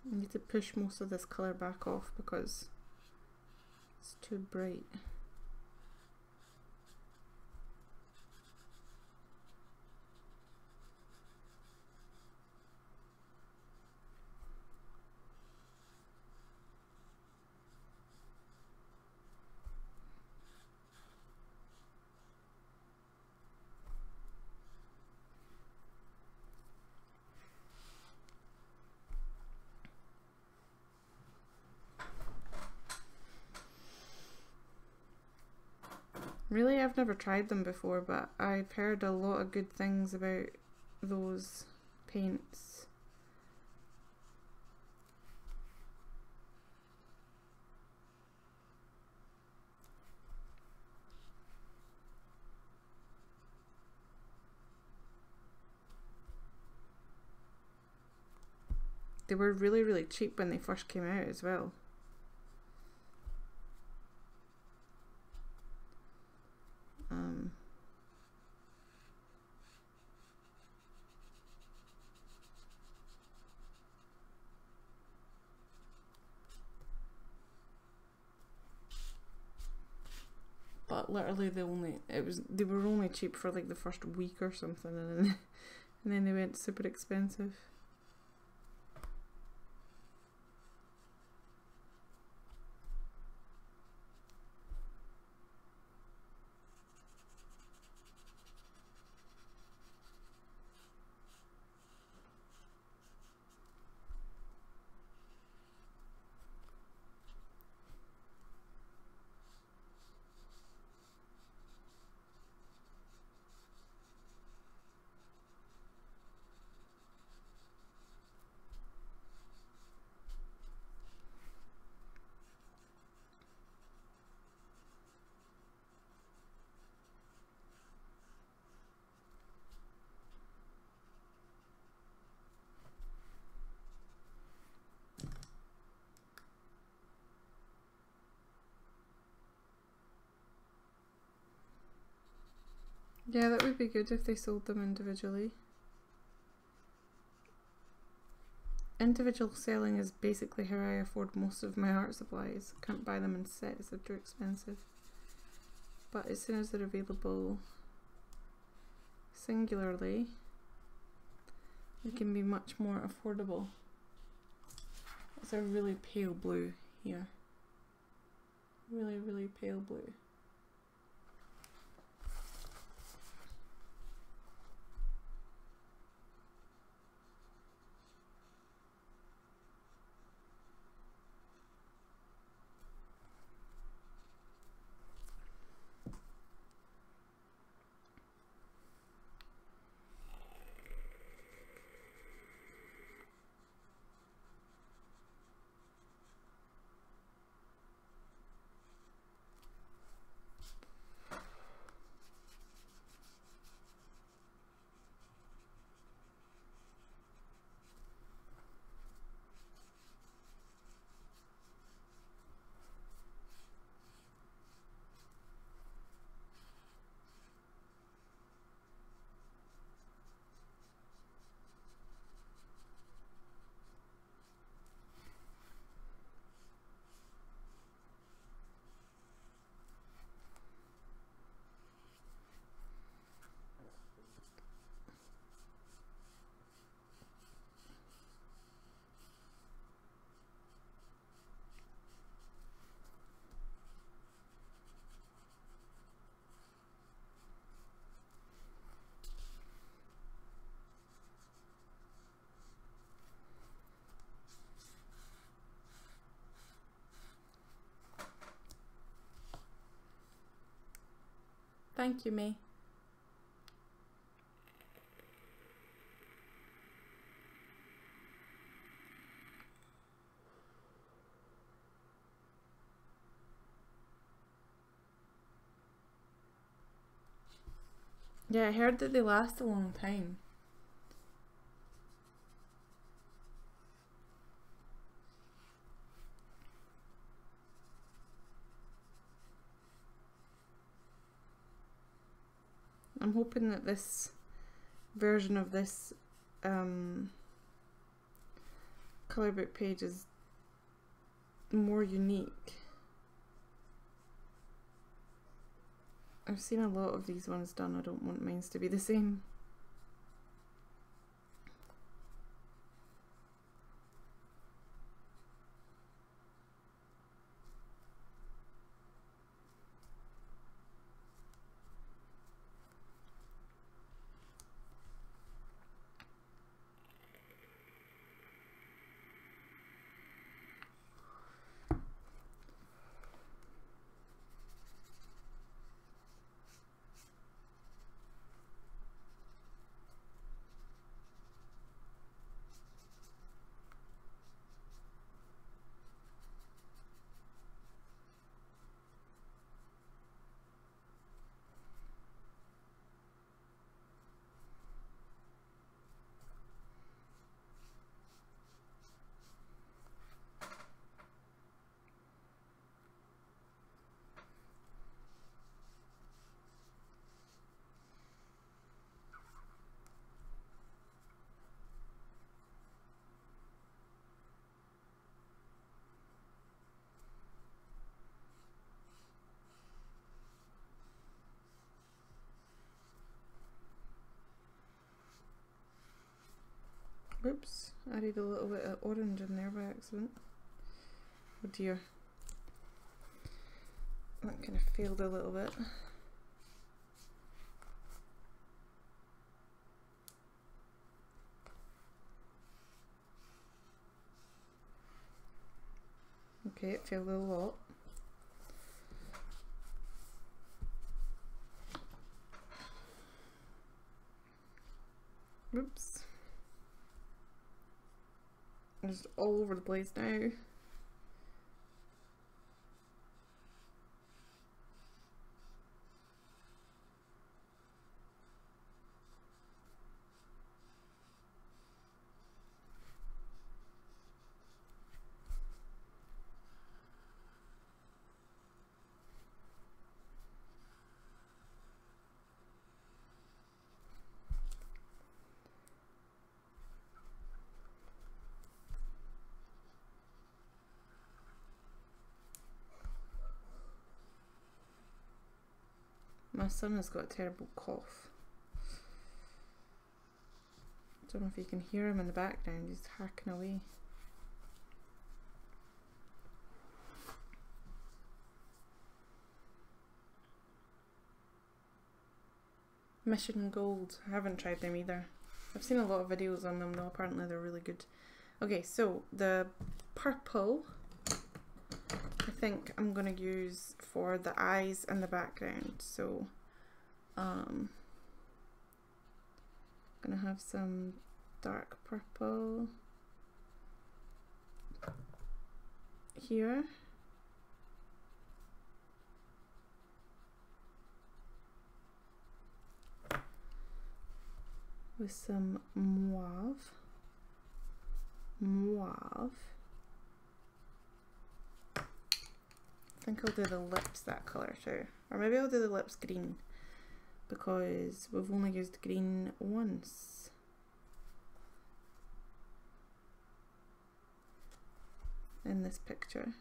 I need to push most of this colour back off because it's too bright. Really, I've never tried them before, but I've heard a lot of good things about those paints. They were really, really cheap when they first came out as well. But literally they were only cheap for like the first week or something, and then they went super expensive. Yeah, that would be good if they sold them individually. Individual selling is basically how I afford most of my art supplies. Can't buy them in sets, they're too expensive. But as soon as they're available singularly, they can be much more affordable. It's a really pale blue here. Really, really pale blue. Thank you, May. Yeah, I heard that they last a long time. I'm hoping that this version of this colour book page is more unique. I've seen a lot of these ones done, I don't want mine to be the same. Oops, added a little bit of orange in there by accident. Oh dear. That kind of failed a little bit. Okay, it failed a lot. Oops. It's all over the place now. My son has got a terrible cough. I don't know if you can hear him in the background, he's harking away. Mission Gold, I haven't tried them either. I've seen a lot of videos on them though, apparently they're really good. Okay, so the purple, I think I'm going to use for the eyes and the background. So, I'm going to have some dark purple here. With some mauve. I think I'll do the lips that colour too. Or maybe I'll do the lips green, because we've only used green once. In this picture.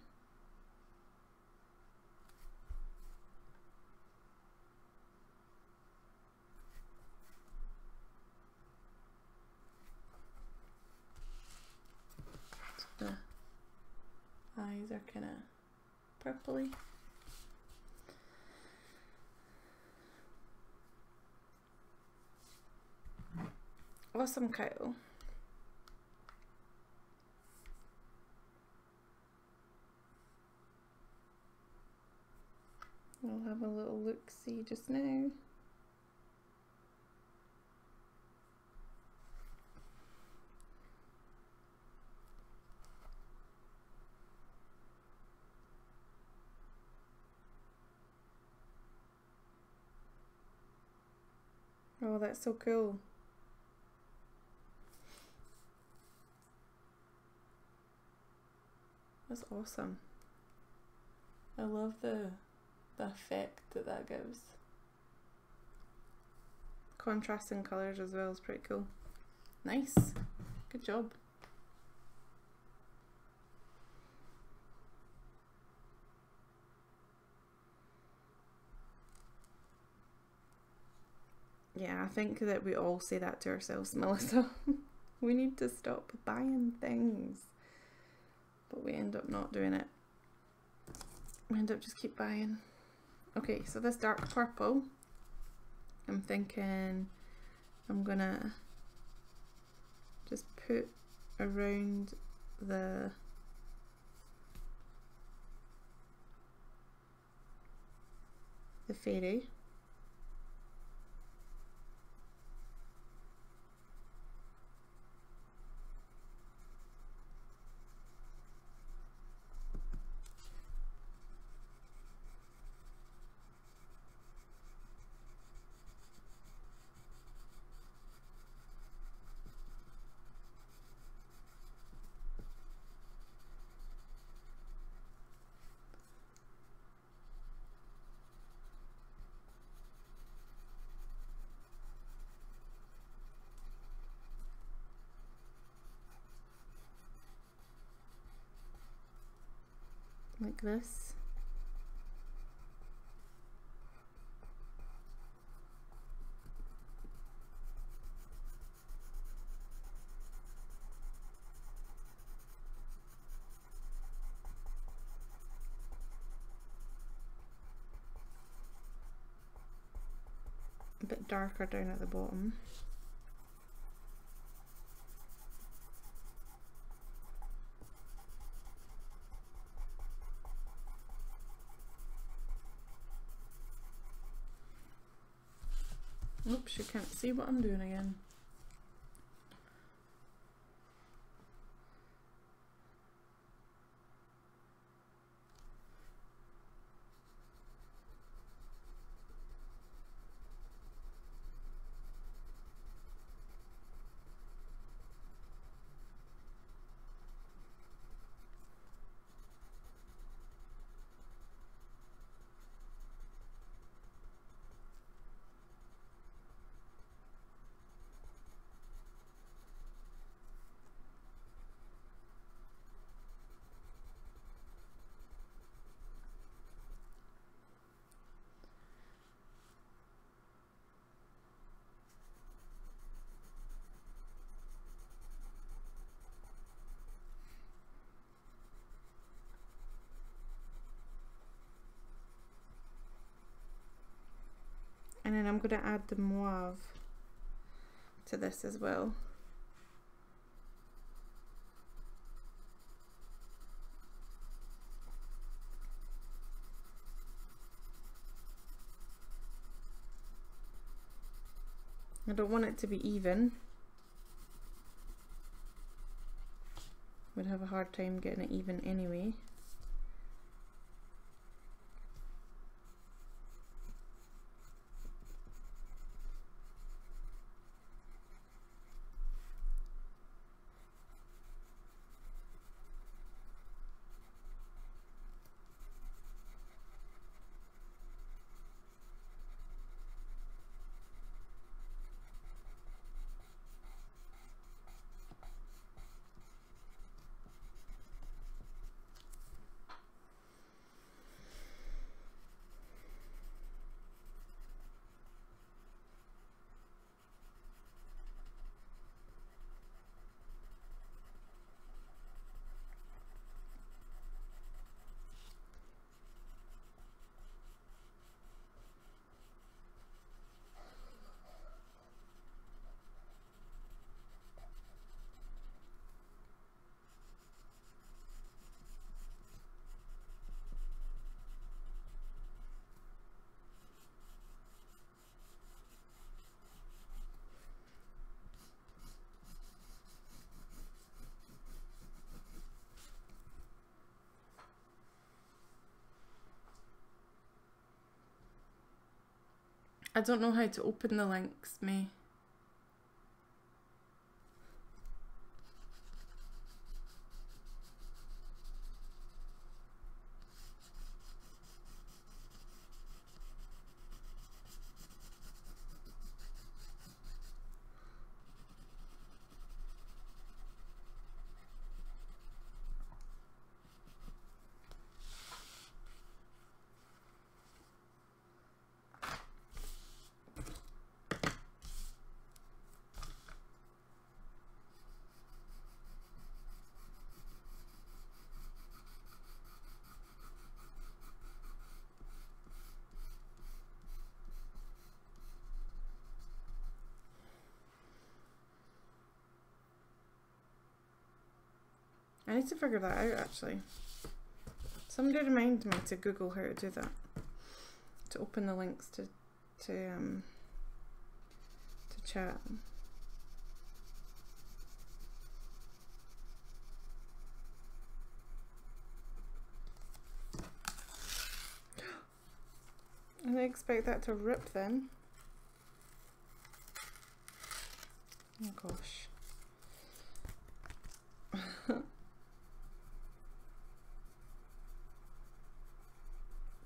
The eyes are kind of purpley. Awesome, Kyle. We'll have a little look-see just now. Oh, that's so cool. That's awesome. I love the effect that gives. Contrasting colours as well is pretty cool. Nice. Good job. Yeah, I think that we all say that to ourselves, Melissa. We need to stop buying things. But we end up not doing it. We end up just keep buying. Okay, so this dark purple, I'm thinking I'm gonna just put around the fairy. Like this. A bit darker down at the bottom. Oops, you can't see what I'm doing again. And I'm going to add the mauve to this as well. I don't want it to be even. Would have a hard time getting it even anyway. I don't know how to open the links, May. I need to figure that out actually. Somebody remind me to Google how to do that. To open the links to chat. And I expect that to rip then. Oh gosh.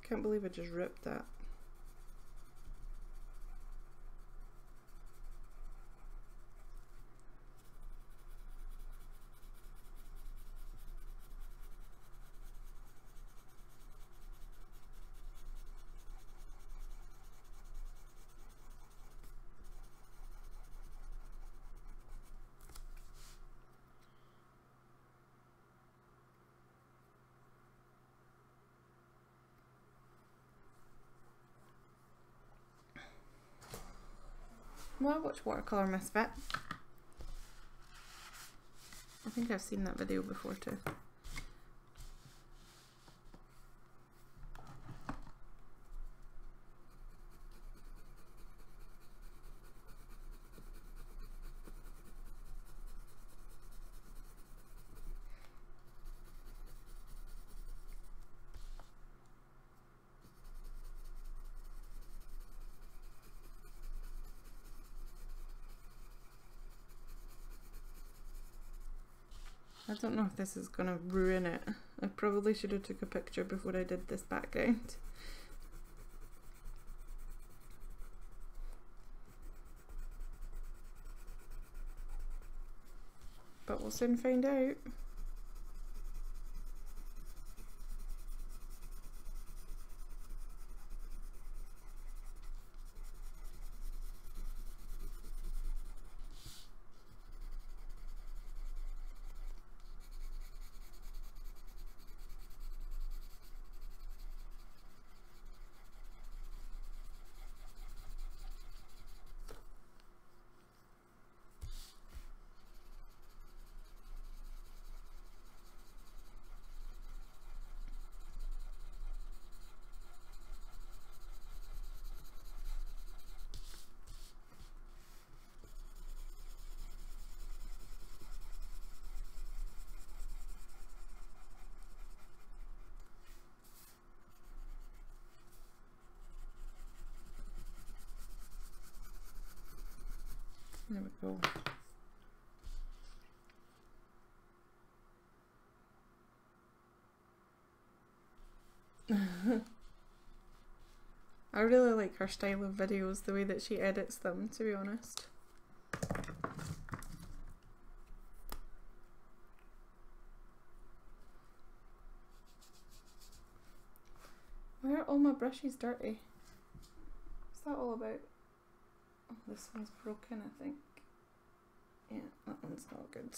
Can't believe I just ripped that. Well, I watch Watercolour Misfit. I think I've seen that video before too. I don't know if this is gonna ruin it. I probably should have took a picture before I did this background. But we'll soon find out. purple. I really like her style of videos, the way that she edits them, to be honest. Why are all my brushes dirty? What's that all about? Oh, this one's broken, I think. Yeah, that one's not good.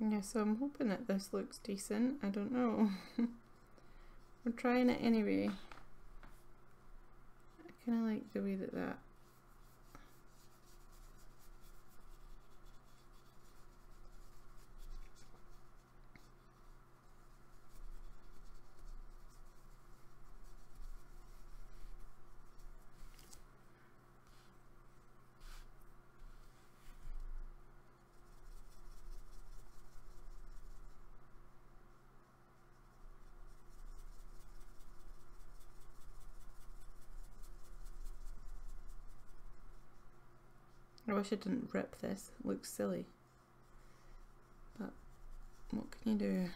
Yeah, so I'm hoping that this looks decent. I don't know. We're trying it anyway. I kind of like the way that I wish I didn't rip this. It looks silly. But what can you do?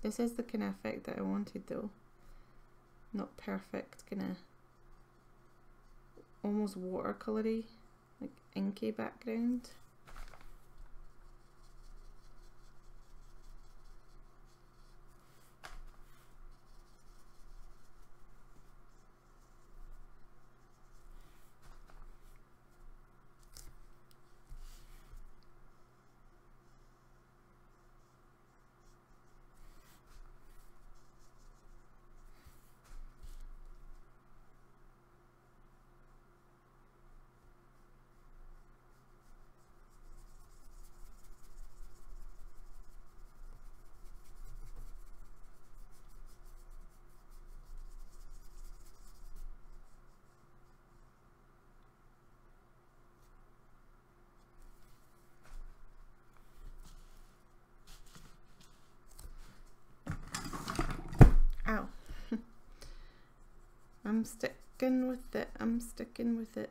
This is the kind of effect that I wanted though. Not perfect, kind of almost watercolory, like inky background. Ow. I'm sticking with it. I'm sticking with it.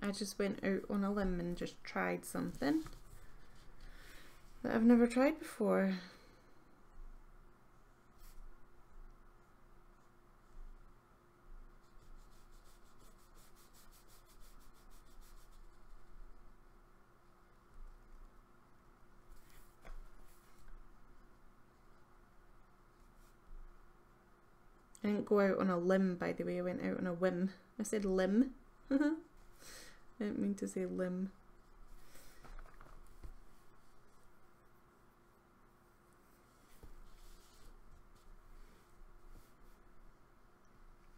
I just went out on a limb and just tried something. that I've never tried before. I didn't go out on a limb, by the way, I went out on a whim. I said limb. I didn't mean to say limb.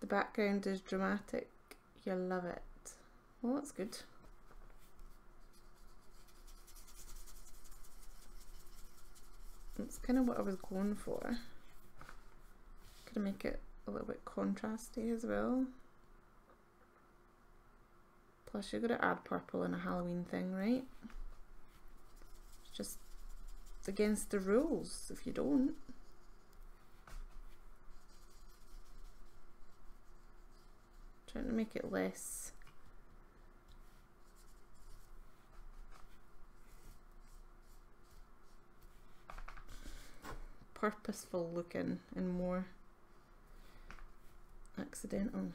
The background is dramatic. You'll love it. Well, that's good. That's kind of what I was going for. Gonna make it a little bit contrasty as well. Plus you're gonna add purple in a Halloween thing, right? It's against the rules if you don't. Trying to make it less purposeful looking and more accidental.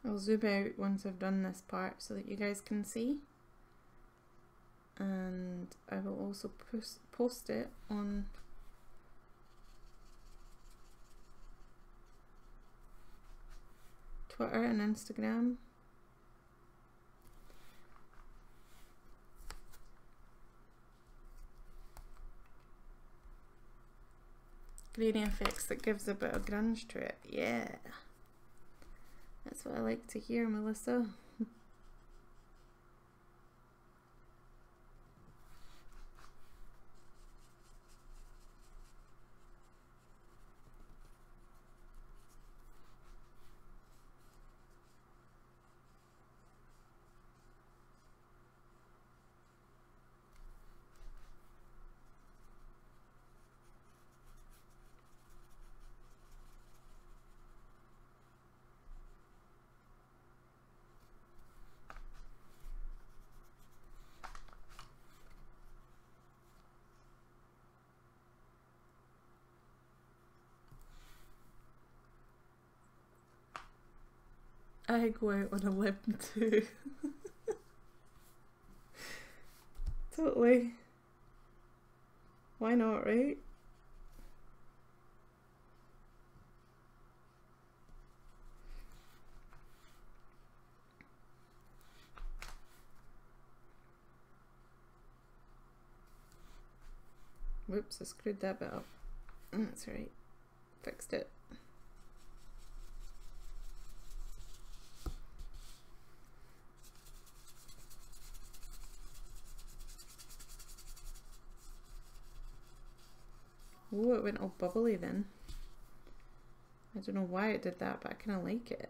I'll zoom out once I've done this part so that you guys can see, and I will also post it on Twitter and Instagram. Grainy effects that gives a bit of grunge to it, yeah. That's what I like to hear, Melissa. I go out on a limb too. Totally. Why not, right? Whoops, I screwed that bit up. That's right. Fixed it. Oh, it went all bubbly then. I don't know why it did that, but I kind of like it.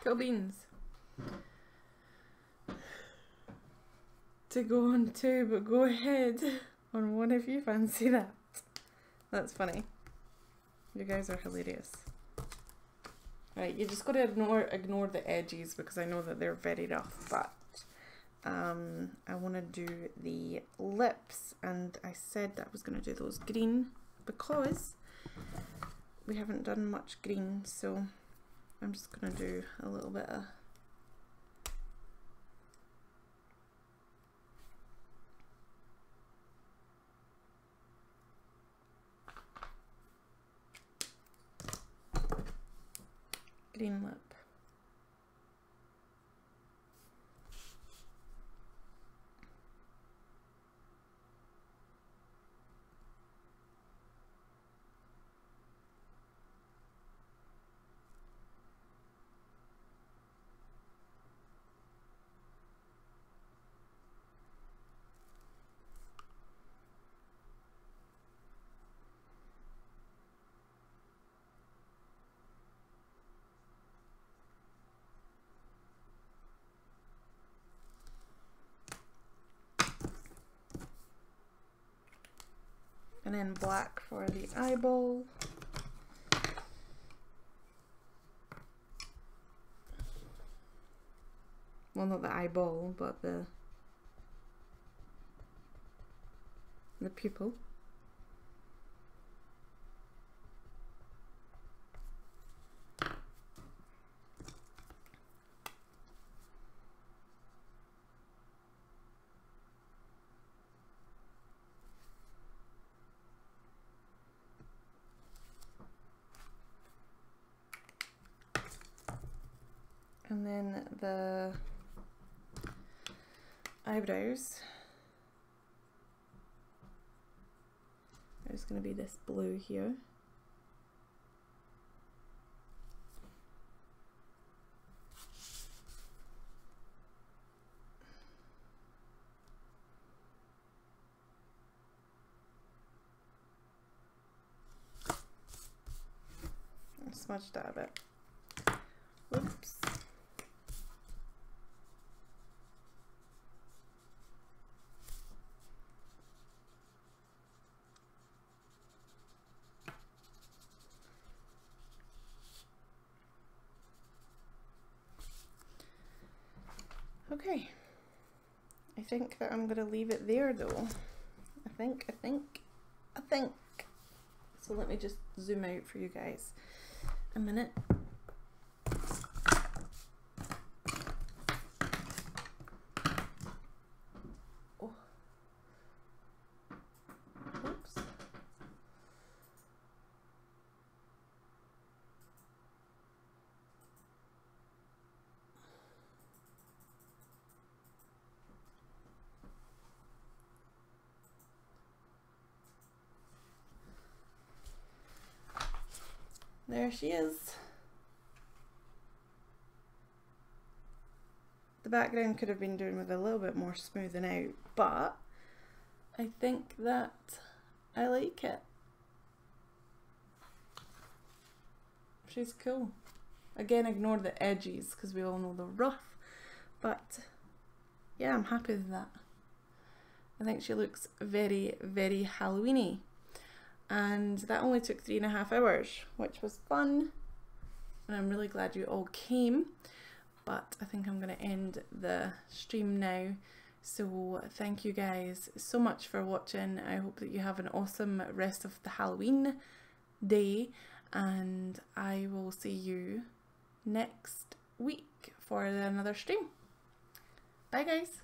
Cool beans. To go on two, but go ahead on one if you fancy that. That's funny. You guys are hilarious. Right, you just got to ignore the edges because I know that they're very rough, but I want to do the lips, and I said that I was going to do those green because we haven't done much green, so I'm just going to do a little bit of green lip. And then black for the eyeball. Well, not the eyeball, but the pupil. And then the eyebrows, there's going to be this blue here. I smudged that a bit. Whoops. Okay, I think that I'm gonna leave it there though. I think. So let me just zoom out for you guys a minute. Oh. Oops. There she is. The background could have been done with a little bit more smoothing out, but I think that I like it. She's cool. Again, ignore the edges because we all know they're rough, but yeah, I'm happy with that. I think she looks very, very Halloween-y. And that only took 3.5 hours, which was fun, and I'm really glad you all came. But I think I'm going to end the stream now, so thank you guys so much for watching. I hope that you have an awesome rest of the Halloween day, and I will see you next week for another stream. Bye guys.